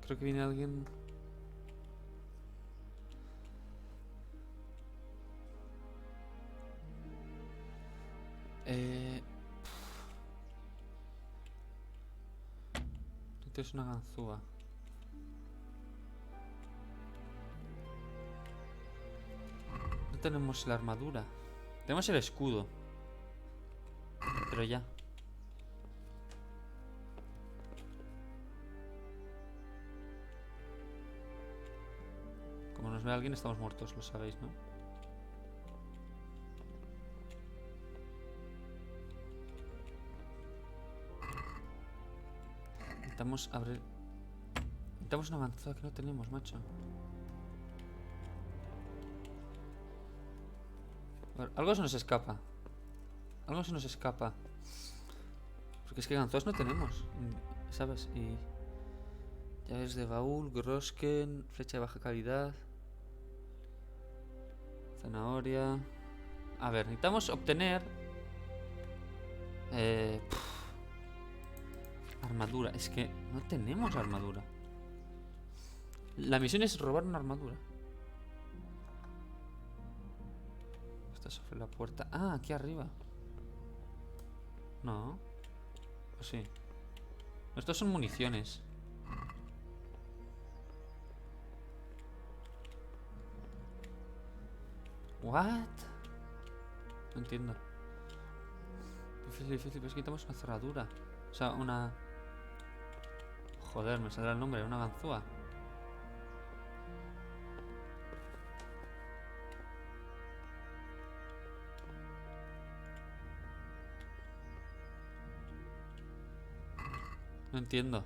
Creo que viene alguien. Esto es una ganzúa. No tenemos la armadura. Tenemos el escudo. Pero ya. Como nos ve alguien, estamos muertos, lo sabéis, ¿no? Necesitamos abrir... Necesitamos una ganzúa que no tenemos, macho. A ver, algo se nos escapa. Algo se nos escapa. Porque es que ganzúas no tenemos, ¿sabes? Y... llaves de baúl, Grosken, flecha de baja calidad, zanahoria. A ver, necesitamos obtener armadura. Es que no tenemos armadura. La misión es robar una armadura. Está sobre la puerta. Ah, aquí arriba. No. ¿O sí? Estos son municiones. ¿What? No entiendo. Difícil, pero es que necesitamos una cerradura. O sea, una... Joder, me saldrá el nombre, una ganzúa. No entiendo.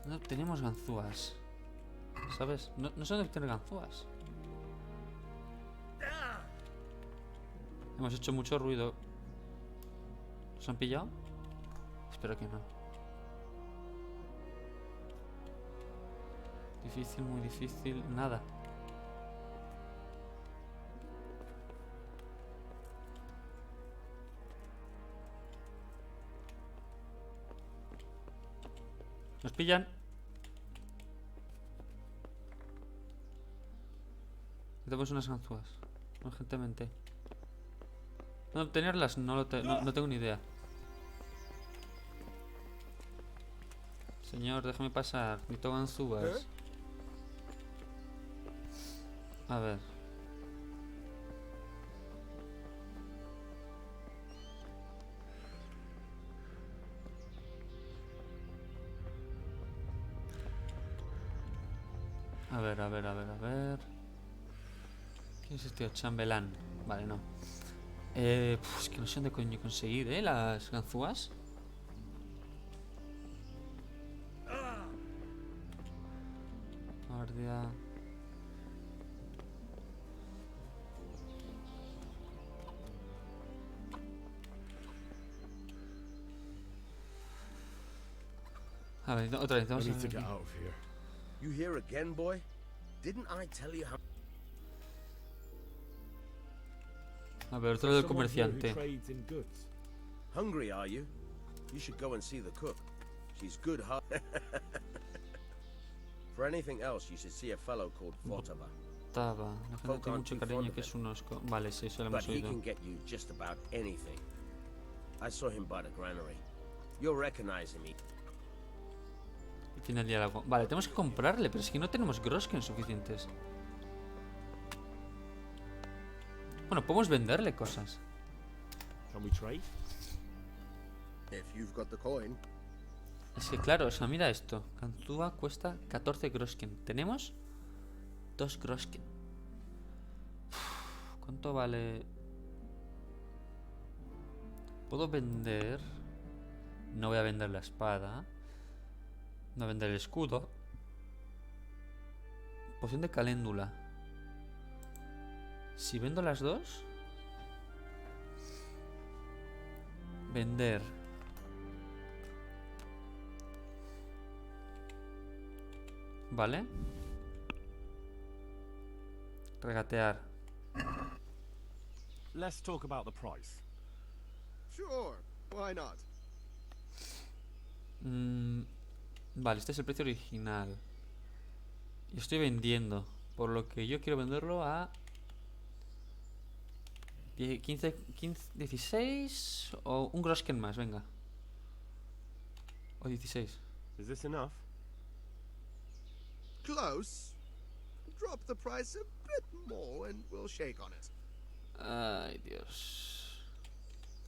No tenemos ganzúas. ¿Sabes? No sé dónde tener ganzúas. Hemos hecho mucho ruido. ¿Nos han pillado? Espero que no. Difícil, muy difícil. Nada. Nos pillan. Tenemos unas ganzúas. Urgentemente. ¿Dónde obtenerlas? No tengo ni idea. Señor, déjame pasar. Necesito ganzúas. A ver. A ver. ¿Quién es este chambelán? Vale, no. Es que no sé dónde coño conseguir, las ganzúas. Guardia. A ver, otra vez, vamos a ver. You here again, boy? Didn't I tell you how... A ver, otro del comerciante. Hungry, are you? You should go and see the cook. She's good heart. For anything else, you should see a fellow called Votava. La gente tiene mucho cariño, que es un osco. Vale, sí, eso lo hemos oído. But he can get you just about anything. I saw him by the granary. You'll recognize him. Y tiene el diálogo. Vale, tenemos que comprarle, pero es que no tenemos Grosken suficientes. Bueno, podemos venderle cosas. Can we trade? If you've got the coin. Es que claro, o sea, mira esto. Ganzúa cuesta 14 Grosken. Tenemos 2 Grosken. ¿Cuánto vale? Puedo vender. No voy a vender la espada. No voy a vender el escudo. Poción de caléndula. Si vendo las dos. Vender. Vale. Regatear. Let's talk about the price. Sure, why not? Vale, este es el precio original. Y estoy vendiendo. Por lo que yo quiero venderlo a 15, 16 o un Grosken más, venga. O 16. Is this enough? Close. Drop the price a bit more and we'll shake on it. Ay, Dios.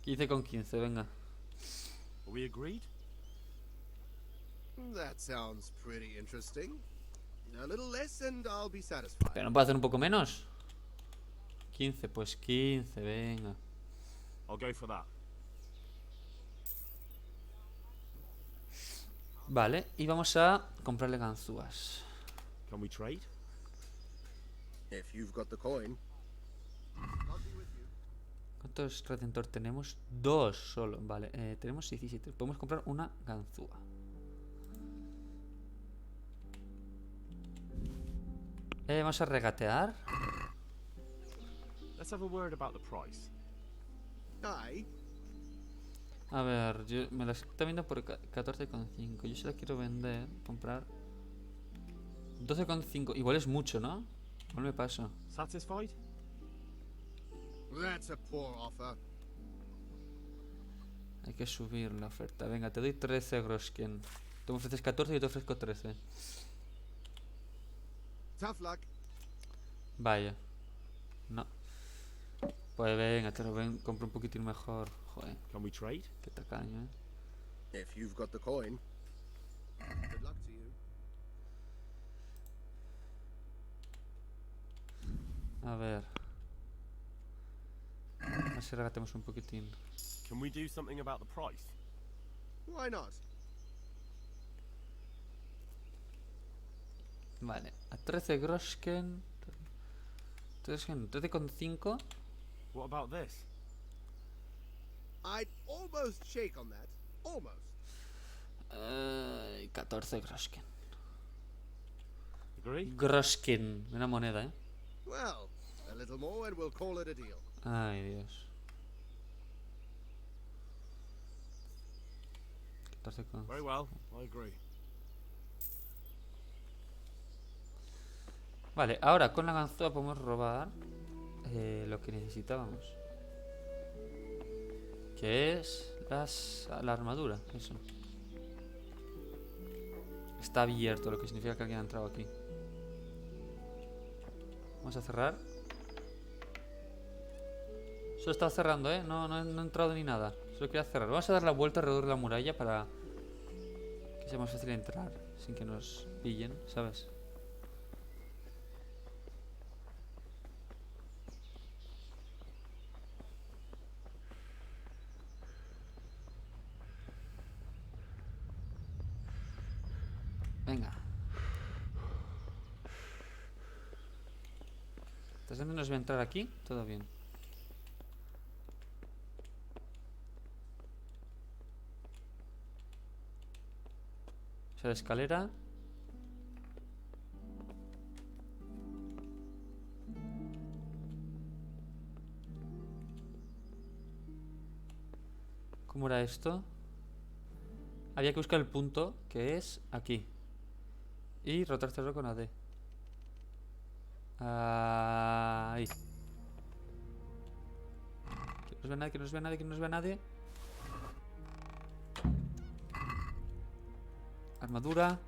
15 con 15, venga. Are we agreed? That sounds pretty interesting. A little less and I'll be satisfied. Pero no puedo hacer un poco menos. 15, pues 15, venga. I'll go for that. Vale, y vamos a comprarle ganzúas. Can we trade? If you've got the coin. ¿Cuántos redentor tenemos? 2 solo, vale. Tenemos 17. Podemos comprar una ganzúa. Vamos a regatear. Let's have a word about the price. Aye. A ver, yo me la estoy viendo por 14,5. Yo se la quiero vender, comprar 12,5. Igual es mucho, ¿no? Igual me paso. Satisfied? That's a poor offer. Hay que subir la oferta. Venga, te doy 13 Grosken. Tú me ofreces 14 y yo te ofrezco 13. Tough luck. Vaya. No. Pues venga, te lo compro un poquitín mejor. Joder. Can we trade? Qué tacaño, If you've got the coin. Good luck to you. A ver. Así regatemos un poquitín. Can we do something about the price? Why not? Vale, a 13 Groschen. 13,5. What about this? I'd almost shake on that. Almost. 14 Groschen. Agree? Groschen, una moneda, Well, a little more and we'll call it a deal. Ay, Dios. 14 con... Very well, I agree. Vale, ahora con la ganzúa podemos robar lo que necesitábamos. Que es la armadura, eso. Está abierto, lo que significa que alguien ha entrado aquí. Vamos a cerrar. Solo estaba cerrando, no he entrado ni nada. Solo quería cerrar. Vamos a dar la vuelta alrededor de la muralla para que sea más fácil entrar sin que nos pillen, ¿sabes? Venga. ¿Estás dónde nos va a entrar aquí? Todo bien. Esa la escalera. ¿Cómo era esto? Había que buscar el punto, que es aquí. Y rotárselo con AD. Ahí. Que no nos vea nadie, que no nos vea nadie, que no nos vea nadie. Armadura.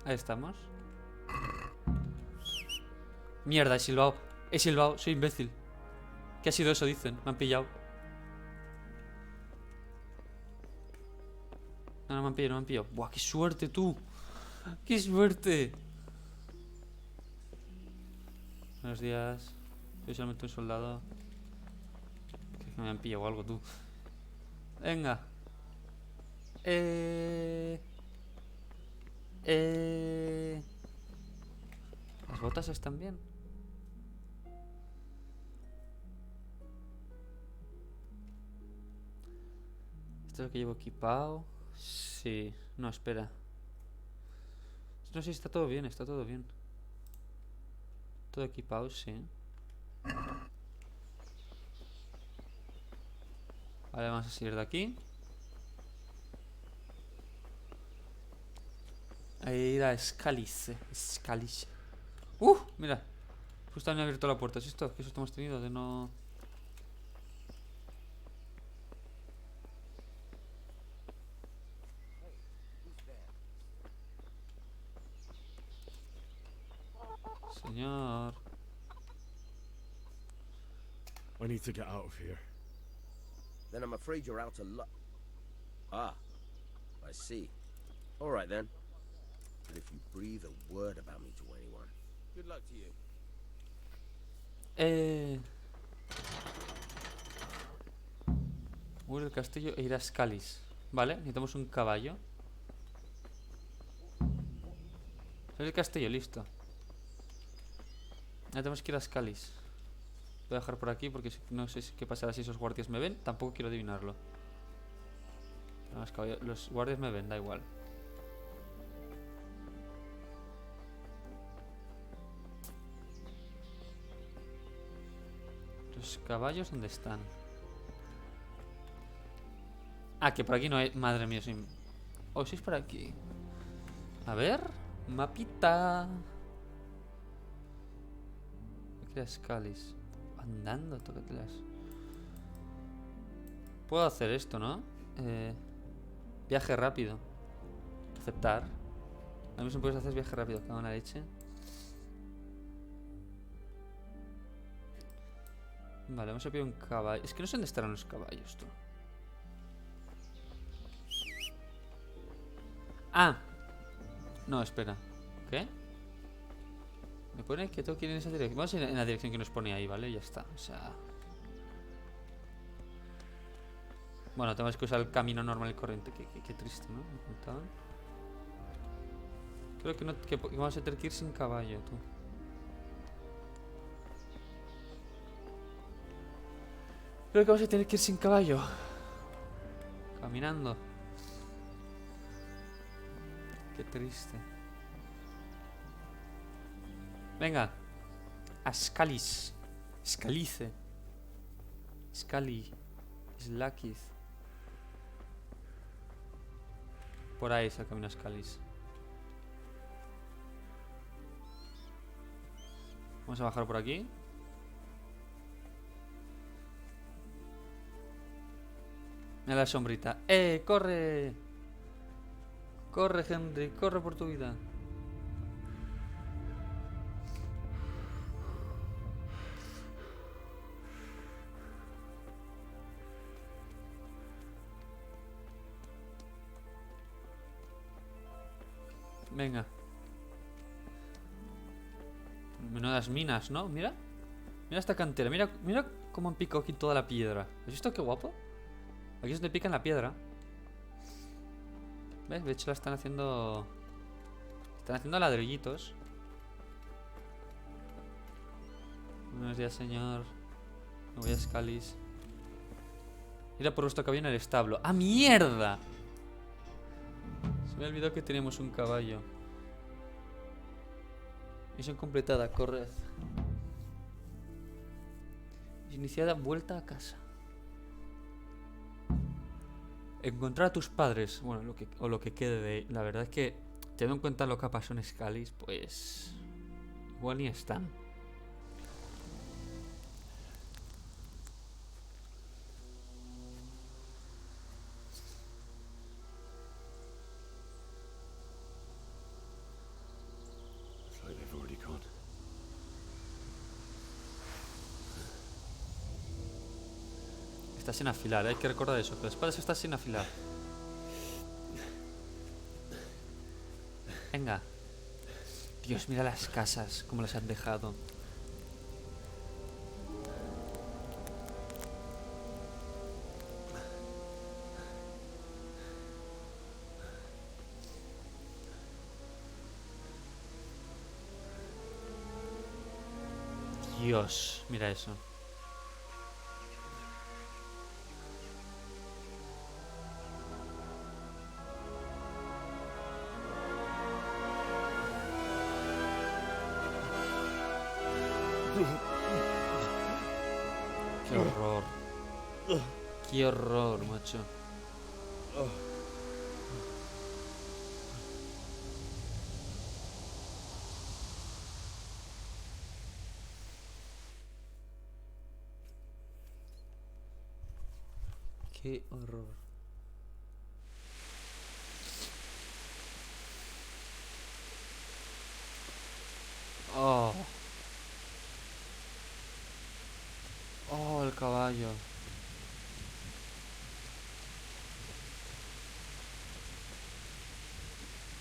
Ahí estamos. Mierda, he silbado. He silbado, soy imbécil. ¿Qué ha sido eso? Dicen, me han pillado. No, no me han pillado, no me han pillado. Buah, qué suerte tú. ¡Qué suerte! Buenos días. Soy solamente un soldado. Que me han pillado algo tú. Venga. Las botas están bien. Esto es lo que llevo equipado. Sí. No, espera. No sé si está todo bien, está todo bien. Todo equipado, sí. Vale, vamos a salir de aquí. Ahí era Scalice. Scalice. Mira. Justo han abierto la puerta. ¿Es esto? ¿Qué susto hemos tenido de no...? Señor. I need to get out of here. Then I'm afraid you're out of luck. Ah, I see. All right then. But if you breathe a word about me to anyone, good luck to you. El castillo e ir a Scalis. Vale, necesitamos un caballo. Es el castillo, listo. Ya tenemos que ir a Scalis. Voy a dejar por aquí porque no sé qué pasará si esos guardias me ven. Tampoco quiero adivinarlo. Los guardias me ven, da igual. Los caballos, ¿dónde están? Ah, que por aquí no hay... Madre mía, soy... Oh, sí es por aquí. A ver... Mapita. Scalis. Andando, tócatelas. Puedo hacer esto, ¿no? Viaje rápido. Aceptar. Lo mismo puedes hacer es viaje rápido, cago en la leche. Vale, vamos a pillar un caballo. Es que no sé dónde estarán los caballos, tú. Ah. No, espera. ¿Qué? Me pone que tengo que ir en esa dirección. Vamos a ir en la dirección que nos pone ahí, ¿vale? Ya está, o sea... Bueno, tenemos que usar el camino normal y corriente. Qué triste, ¿no? Creo que, no, que vamos a tener que ir sin caballo, tú. Creo que vamos a tener que ir sin caballo. Caminando. Qué triste. Venga. A Scalis. Scalice. Scali. Slakiz. Por ahí es el camino a Scalis. Vamos a bajar por aquí. Mira la sombrita. ¡Corre! Corre, Henry, corre por tu vida. Venga. Menudas minas, ¿no? Mira. Mira esta cantera. Mira cómo han picado aquí toda la piedra. ¿Has visto qué guapo? Aquí es donde pican la piedra. ¿Ves? De hecho la están haciendo... Están haciendo ladrillitos. Buenos días, señor. Me voy a Scalis. Ir a por vuestro caballo en el establo. ¡Ah, mierda! Se me ha olvidado que tenemos un caballo. Misión completada, corred. Iniciada, vuelta a casa. Encontrar a tus padres. Bueno, lo que quede de... La verdad es que, teniendo en cuenta lo que ha pasado en Scalis, pues... Igual ni están. Está sin afilar, hay que recordar eso, que la espada está sin afilar. Venga. Dios, mira las casas, como las han dejado. Dios, mira eso. Qué horror. Qué horror, macho. Qué horror. Oh. Oh, el caballo.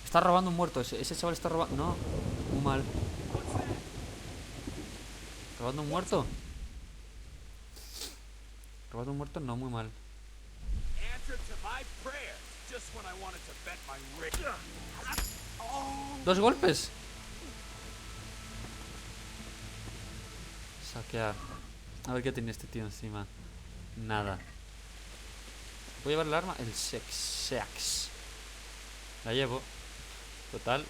Está robando un muerto. Ese chaval está robando... No, muy mal. ¿Robando un muerto? ¿Robando un muerto? No, muy mal. ¿Dos golpes? Saquear. A ver qué tiene este tío encima. Nada. ¿Voy a llevar el arma? El sex. La llevo. Total.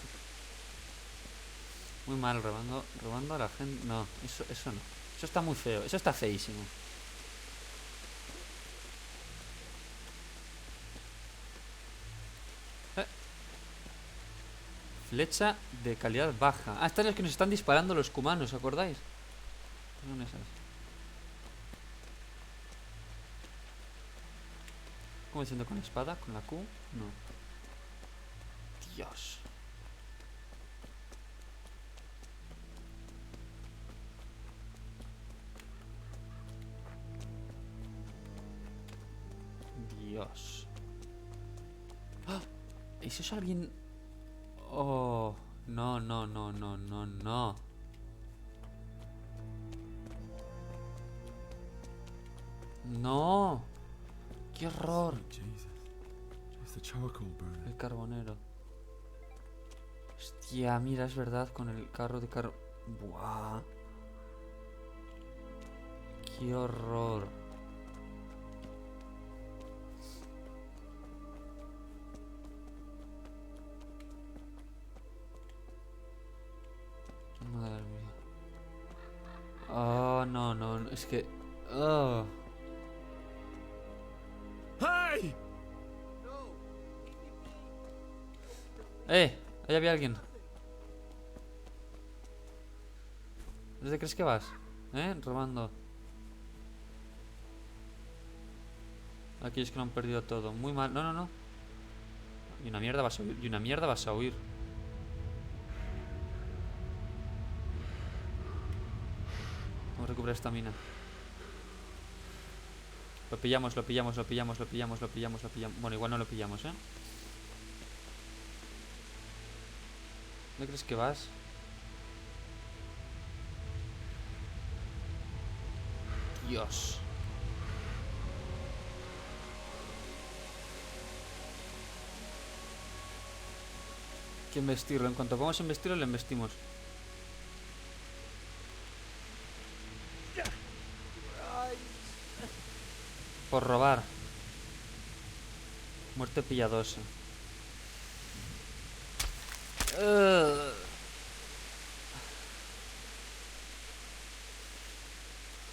Muy mal, robando a la gente. No, eso no. Eso está muy feo. Eso está feísimo. Flecha de calidad baja. Ah, estas son las que nos están disparando los cumanos, ¿os acordáis? Son esas. ¿Cómo diciendo con la espada? ¿Con la Q? No. Dios. Dios. ¡Ah! ¿Eso es alguien? Oh, no, no, no, no, no, no. No. ¡Qué horror! El carbonero. Hostia, mira, es verdad, con el carro de Buah. ¡Qué horror! Madre mía. Oh, no, no, es que... Oh. ¡Hey! Ahí había alguien. ¿Dónde crees que vas? Robando. Aquellos que no han perdido todo. Muy mal. No, no, no. Y una mierda vas a huir. Y una mierda vas a huir. Vamos a recuperar esta mina. Lo pillamos, lo pillamos, lo pillamos, lo pillamos, lo pillamos, lo pillamos. Bueno, igual no lo pillamos, ¿Dónde crees que vas? Dios. Hay que embestirlo. En cuanto podamos embestirlo, le embestimos. Por robar. Muerte pilladosa.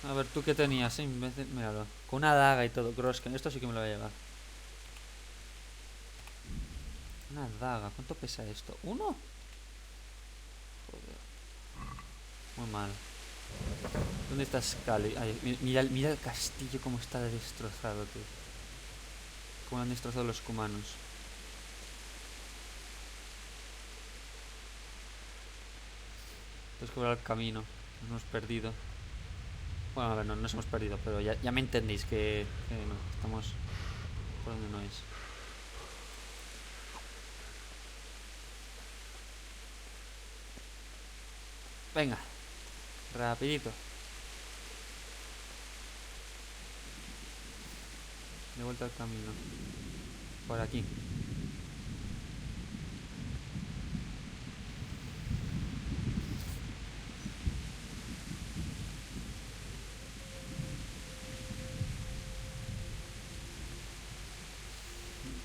A ver, ¿tú qué tenías? Míralo. Con una daga y todo. Grosken. Esto sí que me lo voy a llevar. Una daga. ¿Cuánto pesa esto? ¿1? Joder. Muy mal. ¿Dónde está Scully? Ay, mira el castillo como está destrozado, tío. Como han destrozado los cumanos. Tenemos que volver al camino. Nos hemos perdido. Bueno, a ver, no nos hemos perdido, pero ya me entendéis que no, estamos por donde no es. Venga, rapidito. De vuelta al camino. Por aquí.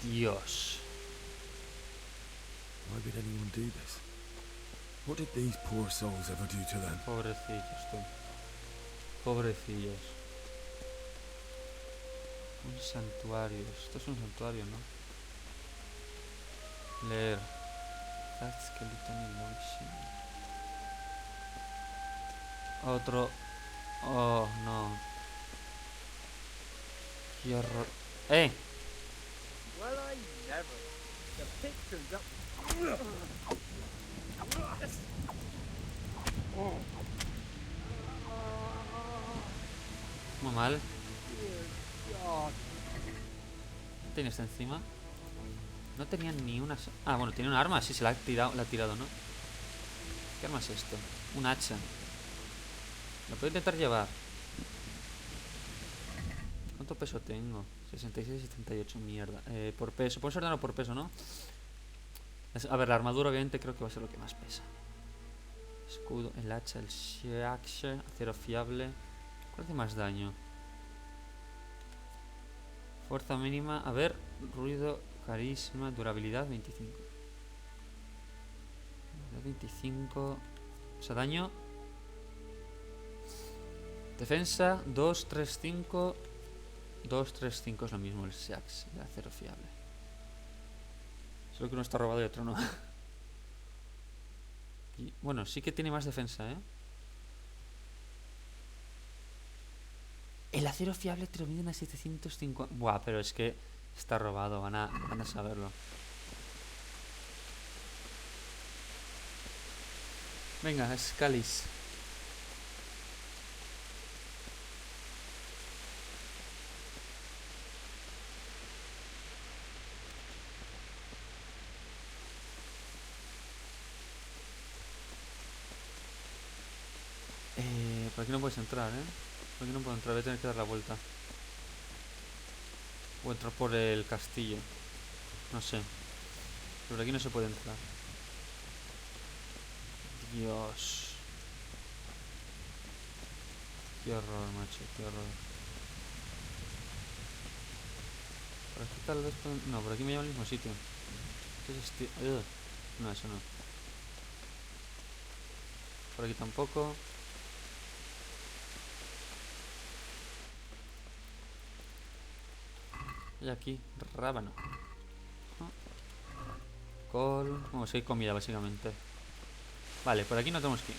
Dios. Why would anyone do this? What did these poor souls ever do to them? Pobrecillos, tú. Pobrecillos. Un santuario. Esto es un santuario, ¿no? Leer. That skeleton emotion. Otro. Oh, no. Qué horror. ¡Eh! Well, I never. The pictures up. Muy mal. ¿Qué tienes encima? No tenía ni una... Ah, bueno, tiene un arma. Sí, se la ha tirado, ¿no? ¿Qué arma es esto? Un hacha. Lo puedo intentar llevar. ¿Cuánto peso tengo? 66 y 78, mierda. Por peso. Puedo ordenarlo por peso, ¿no? A ver, la armadura obviamente creo que va a ser lo que más pesa. Escudo, el hacha, el shiakshe, acero fiable. ¿Cuál hace más daño? Fuerza mínima, a ver, ruido, carisma, durabilidad 25. 25. O sea, daño. Defensa 2, 3, 5. 2, 3, 5 es lo mismo el shiakshe, el acero fiable. Solo que uno está robado y otro no. Y, bueno, sí que tiene más defensa, ¿eh? El acero fiable te lo miden a 750. Buah, pero es que está robado, van a saberlo. Venga, Scalis. por aquí no puedes entrar, ¿eh? Por aquí no puedo entrar, voy a tener que dar la vuelta. O entrar por el castillo. No sé. Pero por aquí no se puede entrar. Dios. Qué horror, macho, qué horror. Por aquí tal vez... No, por aquí me lleva al mismo sitio. Entonces no, eso no. Por aquí tampoco. Y aquí, rábano. Col... Vamos a ir comida, básicamente. Vale, por aquí no tenemos que ir.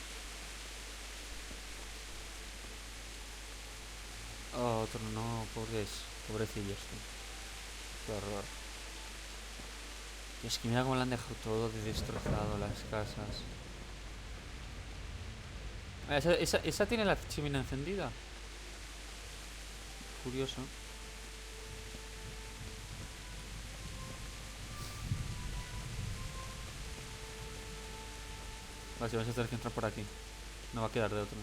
Oh, otro no, pobrecillos, tío. Qué horror. Y es que mira cómo le han dejado todo de destrozado, las casas. Esa tiene la chimenea encendida. Curioso. Vale, si vamos a tener que entrar por aquí. No va a quedar de otro.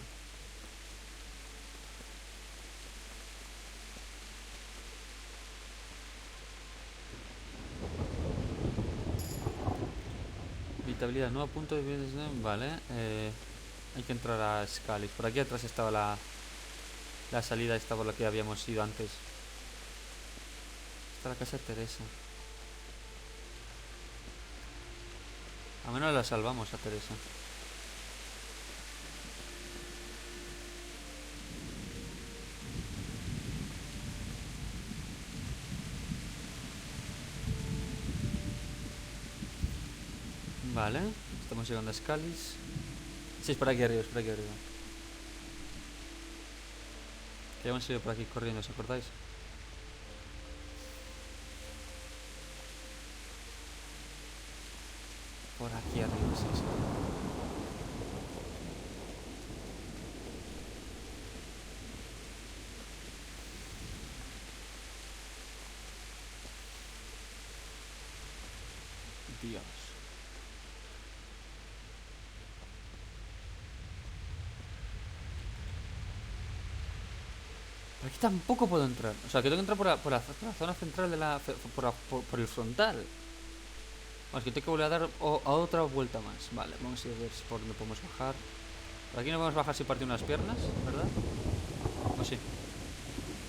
Vitabilidad, nuevo punto de vida. Vale. Hay que entrar a Scalis. Por aquí atrás estaba la salida esta por la que habíamos ido antes. Está la casa de Teresa. A menos la salvamos a Teresa. Vale, estamos llegando a Scalis. Sí, es por aquí arriba, es por aquí arriba. Que hemos ido por aquí corriendo, ¿os acordáis? Por aquí arriba, sí, sí. Dios. Por aquí tampoco puedo entrar. O sea, que tengo que entrar por la zona central de por el frontal. Bueno, es que tengo que volver a dar a otra vuelta más. Vale, vamos a ir a ver por dónde podemos bajar. Por aquí no podemos bajar sin partir unas piernas, ¿verdad? ¿O sí?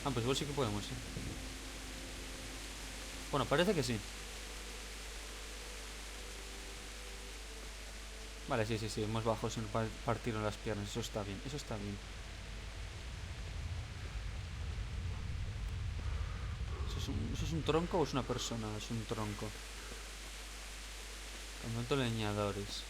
Ah, pues igual sí que podemos, sí. Bueno, parece que sí. Vale, sí, sí, sí. Hemos bajado sin partir las piernas. Eso está bien, eso está bien. ¿Eso es un tronco o es una persona? Es un tronco. Campamento de leñadores.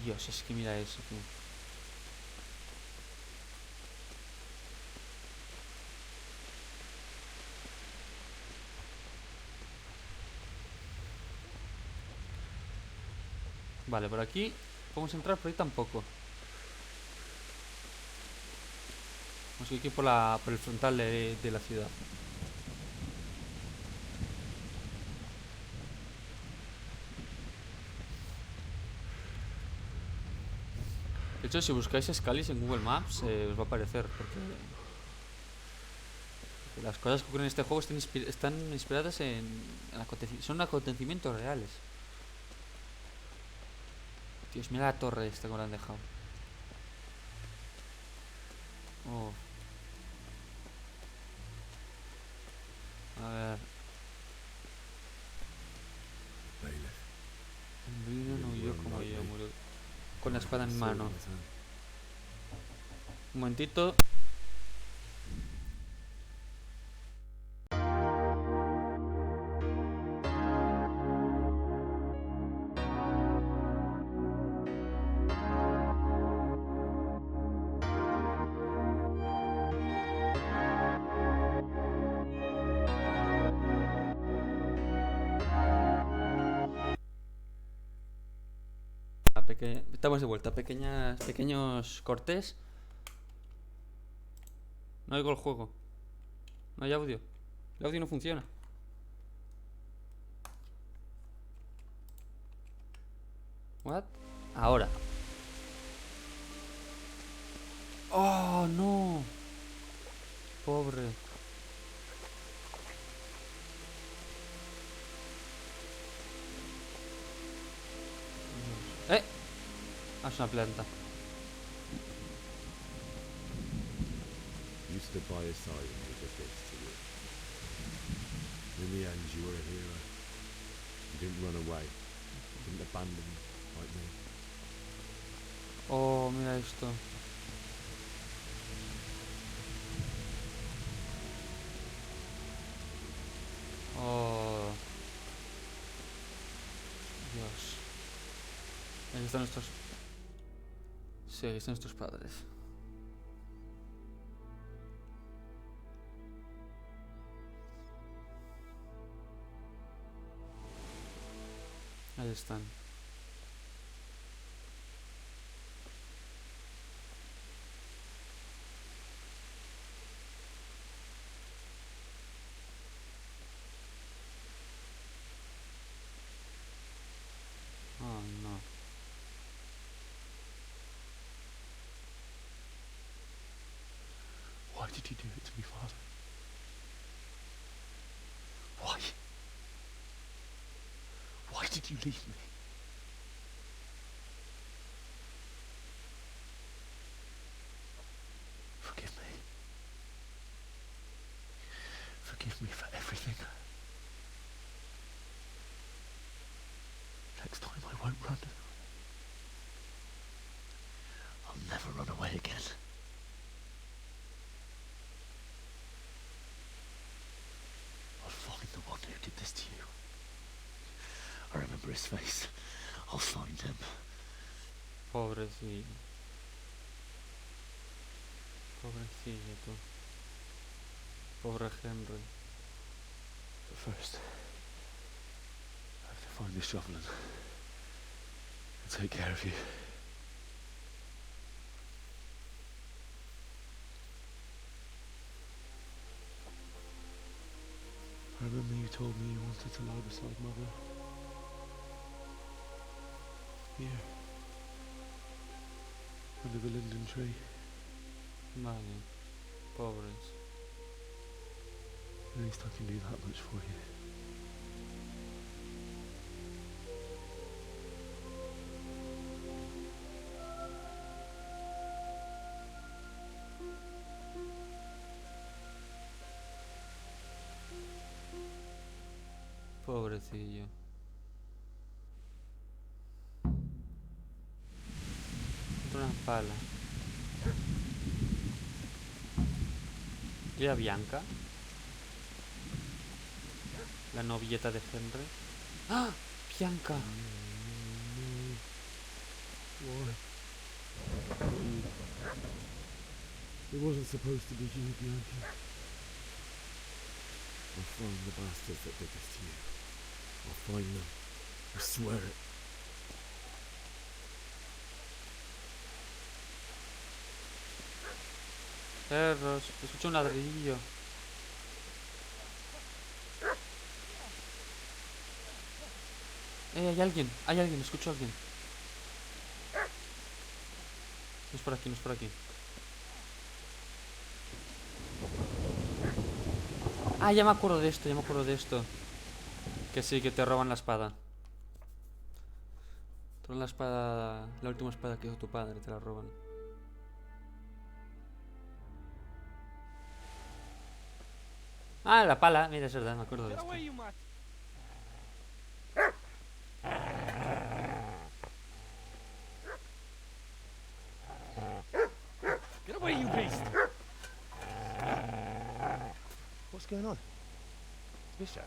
Dios, es que mira eso, tío. Vale, por aquí podemos entrar, por ahí tampoco. Vamos a ir aquí por el frontal de la ciudad. De hecho, si buscáis Scalis en Google Maps, os va a aparecer, porque las cosas que ocurren en este juego están inspiradas son acontecimientos reales. Dios, mira la torre esta que me la han dejado. Oh. A ver. El no huyó como yo, murió con la espada en mano. Un momentito. Estamos de vuelta, pequeños cortes. No oigo el juego. No hay audio. El audio no funciona. What? Ahora. Oh, no. Pobre. Es una planta. You stood by his side and he did this to you. In the end, you were a hero. You didn't run away. You didn't abandon like me. Oh, mira esto. Oh. Dios. Aquí están nuestros... Sí, aquí están nuestros padres. Ahí están. Oh, no. Why did you do it to me, Father? Why? Why did you leave me? Forgive me. Forgive me for everything. Next time I won't run. I'll never run away again. I'll find the one who did this to you. I remember his face. I'll find him. Pobrecillo. Pobrecillo, tú. Pobre Henry. But first, I have to find this shovel and take care of you. I remember you told me you wanted to lie beside Mother. Here. Under the linden tree. Vale. Pobres. At least I can do that much for you. Pobrecillo. Una pala. ¿Y a Bianca? La novieta de Henry. ¡Ah! ¡Bianca! Why? It wasn't supposed to be you, Bianca. I'll find the bastards that did this to you. I'll find them. I swear it. Perros, escucho un ladrillo. Hay alguien, escucho a alguien. No es por aquí, no es por aquí. Ah, ya me acuerdo de esto, Que sí, que te roban la espada. Te roban la espada, la última espada que hizo tu padre, te la roban. Ah, la pala, mira, es verdad, me acuerdo de esto. Get away, you beast! What's going on? Bishop?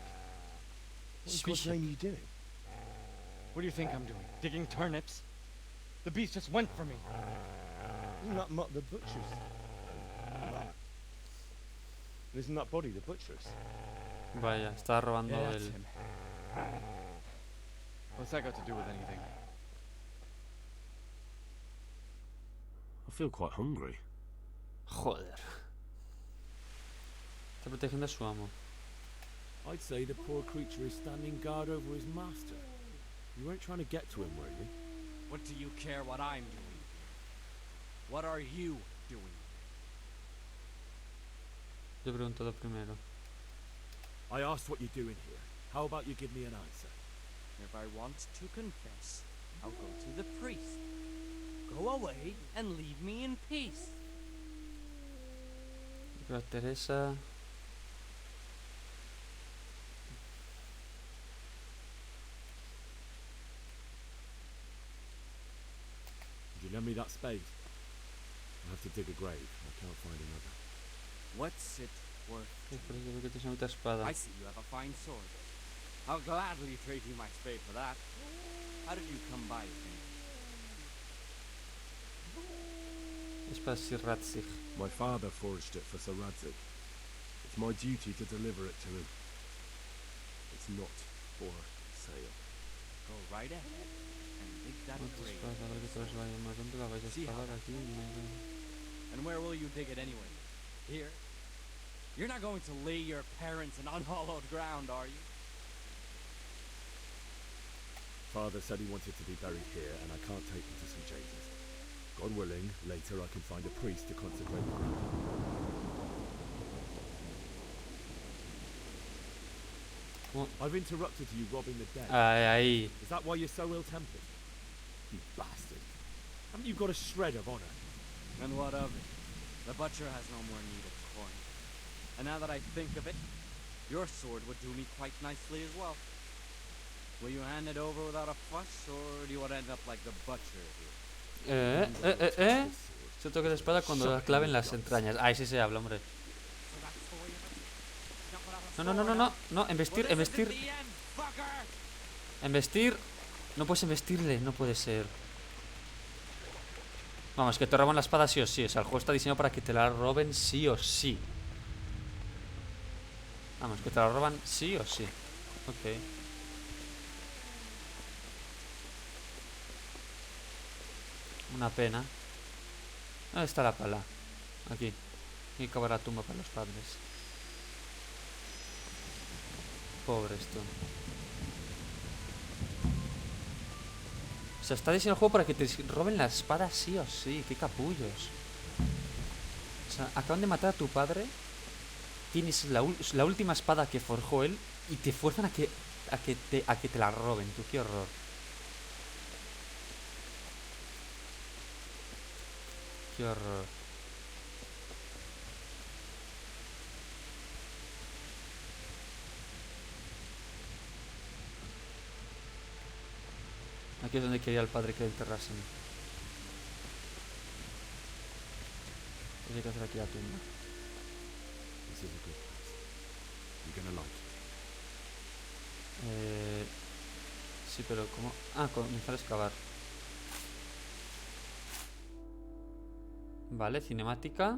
What in God's name are you doing? What do you think I'm doing? Digging turnips? The beast just went for me. Isn't that not the butcher's? Isn't that body the butcher's? Vaya, está robando Yeah, el... that's him. What's that got to do with anything? I feel quite hungry. Joder. Está protegiendo a su amo. I'd say the poor creature is standing guard over his master. You weren't trying to get to him, were you? What do you care what I'm doing? What are you doing? Yo pregunto lo primero. I asked what you're doing here. How about you give me an answer? If I want to confess, I'll go to the priest. Go away and leave me in peace. Pero Teresa... Could you lend me that spade? I have to dig a grave. I can't find another. What's it worth? I see you have a fine sword. I'll gladly trade you my spade for that. How did you come by it? My father forged it for Sir Radzig. It's my duty to deliver it to him. It's not for sale. Go right ahead and dig that grave. See how and where will you dig it anyway? Here? You're not going to lay your parents in unhallowed ground, are you? Father said he wanted to be buried here, and I can't take him to St. James's. God willing, later I can find a priest to consecrate the ground. What? I've interrupted you robbing the dead. Ahí. Is that why you're so ill-tempered? You bastard. Haven't you got a shred of honor? And what of it? The butcher has no more need of coin. And now that I think of it, your sword would do me quite nicely as well. Will you hand it over without a fuss, or do you want to end up like the butcher here? Se toca la espada cuando la clave en las entrañas. Ahí sí se habla, hombre. No, embestir. Embestir. No puedes embestirle, no puede ser. Vamos, que te roban la espada sí o sí. O sea, el juego está diseñado para que te la roben sí o sí. Vamos, que te la roban sí o sí. Ok. Una pena. ¿Dónde está la pala? Aquí. Hay que cavar la tumba para los padres. Pobre esto. O sea, está diseñado el juego para que te roben la espada sí o sí. Qué capullos. O sea, acaban de matar a tu padre. Tienes la última espada que forjó él y te fuerzan a que te la roben. Tú, qué horror. Qué horror. Aquí es donde quería el padre que enterrasen. Hay que hacer aquí la tumba. This is a good place. You're gonna like it. Sí, pero ¿cómo? Ah, comenzar a excavar. Vale, cinemática.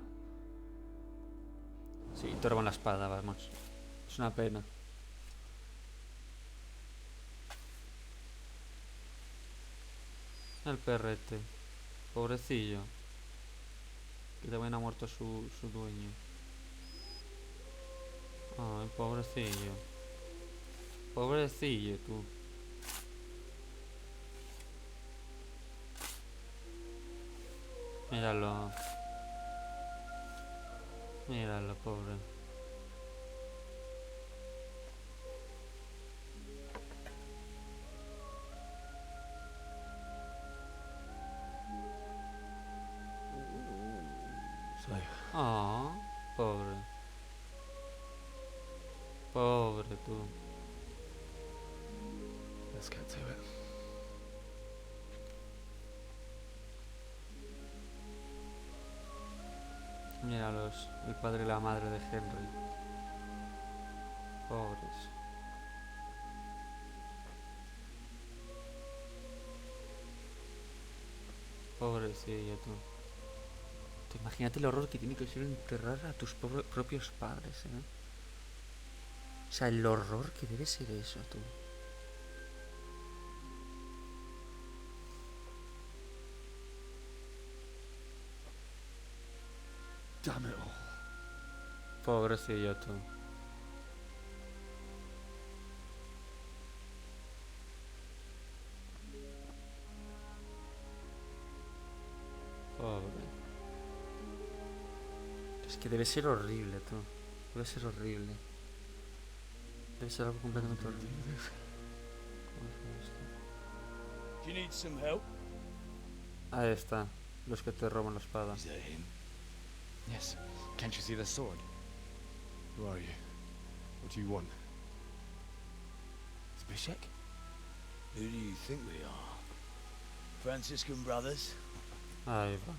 Sí, te roban la espada, vamos. Es una pena. El perrete. Pobrecillo. Que también ha muerto su dueño. Ay, pobrecillo. Pobrecillo, tú. Míralo. Míralo, pobre. Ah, pobre. Pobre tú. Let's get to it. Míralos, el padre y la madre de Henry. Pobres. Pobrecillo tú. Imagínate el horror que tiene que ser enterrar a tus propios padres, ¿eh? O sea, el horror que debe ser eso, tú. Damn it all. Pobrecillo tú. Pobre. Es que debe ser horrible, tú. Debe ser horrible. Debe ser algo completamente horrible. Do you need some help? Ahí está. Los que te roban la espada. Is that him? Yes. Can't you see the sword? Who are you? What do you want? Zbyszek? Who do you think we are? Franciscan brothers? Ahí va.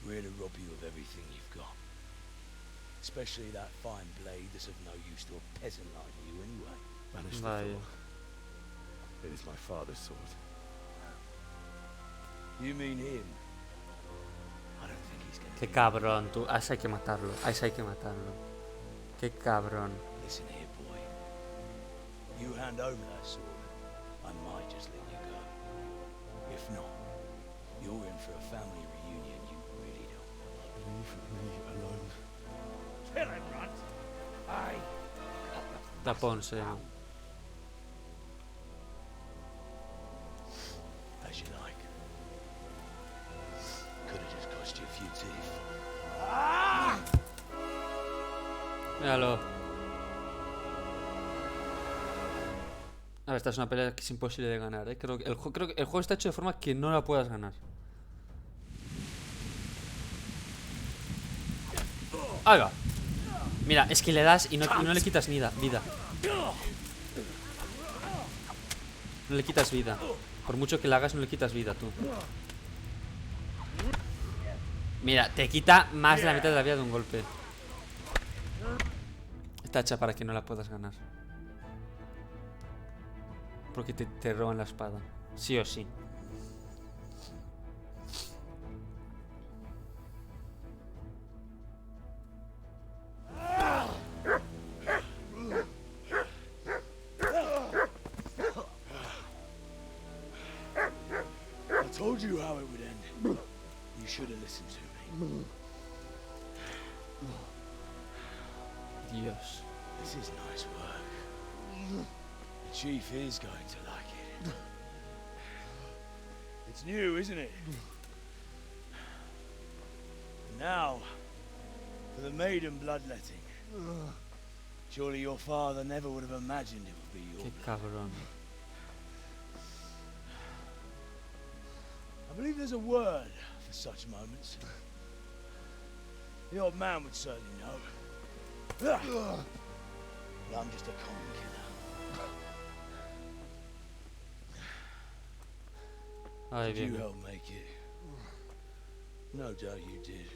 We're here to rob you of everything you've got. Especially that fine blade that's of no use to a peasant like you anyway. Banish the Vaya. Thor. It is my father's sword. You mean him? I don't think he's gonna Qué be- cabrón, tú. A ese hay que matarlo. A ese hay que matarlo. Qué cabrón. Listen here, boy. You hand over that sword, I might just let you go. If not, you're in for a family reunion you really don't. Leave me alone. Kill him, runt! Aye. Tapónse. As you like. Could have just cost you a few teeth. Míralo. A ver, esta es una pelea que es imposible de ganar, ¿eh? Creo que el juego está hecho de forma que no la puedas ganar. Ahí va. Mira, es que le das y no le quitas vida. No le quitas vida. Por mucho que la hagas, no le quitas vida, tú. Mira, te quita más de la mitad de la vida de un golpe. Está hecha para que no la puedas ganar. Porque te roban la espada. Sí o sí. I told you how it would end. You should have listened to me. Dios. This is nice work. The chief is going to like it. It's new, isn't it? Now, for the maiden bloodletting. Surely your father never would have imagined it would be your Qué cabrón. I believe there's a word for such moments. The old man would certainly know. But I'm just a common killer. Ahí Did you viene. help make it? No doubt you did.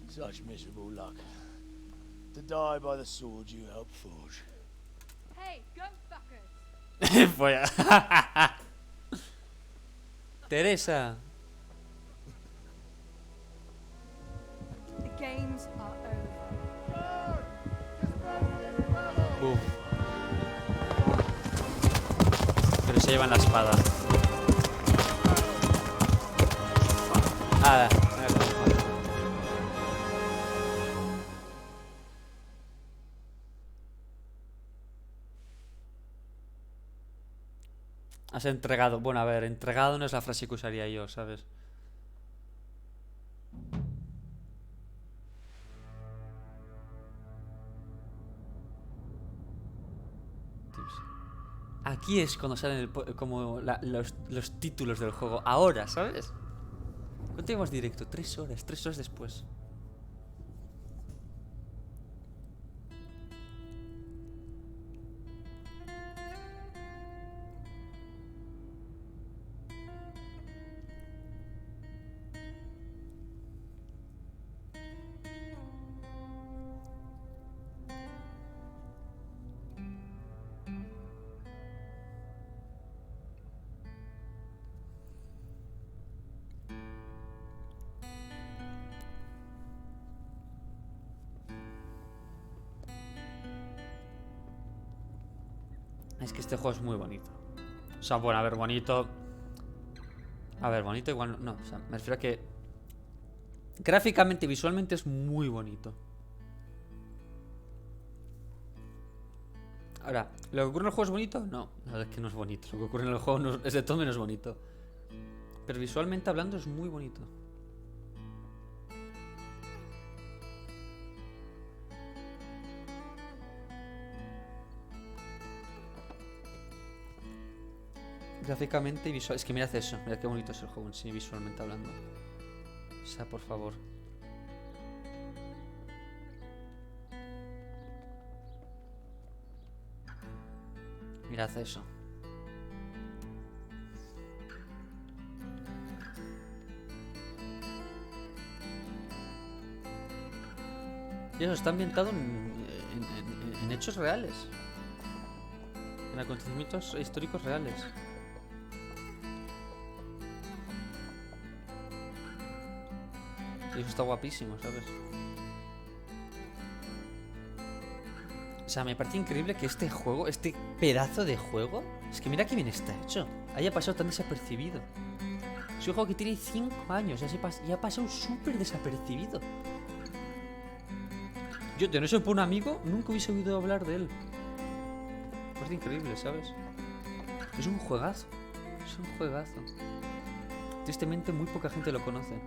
Such miserable luck. To die by the sword you helped forge. Hey, go fuckers! Folla. Teresa. The games are over. Uf. Pero se llevan la espada. Ah, has entregado. Bueno, a ver, entregado no es la frase que usaría yo, ¿sabes? Aquí es cuando salen como los títulos del juego. Ahora, ¿sabes? ¿Cuánto llevamos directo? 3 horas. 3 horas después. Es que este juego es muy bonito. O sea, bueno, a ver, bonito. A ver, bonito igual no. O sea, me refiero a que Gráficamente y visualmente es muy bonito. Ahora, ¿lo que ocurre en el juego es bonito? No, la verdad es que no es bonito. Lo que ocurre en el juego no, es de todo menos bonito. Pero visualmente hablando es muy bonito. Gráficamente y visual. Es que mirad eso, mirad qué bonito es el juego en sí, visualmente hablando. O sea, por favor. Mirad eso. Y eso está ambientado en hechos reales. En acontecimientos históricos reales. Y eso está guapísimo, ¿sabes? O sea, me parece increíble que este juego, este pedazo de juego, es que mira qué bien está hecho, haya pasado tan desapercibido. Es un juego que tiene 5 años y ha pasado súper desapercibido. Yo, de no ser por un amigo, nunca hubiese oído hablar de él. Me parece increíble, ¿sabes? Es un juegazo. Es un juegazo. Tristemente, muy poca gente lo conoce.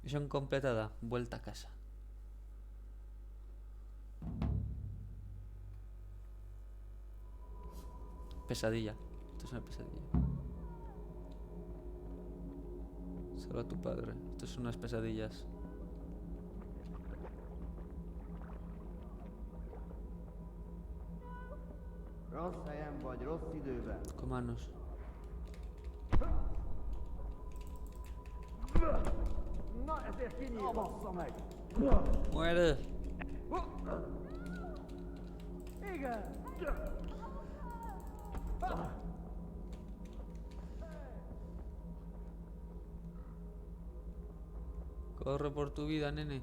Misión completada. Vuelta a casa. Pesadilla. Esto es una pesadilla. Salva a tu padre. Esto son unas pesadillas. Comanos. Muere. Corre por tu vida, nene.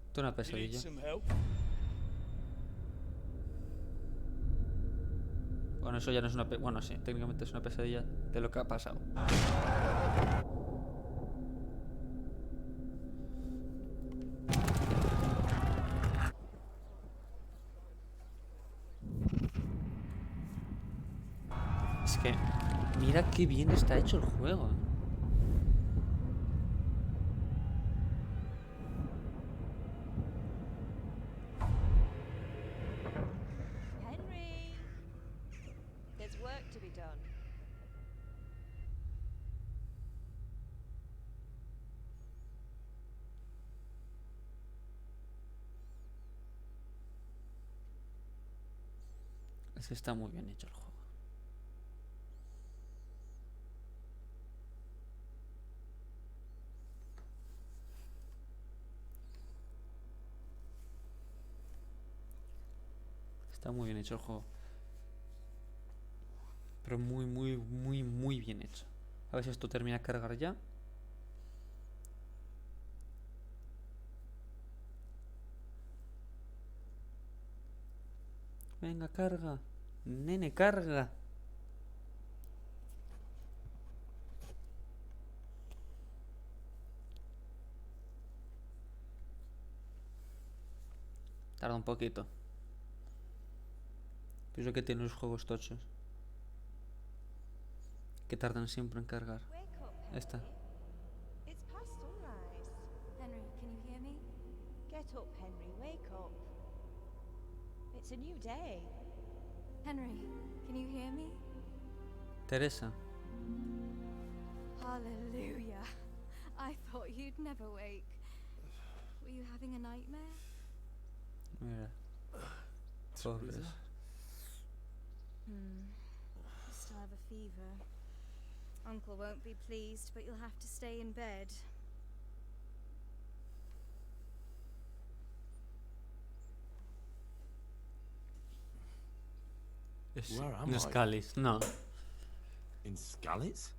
Esto es una pesadilla. Bueno, eso ya no es una bueno, sí, técnicamente es una pesadilla de lo que ha pasado. Es que mira qué bien está hecho el juego. Henry, there's work to be done. Es que está muy bien hecho el juego. Está muy bien hecho el juego. Pero muy, muy, muy, muy bien hecho. A ver si esto termina de cargar ya. Venga, carga. Nene, carga. Tarda un poquito. Pues lo que tienen los juegos tochos. Que tardan siempre en cargar. Esta. It's past sunrise. Henry, can you hear me? Get up, Henry. Wake up. It's a new day. Henry, can you hear me? Teresa. Hallelujah. I thought you'd never wake. Were you having a nightmare? Mira. Pobres. You still have a fever. Uncle won't be pleased, but you'll have to stay in bed. Where am No I? Scalis, no. In Skalitz?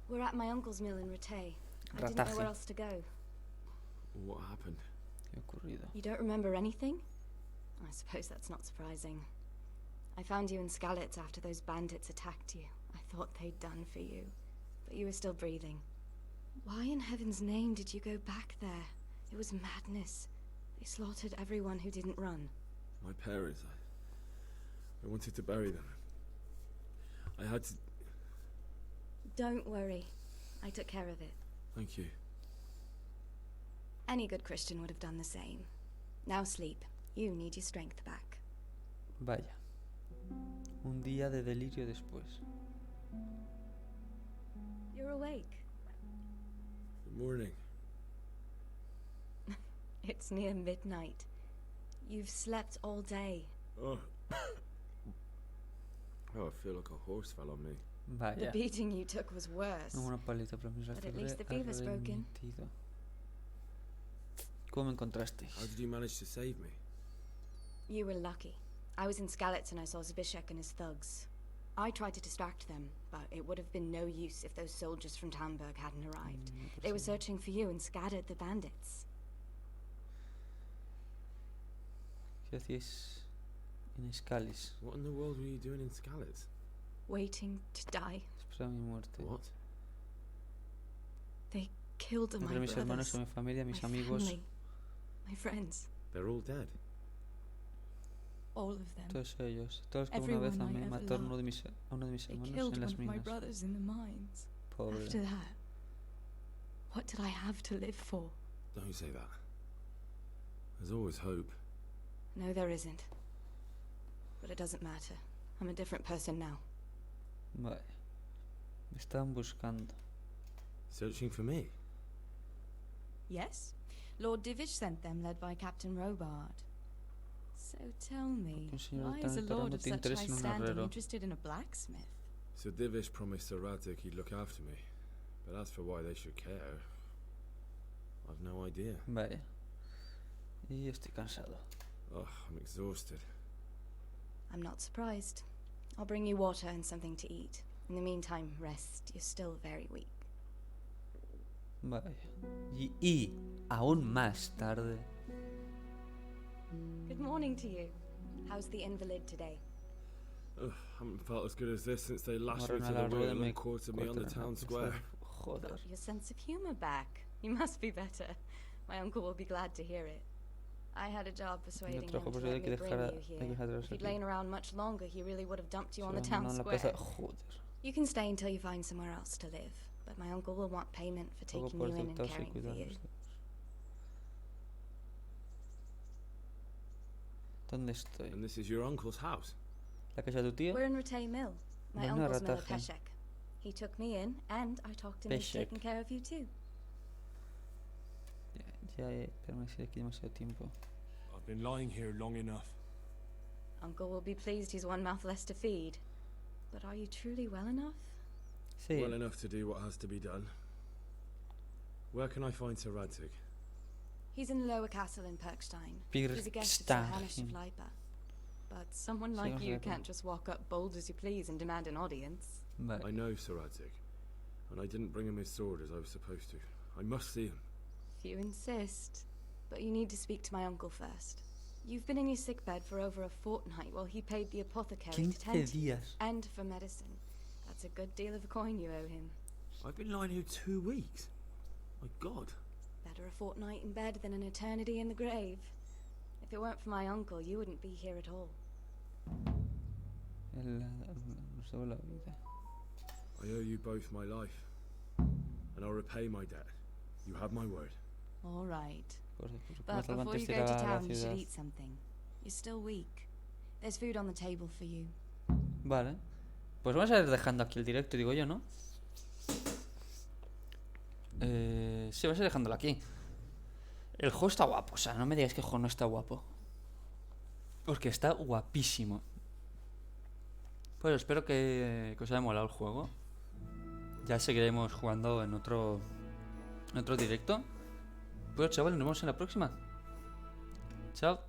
We're at my uncle's mill in Ratay. I didn't know where else to go. What happened? ¿Qué ha ocurrido? You don't remember anything? I suppose that's not surprising. I found you in Skalitz after those bandits attacked you. I thought they'd done for you, but you were still breathing. Why in heaven's name did you go back there? It was madness. They slaughtered everyone who didn't run. My parents, I wanted to bury them. I had to... Don't worry. I took care of it. Thank you. Any good Christian would have done the same. Now sleep. You need your strength back. Vaya. Un día de delirio después. You're awake. Good morning. It's near midnight. You've slept all day. Oh. Oh, I feel like a horse fell on me. Vaya. The beating you took was worse. No, una palita, pero mi But at least the fever's broken. ¿Cómo me encontrasteis? How did you manage to save me? You were lucky. I was in Skalitz and I saw Zbyszek and his thugs. I tried to distract them, but it would have been no use if those soldiers from Talmberg hadn't arrived. They were searching for you and scattered the bandits. ¿Qué hacíais en Scalis? What in the world were you doing in Skalitz? Waiting to die. Esperaba mi muerte. What? They killed my Entre mis hermanos, brothers, mi familia, mis my amigos. family, my friends. They're all dead. All of them. Todos ellos. Todos que una vez Everyone I amé ever mataron loved. a uno de mis They hermanos killed en one las of my minas. brothers in the mines. Pobre. After that, what did I have to live for? Don't say that. There's always hope. No, there isn't. But it doesn't matter. I'm a different person now. Vale. Me estaban buscando. Searching for me? Yes. Lord Divish sent them, led by Captain Robard. So tell me, why is a lord of such high standing interested in a blacksmith? Sir Divish promised Sir Radzik he'd look after me. But as for why they should care, I've no idea. Vale. Y estoy cansado. Ugh, I'm exhausted. I'm not surprised. I'll bring you water and something to eat. In the meantime, rest. You're still very weak. Vale. Y aún más tarde. Good morning to you. How's the invalid today? Ugh, haven't felt as good as this since they lashed me Morron to a la the rueda wheel me and quartered me on the town square. Joder. Got your sense of humor back. You must be better. My uncle will be glad to hear it. I had a job persuading him to let me bring you here. If he'd lain around much longer, he really would have dumped you on the town square. You can stay until you find somewhere else to live, but my uncle will want payment for taking you in and caring for you. ¿Dónde estoy? And this is your uncle's house? ¿La casa de tu tío? We're in Ratay Mill. My Bueno, uncle's mill at Rataje. Peshek. He took me in, and I talked him into Peshek. taking care of you too. Ya he permanecido aquí demasiado tiempo. I've been lying here long enough. Uncle will be pleased he's one mouth less to feed. But are you truly well enough? Sí. Well enough to do what has to be done. Where can I find Sir Radzik? He's in the lower castle in Perkstein. He's a guest of Sir Hanish of Leipa. But someone like you can't just walk up bold as you please and demand an audience. Vale. I know Sir Radzik, and I didn't bring him his sword as I was supposed to. I must see him. If you insist. But you need to speak to my uncle first. You've been in your sickbed for over a fortnight while he paid the apothecary to tend to you, and for medicine. That's a good deal of coin you owe him. I've been lying here 2 weeks. My God. Better a fortnight in bed than an eternity in the grave. If it weren't for my uncle, you wouldn't be here at all. La vida. I owe you both my life, and I'll repay my debt. You have my word. All right. But before you go to town, you should eat something. You're still weak. There's food on the table for you. Vale. Pues vamos a ir dejando aquí el directo, digo yo, ¿no? Sí, vamos a ir dejándolo aquí. El juego está guapo, o sea, no me digáis que el juego no está guapo. Porque está guapísimo. Pues espero que os haya molado el juego. Ya seguiremos jugando en otro directo. Pues chavales, nos vemos en la próxima. Chao.